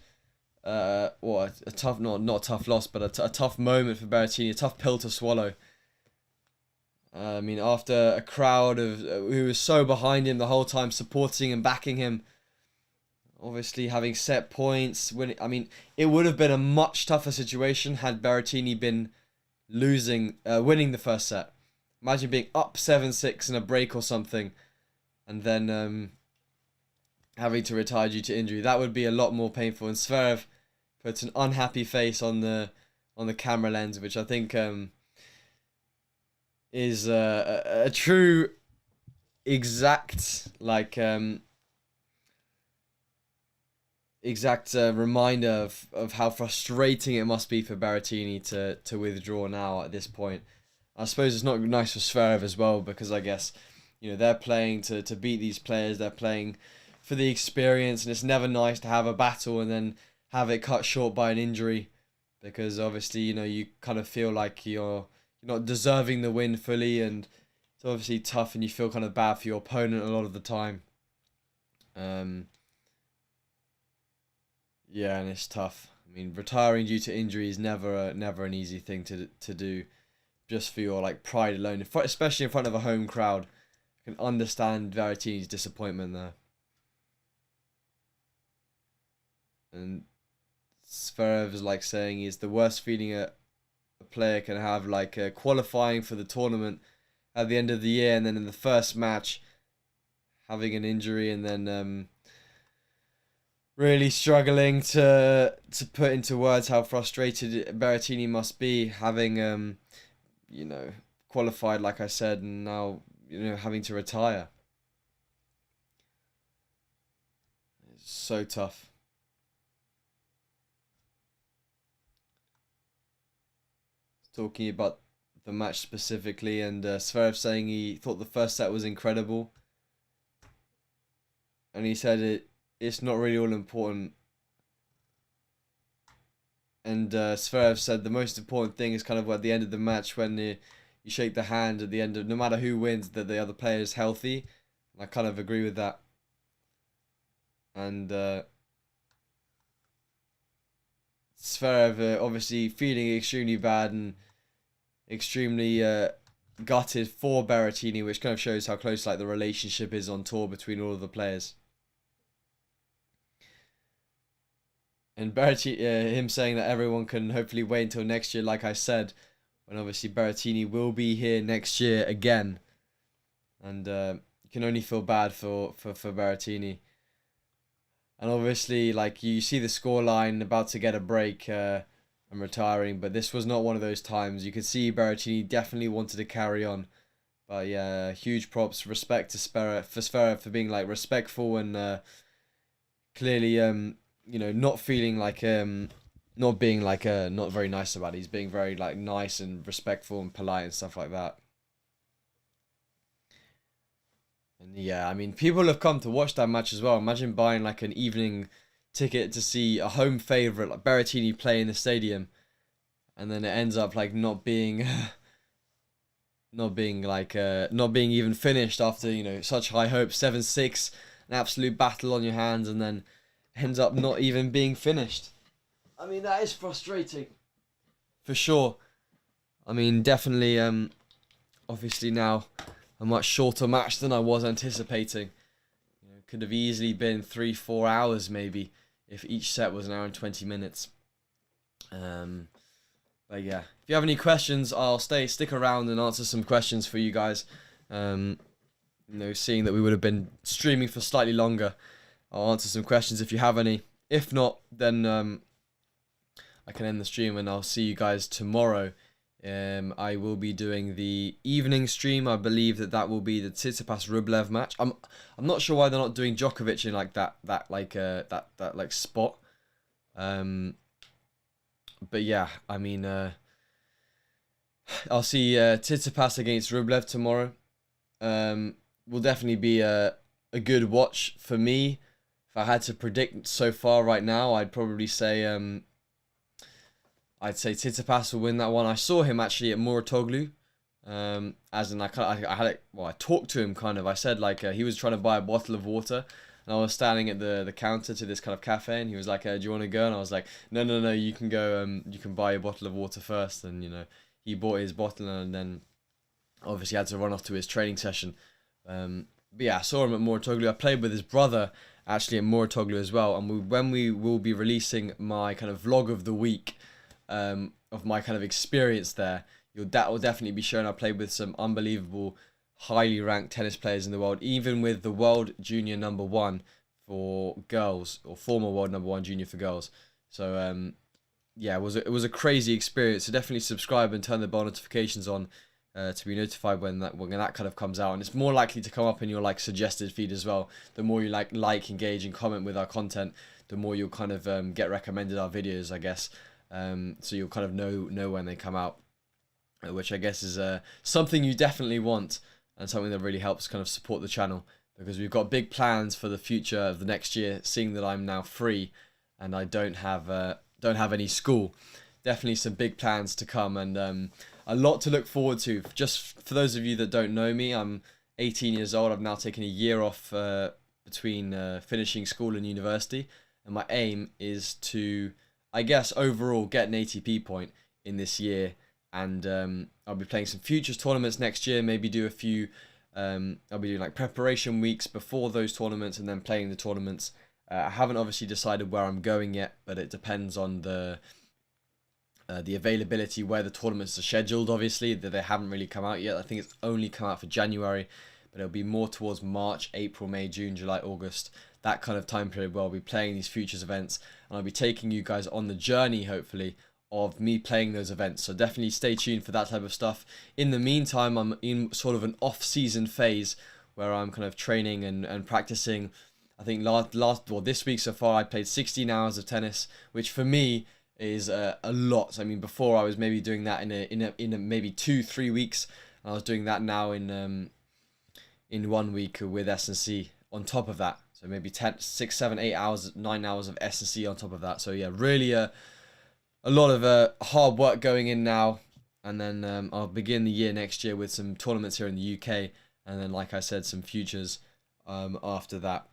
Not a tough loss, but a tough moment for Berrettini. A tough pill to swallow. I mean, after a crowd of who was so behind him the whole time, supporting and backing him. Obviously, having set points. It would have been a much tougher situation had Berrettini been winning the first set. Imagine being up 7-6 in a break or something, and then having to retire due to injury. That would be a lot more painful. And Sverev puts an unhappy face on the camera lens, which I think is a true exact reminder of how frustrating it must be for Berrettini to withdraw now at this point. I suppose it's not nice for Sverev as well, because I guess, they're playing to beat these players. They're playing for the experience, and it's never nice to have a battle and then have it cut short by an injury, because obviously, you kind of feel like you're not deserving the win fully, and it's obviously tough, and you feel kind of bad for your opponent a lot of the time. Yeah, and it's tough. I mean, retiring due to injury is never an easy thing to do, just for your pride alone, especially in front of a home crowd. I can understand Berrettini's disappointment there. And Sverev is saying is the worst feeling a player can have, qualifying for the tournament at the end of the year, and then in the first match having an injury, and then really struggling to put into words how frustrated Berrettini must be, having qualified, like I said, and now having to retire. It's so tough. Talking about the match specifically, and Sverev saying he thought the first set was incredible, and he said it's not really all important. And Sverev said the most important thing is kind of at the end of the match, when you shake the hand at the end of, no matter who wins, that the other player is healthy. And I kind of agree with that. And Sverev obviously feeling extremely bad and extremely gutted for Berrettini, which kind of shows how close the relationship is on tour between all of the players. And Berrettini, him saying that everyone can hopefully wait until next year, like I said, when obviously Berrettini will be here next year again. And you can only feel bad for Berrettini. And obviously, you see the scoreline, about to get a break and retiring, but this was not one of those times. You could see Berrettini definitely wanted to carry on. But yeah, huge props, respect to Sverev for being respectful, and clearly not feeling not being not very nice about it. He's being very nice and respectful and polite and stuff like that. And yeah, I mean, people have come to watch that match as well. Imagine buying an evening ticket to see a home favourite like Berrettini play in the stadium, and then it ends up not being not being even finished after such high hopes, 7-6, an absolute battle on your hands, and then ends up not even being finished. I mean, that is frustrating, for sure. I mean, definitely, obviously now a much shorter match than I was anticipating. Could have easily been 3-4 hours maybe, if each set was an hour and 20 minutes. But yeah, if you have any questions, I'll stick around and answer some questions for you guys. Seeing that we would have been streaming for slightly longer, I'll answer some questions if you have any. If not, then I can end the stream, and I'll see you guys tomorrow. I will be doing the evening stream. I believe that will be the Tsitsipas Rublev match. I'm not sure why they're not doing Djokovic in that spot. But yeah, I mean, I'll see Tsitsipas against Rublev tomorrow. Will definitely be a good watch for me. If I had to predict so far right now, I'd probably say Tsitsipas will win that one. I saw him actually at Muratoglu. As in, I talked to him kind of. I said he was trying to buy a bottle of water, and I was standing at the counter to this kind of cafe, and he was like, "Do you want to go?" And I was like, "No, you can go. You can buy a bottle of water first." And he bought his bottle, and then obviously had to run off to his training session. But yeah, I saw him at Muratoglu. I played with his brother actually at Muratoglu as well, and when we will be releasing my kind of vlog of the week. Of my kind of experience there, that will definitely be shown. I played with some unbelievable, highly ranked tennis players in the world, even with the world junior #1 for girls, or former world #1 junior for girls. So yeah, it was a crazy experience. So definitely subscribe and turn the bell notifications on, to be notified when that kind of comes out, and it's more likely to come up in your like suggested feed as well. The more you like, engage, and comment with our content, the more you'll kind of get recommended our videos, I guess. So you'll kind of know when they come out, which I guess is something you definitely want, and something that really helps kind of support the channel, because we've got big plans for the future of the next year, seeing that I'm now free and I don't have any school. Definitely some big plans to come, and a lot to look forward to. Just for those of you that don't know me, I'm 18 years old. I've now taken a year off between finishing school and university, and my aim is to, I guess, overall get an ATP point in this year, and I'll be playing some futures tournaments next year, maybe do a few, I'll be doing like preparation weeks before those tournaments and then playing the tournaments. I haven't obviously decided where I'm going yet, but it depends on the availability, where the tournaments are scheduled. Obviously, that they haven't really come out yet. I think it's only come out for January, but it'll be more towards March, April, May, June, July, August, that kind of time period where I'll be playing these futures events, and I'll be taking you guys on the journey, hopefully, of me playing those events. So definitely stay tuned for that type of stuff. In the meantime, I'm in sort of an off-season phase where I'm kind of training and practicing. I think this week so far, I played 16 hours of tennis, which for me is a lot. I mean, before I was maybe doing that in a maybe 2-3 weeks. And I was doing that now in 1 week with S&C on top of that. So maybe 10, 6, 7, 8 hours, 9 hours of S&C on top of that. So yeah, really a lot of hard work going in now. And then I'll begin the year next year with some tournaments here in the UK, and then, like I said, some futures after that.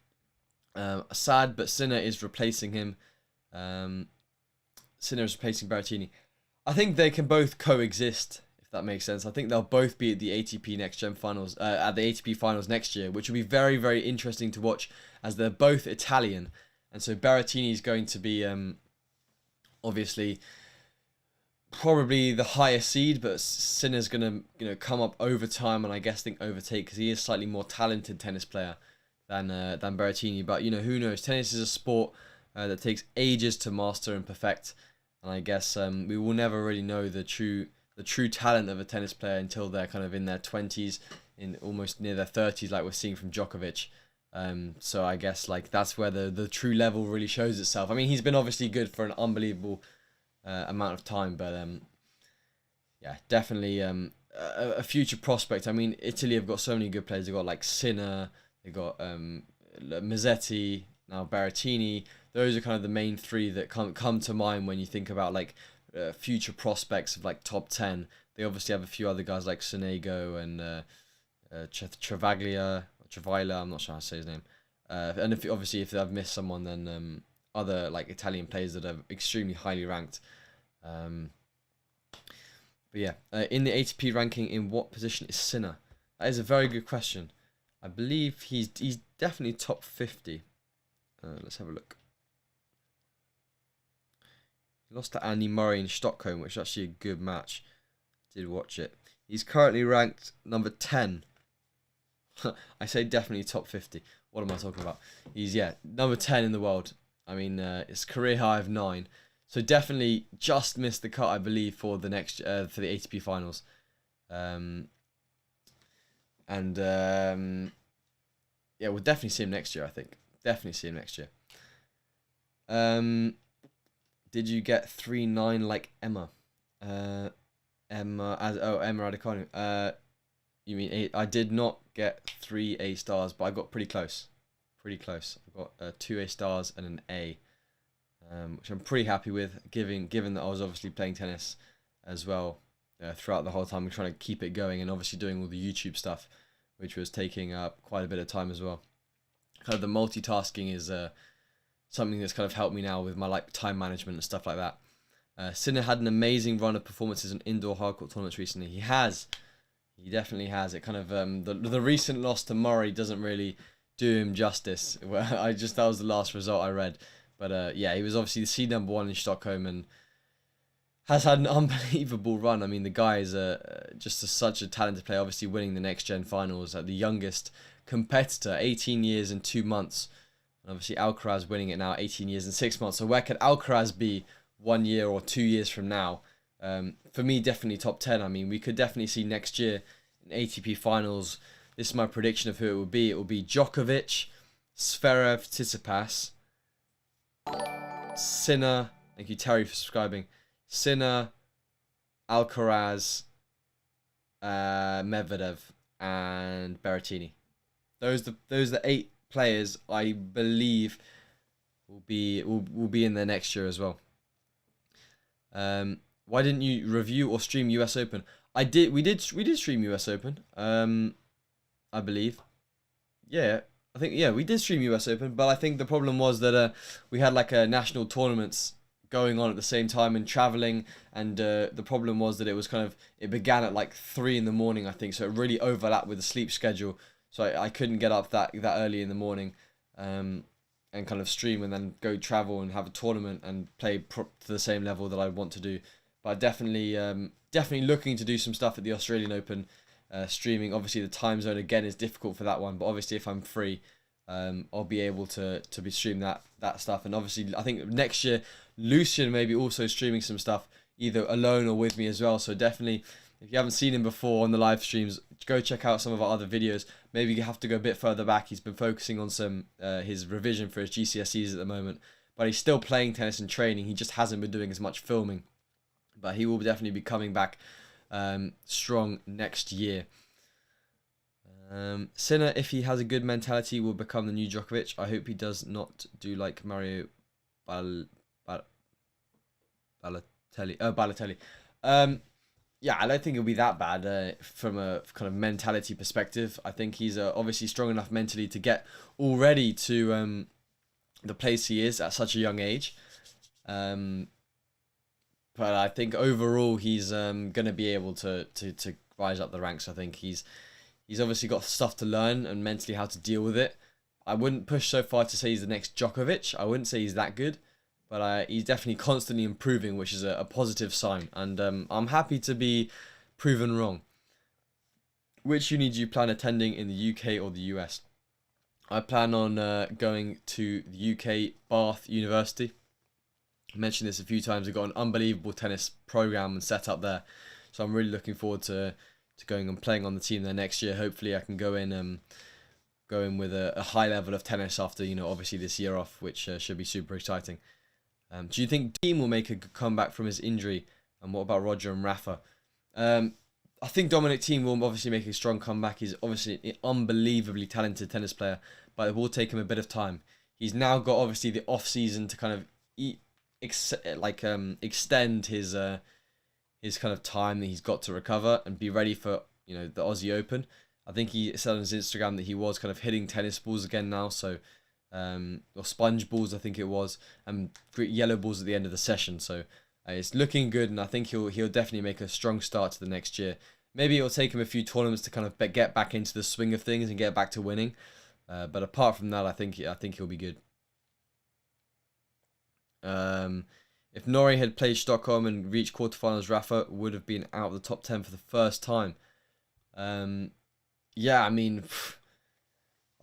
Sad, but Sinner is replacing him. Sinner is replacing Berrettini. I think they can both coexist, if that makes sense. I think they'll both be at the ATP Next Gen Finals, at the ATP Finals next year, which will be very, very interesting to watch, as they're both Italian, and so Berrettini is going to be obviously probably the higher seed, but Sinner's gonna come up over time, and I guess overtake, because he is slightly more talented tennis player than Berrettini. But who knows? Tennis is a sport that takes ages to master and perfect. And I guess we will never really know the true talent of a tennis player until they're kind of in their 20s, in almost near their 30s, like we're seeing from Djokovic. So I guess like that's where the true level really shows itself. I mean, he's been obviously good for an unbelievable amount of time, but yeah, definitely a future prospect. I mean, Italy have got so many good players. They've got like Sinner, they've got Mazzetti, now Berrettini. Those are kind of the main three that come to mind when you think about like future prospects of like top 10. They obviously have a few other guys like Sonego and Travaglia, I'm not sure how to say his name. And if I've missed someone, then other like Italian players that are extremely highly ranked. But yeah, in the ATP ranking, in what position is Sinner? That is a very good question. I believe he's definitely top 50. Let's have a look. He lost to Andy Murray in Stockholm, which is actually a good match. Did watch it. He's currently ranked number 10. I say definitely top 50. What am I talking about? He's number 10 in the world. I mean, it's career high of 9. So definitely just missed the cut, I believe, for the next for the ATP finals. Yeah, we'll definitely see him next year, I think. Definitely see him next year. Did you get 3-9 like Emma? Emma Raducanu. You mean 8? I did not get 3 A stars, but I got pretty close. Pretty close. I got 2 A stars and an A, which I'm pretty happy with, given that I was obviously playing tennis as well throughout the whole time and trying to keep it going, and obviously doing all the YouTube stuff, which was taking up quite a bit of time as well. Kind of the multitasking is something that's kind of helped me now with my like time management and stuff like that. Sinner had an amazing run of performances in indoor hardcourt tournaments recently. He has. He definitely has. It kind of the recent loss to Murray doesn't really do him justice. That was the last result I read. But yeah, he was obviously the seed number 1 in Stockholm and has had an unbelievable run. I mean, the guy is such a talented player. Obviously winning the Next Gen Finals at the youngest competitor, 18 years and 2 months. And obviously Alcaraz winning it now, 18 years and 6 months. So where could Alcaraz be 1 year or 2 years from now? For me, definitely top 10. I mean, we could definitely see next year in ATP finals. This is my prediction of who it will be. It will be Djokovic, Sverev, Tsitsipas, Sinner. Thank you, Terry, for subscribing. Sinner, Alcaraz, Medvedev, and Berrettini. Those are the 8 players I believe will be in there next year as well. Why didn't you review or stream US Open? I did. We did stream US Open. I believe. Yeah, I think we did stream US Open, but I think the problem was that we had like a national tournaments going on at the same time and traveling, and the problem was that it began at like 3 in the morning, I think, so it really overlapped with the sleep schedule, so I couldn't get up that early in the morning, and kind of stream and then go travel and have a tournament and play to the same level that I want to do. But definitely looking to do some stuff at the Australian Open, streaming. Obviously the time zone again is difficult for that one, but obviously if I'm free, I'll be able to be streaming that stuff. And obviously I think next year Lucian may be also streaming some stuff either alone or with me as well. So definitely, if you haven't seen him before on the live streams, go check out some of our other videos. Maybe you have to go a bit further back. He's been focusing on some his revision for his GCSEs at the moment, but he's still playing tennis and training. He just hasn't been doing as much filming, but he will definitely be coming back strong next year. Sinner, if he has a good mentality, will become the new Djokovic. I hope he does not do like Mario Balotelli. Yeah, I don't think it'll be that bad from a kind of mentality perspective. I think he's obviously strong enough mentally to get already to the place he is at such a young age. But I think overall he's going to be able to rise up the ranks. I think he's obviously got stuff to learn and mentally how to deal with it. I wouldn't push so far to say he's the next Djokovic. I wouldn't say he's that good. But he's definitely constantly improving, which is a positive sign. And I'm happy to be proven wrong. Which uni do you plan attending in the UK or the US? I plan on going to the UK Bath University. I mentioned this a few times. I've got an unbelievable tennis program and set up there. So I'm really looking forward to going and playing on the team there next year. Hopefully I can go in with a high level of tennis after, obviously this year off, which should be super exciting. Do you think Dean will make a good comeback from his injury? And what about Roger and Rafa? I think Dominic Thiem will obviously make a strong comeback. He's obviously an unbelievably talented tennis player, but it will take him a bit of time. He's now got obviously the off season to kind of extend his kind of time that he's got to recover and be ready for the Aussie Open. I think he said on his Instagram that he was kind of hitting tennis balls again now, so. Or sponge balls, I think it was, and yellow balls at the end of the session. So it's looking good, and I think he'll definitely make a strong start to the next year. Maybe it'll take him a few tournaments to kind of get back into the swing of things and get back to winning. But apart from that, I think he'll be good. If Norrie had played Stockholm and reached quarterfinals, Rafa would have been out of the top 10 for the first time. Yeah, I mean.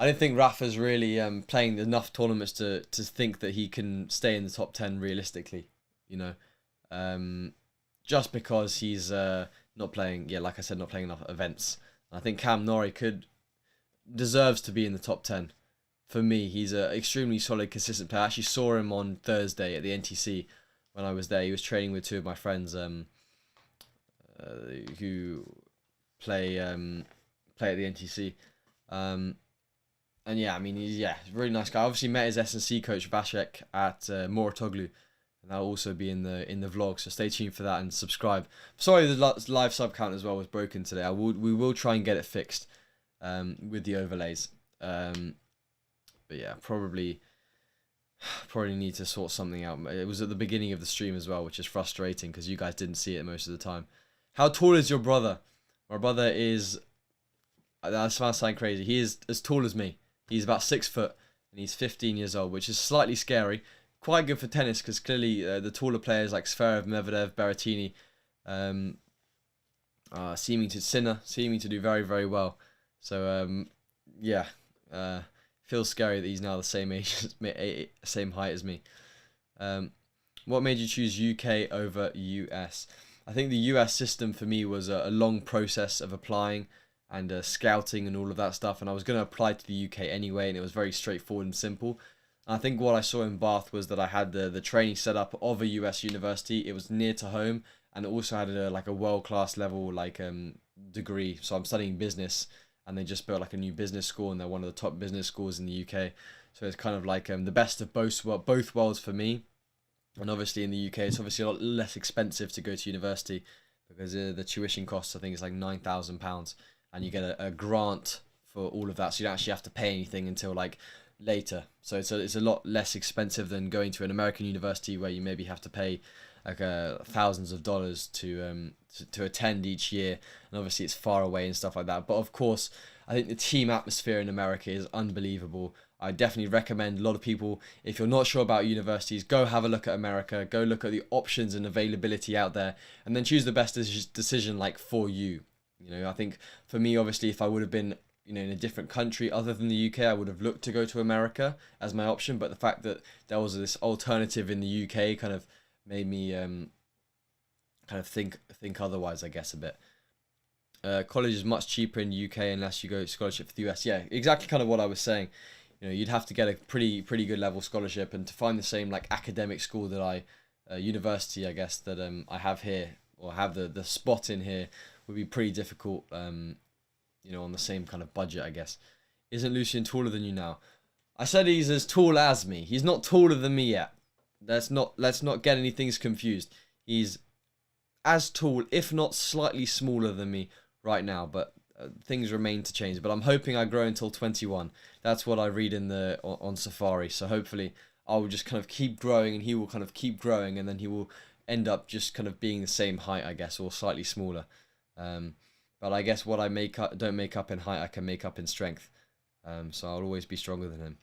I don't think Rafa's really playing enough tournaments to think that he can stay in the top 10 realistically, just because he's not playing, like I said, not playing enough events. I think Cam Norrie deserves to be in the top 10. For me, he's an extremely solid, consistent player. I actually saw him on Thursday at the NTC when I was there. He was training with 2 of my friends who play at the NTC. And yeah, I mean, he's a really nice guy. I obviously met his S&C coach Vasek at Moratoglu, and that'll also be in the vlog. So stay tuned for that and subscribe. Sorry, the live sub count as well was broken today. We will try and get it fixed with the overlays. But yeah, probably need to sort something out. It was at the beginning of the stream as well, which is frustrating because you guys didn't see it most of the time. How tall is your brother? My brother is. That sounds crazy. He is as tall as me. He's about 6 foot and he's 15 years old, which is slightly scary. Quite good for tennis because clearly the taller players like Sverev, Medvedev, Berrettini seeming to do very, very well. So feels scary that he's now the same age, same height as me. What made you choose UK over US? I think the US system for me was a long process of applying and scouting and all of that stuff. And I was going to apply to the UK anyway, and it was very straightforward and simple. And I think what I saw in Bath was that I had the training set up of a US university. It was near to home, and it also had like a world-class level degree. So I'm studying business, and they just built like a new business school, and they're one of the top business schools in the UK. So it's kind of like the best of both worlds for me. And obviously in the UK, it's obviously a lot less expensive to go to university because the tuition costs, I think, is like £9,000, and you get a grant for all of that, so you don't actually have to pay anything until like later. So it's a lot less expensive than going to an American university where you maybe have to pay like thousands of dollars to attend each year, and obviously it's far away and stuff like that. But of course, I think the team atmosphere in America is unbelievable. I definitely recommend a lot of people, if you're not sure about universities, go have a look at America, go look at the options and availability out there, and then choose the best decision like for you. You know, I think for me, obviously, if I would have been, you know, in a different country other than the UK, I would have looked to go to America as my option. But the fact that there was this alternative in the UK kind of made me kind of think otherwise, I guess, a bit. College is much cheaper in the UK unless you go scholarship for the US. Yeah, exactly kind of what I was saying. You know, you'd have to get a pretty good level scholarship, and to find the same like academic school that university, I guess, that I have here, or have the spot in here, would be pretty difficult. You know, on the same kind of budget, I guess. Isn't Lucian taller than you now? I said he's as tall as me. He's not taller than me yet. Let's not get any things confused. He's as tall, if not slightly smaller than me right now, but things remain to change. But I'm hoping I grow until 21. That's what I read on Safari. So hopefully I will just kind of keep growing, and he will kind of keep growing, and then he will end up just kind of being the same height, I guess, or slightly smaller. But I guess what I don't make up in height, I can make up in strength. So I'll always be stronger than him.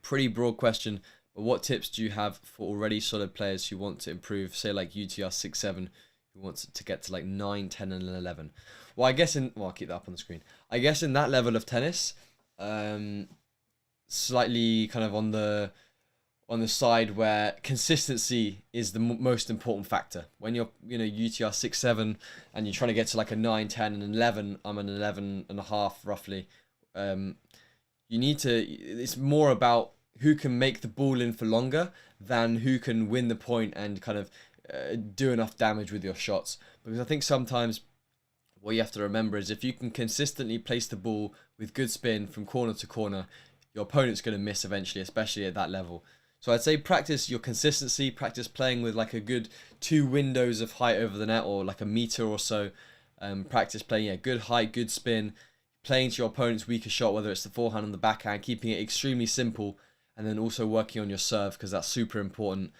Pretty broad question, but what tips do you have for already solid players who want to improve, say like UTR 6-7, who wants to get to like 9, 10, and 11? Well, I guess I'll keep that up on the screen. I guess in that level of tennis, slightly kind of on the side where consistency is the most important factor. When you're, you know, UTR 6-7 and you're trying to get to like a 9, 10, and 11, I'm an 11 and a half roughly. You need to, it's more about who can make the ball in for longer than who can win the point and kind of do enough damage with your shots. Because I think sometimes what you have to remember is if you can consistently place the ball with good spin from corner to corner, your opponent's going to miss eventually, especially at that level. So I'd say practice your consistency, practice playing with like a good 2 windows of height over the net, or like a meter or so. Practice playing good height, good spin, playing to your opponent's weaker shot, whether it's the forehand or the backhand, keeping it extremely simple, and then also working on your serve, because that's super important.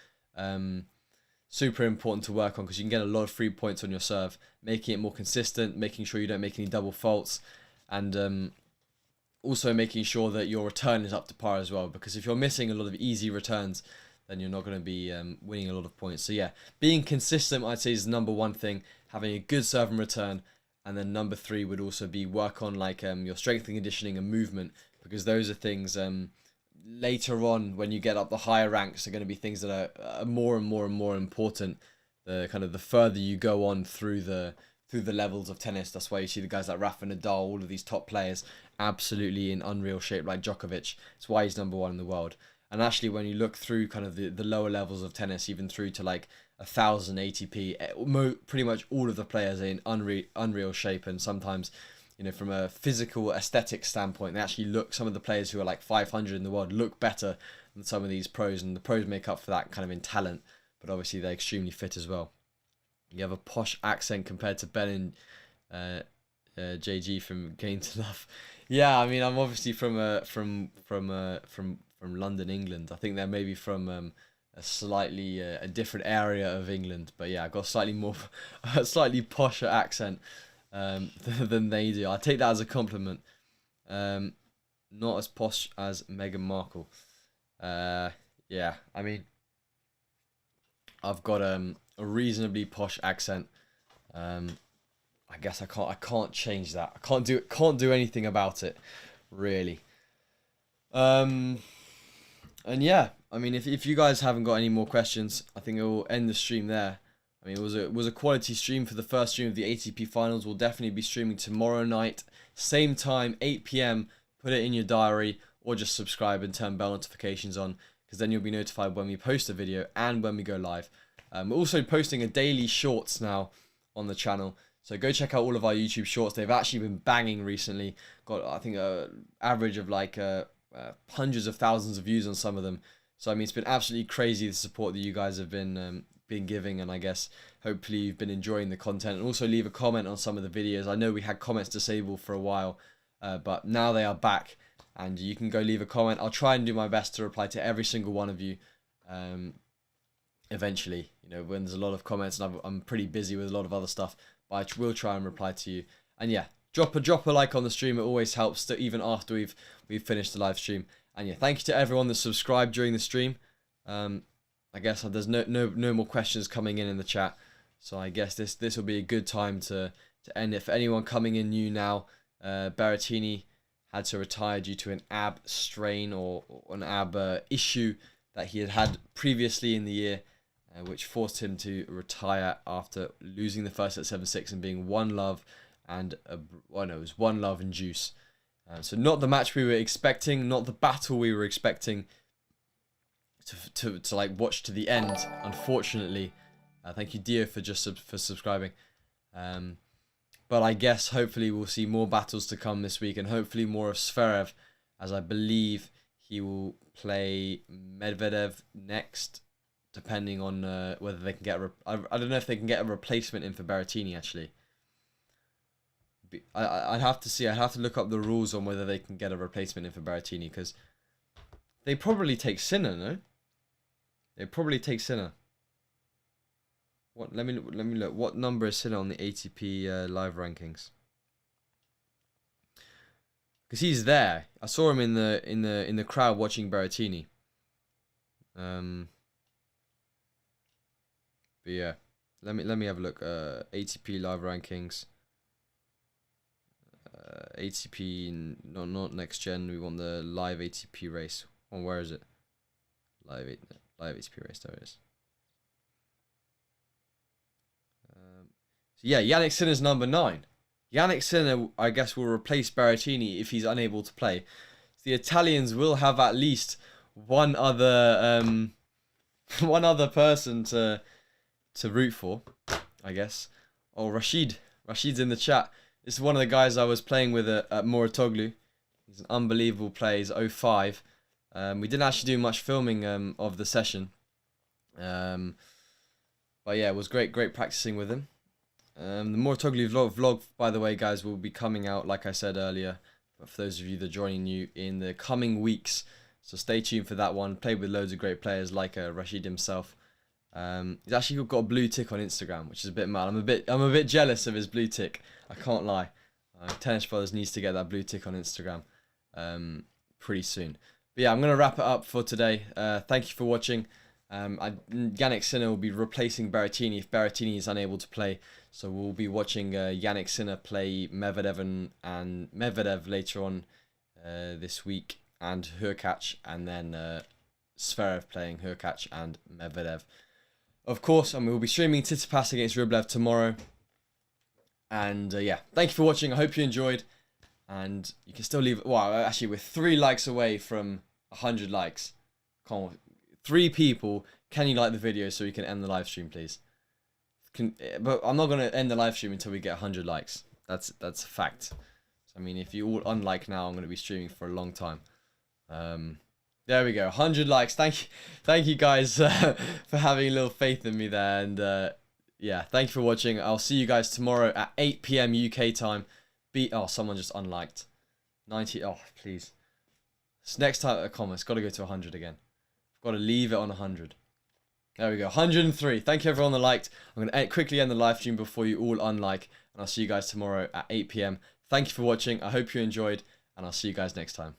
Super important to work on, because you can get a lot of free points on your serve, making it more consistent, making sure you don't make any double faults, and also making sure that your return is up to par as well, because if you're missing a lot of easy returns, then you're not going to be winning a lot of points. So yeah, being consistent, I'd say, is the number one thing. Having a good serve and return, and then number 3 would also be work on like your strength and conditioning and movement, because those are things later on when you get up the higher ranks are going to be things that are more and more important. The further you go on through the levels of tennis. That's why you see the guys like Rafa, Nadal, all of these top players absolutely in unreal shape, like Djokovic. It's why he's number 1 in the world. And actually, when you look through kind of the lower levels of tennis, even through to like 1,000 ATP, pretty much all of the players are in unreal shape. And sometimes, you know, from a physical aesthetic standpoint, they actually look, some of the players who are like 500 in the world look better than some of these pros, and the pros make up for that kind of in talent, but obviously they're extremely fit as well. You have a posh accent compared to Ben and JG from Gain to Love. Yeah, I mean, I'm obviously from London, England. I think they're maybe from a slightly a different area of England, but yeah, I've got a slightly posher accent than they do. I take that as a compliment. Not as posh as Meghan Markle. Yeah, I mean, I've got a reasonably posh accent. I guess I can't change that. I can't do anything about it, really. And yeah, I mean, if you guys haven't got any more questions, I think we'll end the stream there. I mean, it was a quality stream for the first stream of the ATP finals. We'll definitely be streaming tomorrow night, same time, 8 p.m. Put it in your diary, or just subscribe and turn bell notifications on, because then you'll be notified when we post a video and when we go live. We're also posting a daily shorts now on the channel, so go check out all of our YouTube shorts. They've actually been banging recently. Got, I think, an average of like hundreds of thousands of views on some of them. So I mean, it's been absolutely crazy the support that you guys have been giving, and I guess hopefully you've been enjoying the content. And also leave a comment on some of the videos. I know we had comments disabled for a while, but now they are back, and you can go leave a comment. I'll try and do my best to reply to every single one of you. Eventually, you know, when there's a lot of comments, and I'm pretty busy with a lot of other stuff, but I will try and reply to you. And yeah, drop a like on the stream. It always helps, to even after we've finished the live stream. And yeah, thank you to everyone that subscribed during the stream. I guess there's no more questions coming in the chat, so I guess this will be a good time to end it. For anyone coming in new now, Berrettini had to retire due to an ab strain or an ab issue that he had previously in the year, which forced him to retire after losing the first set 7-6 and being 1-love and it was 1-love and juice. So not the match we were expecting, not the battle we were expecting to like watch to the end, unfortunately. Thank you, Dio, for subscribing. But I guess hopefully we'll see more battles to come this week, and hopefully more of Sverev, as I believe he will play Medvedev next, depending on whether they can get I don't know if they can get a replacement in for Berrettini, actually. I'd have to see. I'd have to look up the rules on whether they can get a replacement in for Berrettini, because they probably take Sinner, no? They probably take Sinner. What? Let me look. What number is Sinner on the ATP live rankings? Because he's there. I saw him in the crowd watching Berrettini. But yeah, let me have a look. ATP live rankings. ATP, not next gen. We want the live ATP race. Oh, where is it? Live ATP race. There it is. So yeah, Yannick Sinner's number 9. Yannick Sinner, I guess, will replace Berrettini if he's unable to play. So the Italians will have at least one other person to root for, I guess. Oh, Rashid's in the chat. This is one of the guys I was playing with at Mouratoglou. He's an unbelievable player. He's 05. We didn't actually do much filming of the session. But yeah, it was great practicing with him. The Mouratoglou vlog, by the way, guys, will be coming out, like I said earlier, but for those of you that are joining you, in the coming weeks. So stay tuned for that one. Played with loads of great players like Rashid himself. He's actually got a blue tick on Instagram, which is a bit mad. I'm a bit jealous of his blue tick. I can't lie. Tennis Brothers needs to get that blue tick on Instagram pretty soon. But yeah, I'm gonna wrap it up for today. Thank you for watching. Yannick Sinner will be replacing Berrettini if Berrettini is unable to play. So we'll be watching Yannick Sinner play Medvedev and Medvedev later on this week, and Hurkacz, and then Sverev playing Hurkacz and Medvedev. Of course, and we'll be streaming Tsitsipas against Rublev tomorrow. And yeah, thank you for watching. I hope you enjoyed. And you can still leave... Well, actually, we're 3 likes away from 100 likes. Come on. 3 people. Can you like the video so we can end the live stream, please? But I'm not going to end the live stream until we get 100 likes. That's a fact. So, I mean, if you all unlike now, I'm going to be streaming for a long time. There we go. 100 likes. Thank you guys for having a little faith in me there. And yeah, thank you for watching. I'll see you guys tomorrow at 8 p.m. UK time. Oh, someone just unliked. 90. Oh, please. This next time, comments. Got to go to 100 again. I've got to leave it on 100. There we go. 103. Thank you everyone that liked. I'm going to quickly end the live stream before you all unlike. And I'll see you guys tomorrow at 8 p.m. Thank you for watching. I hope you enjoyed. And I'll see you guys next time.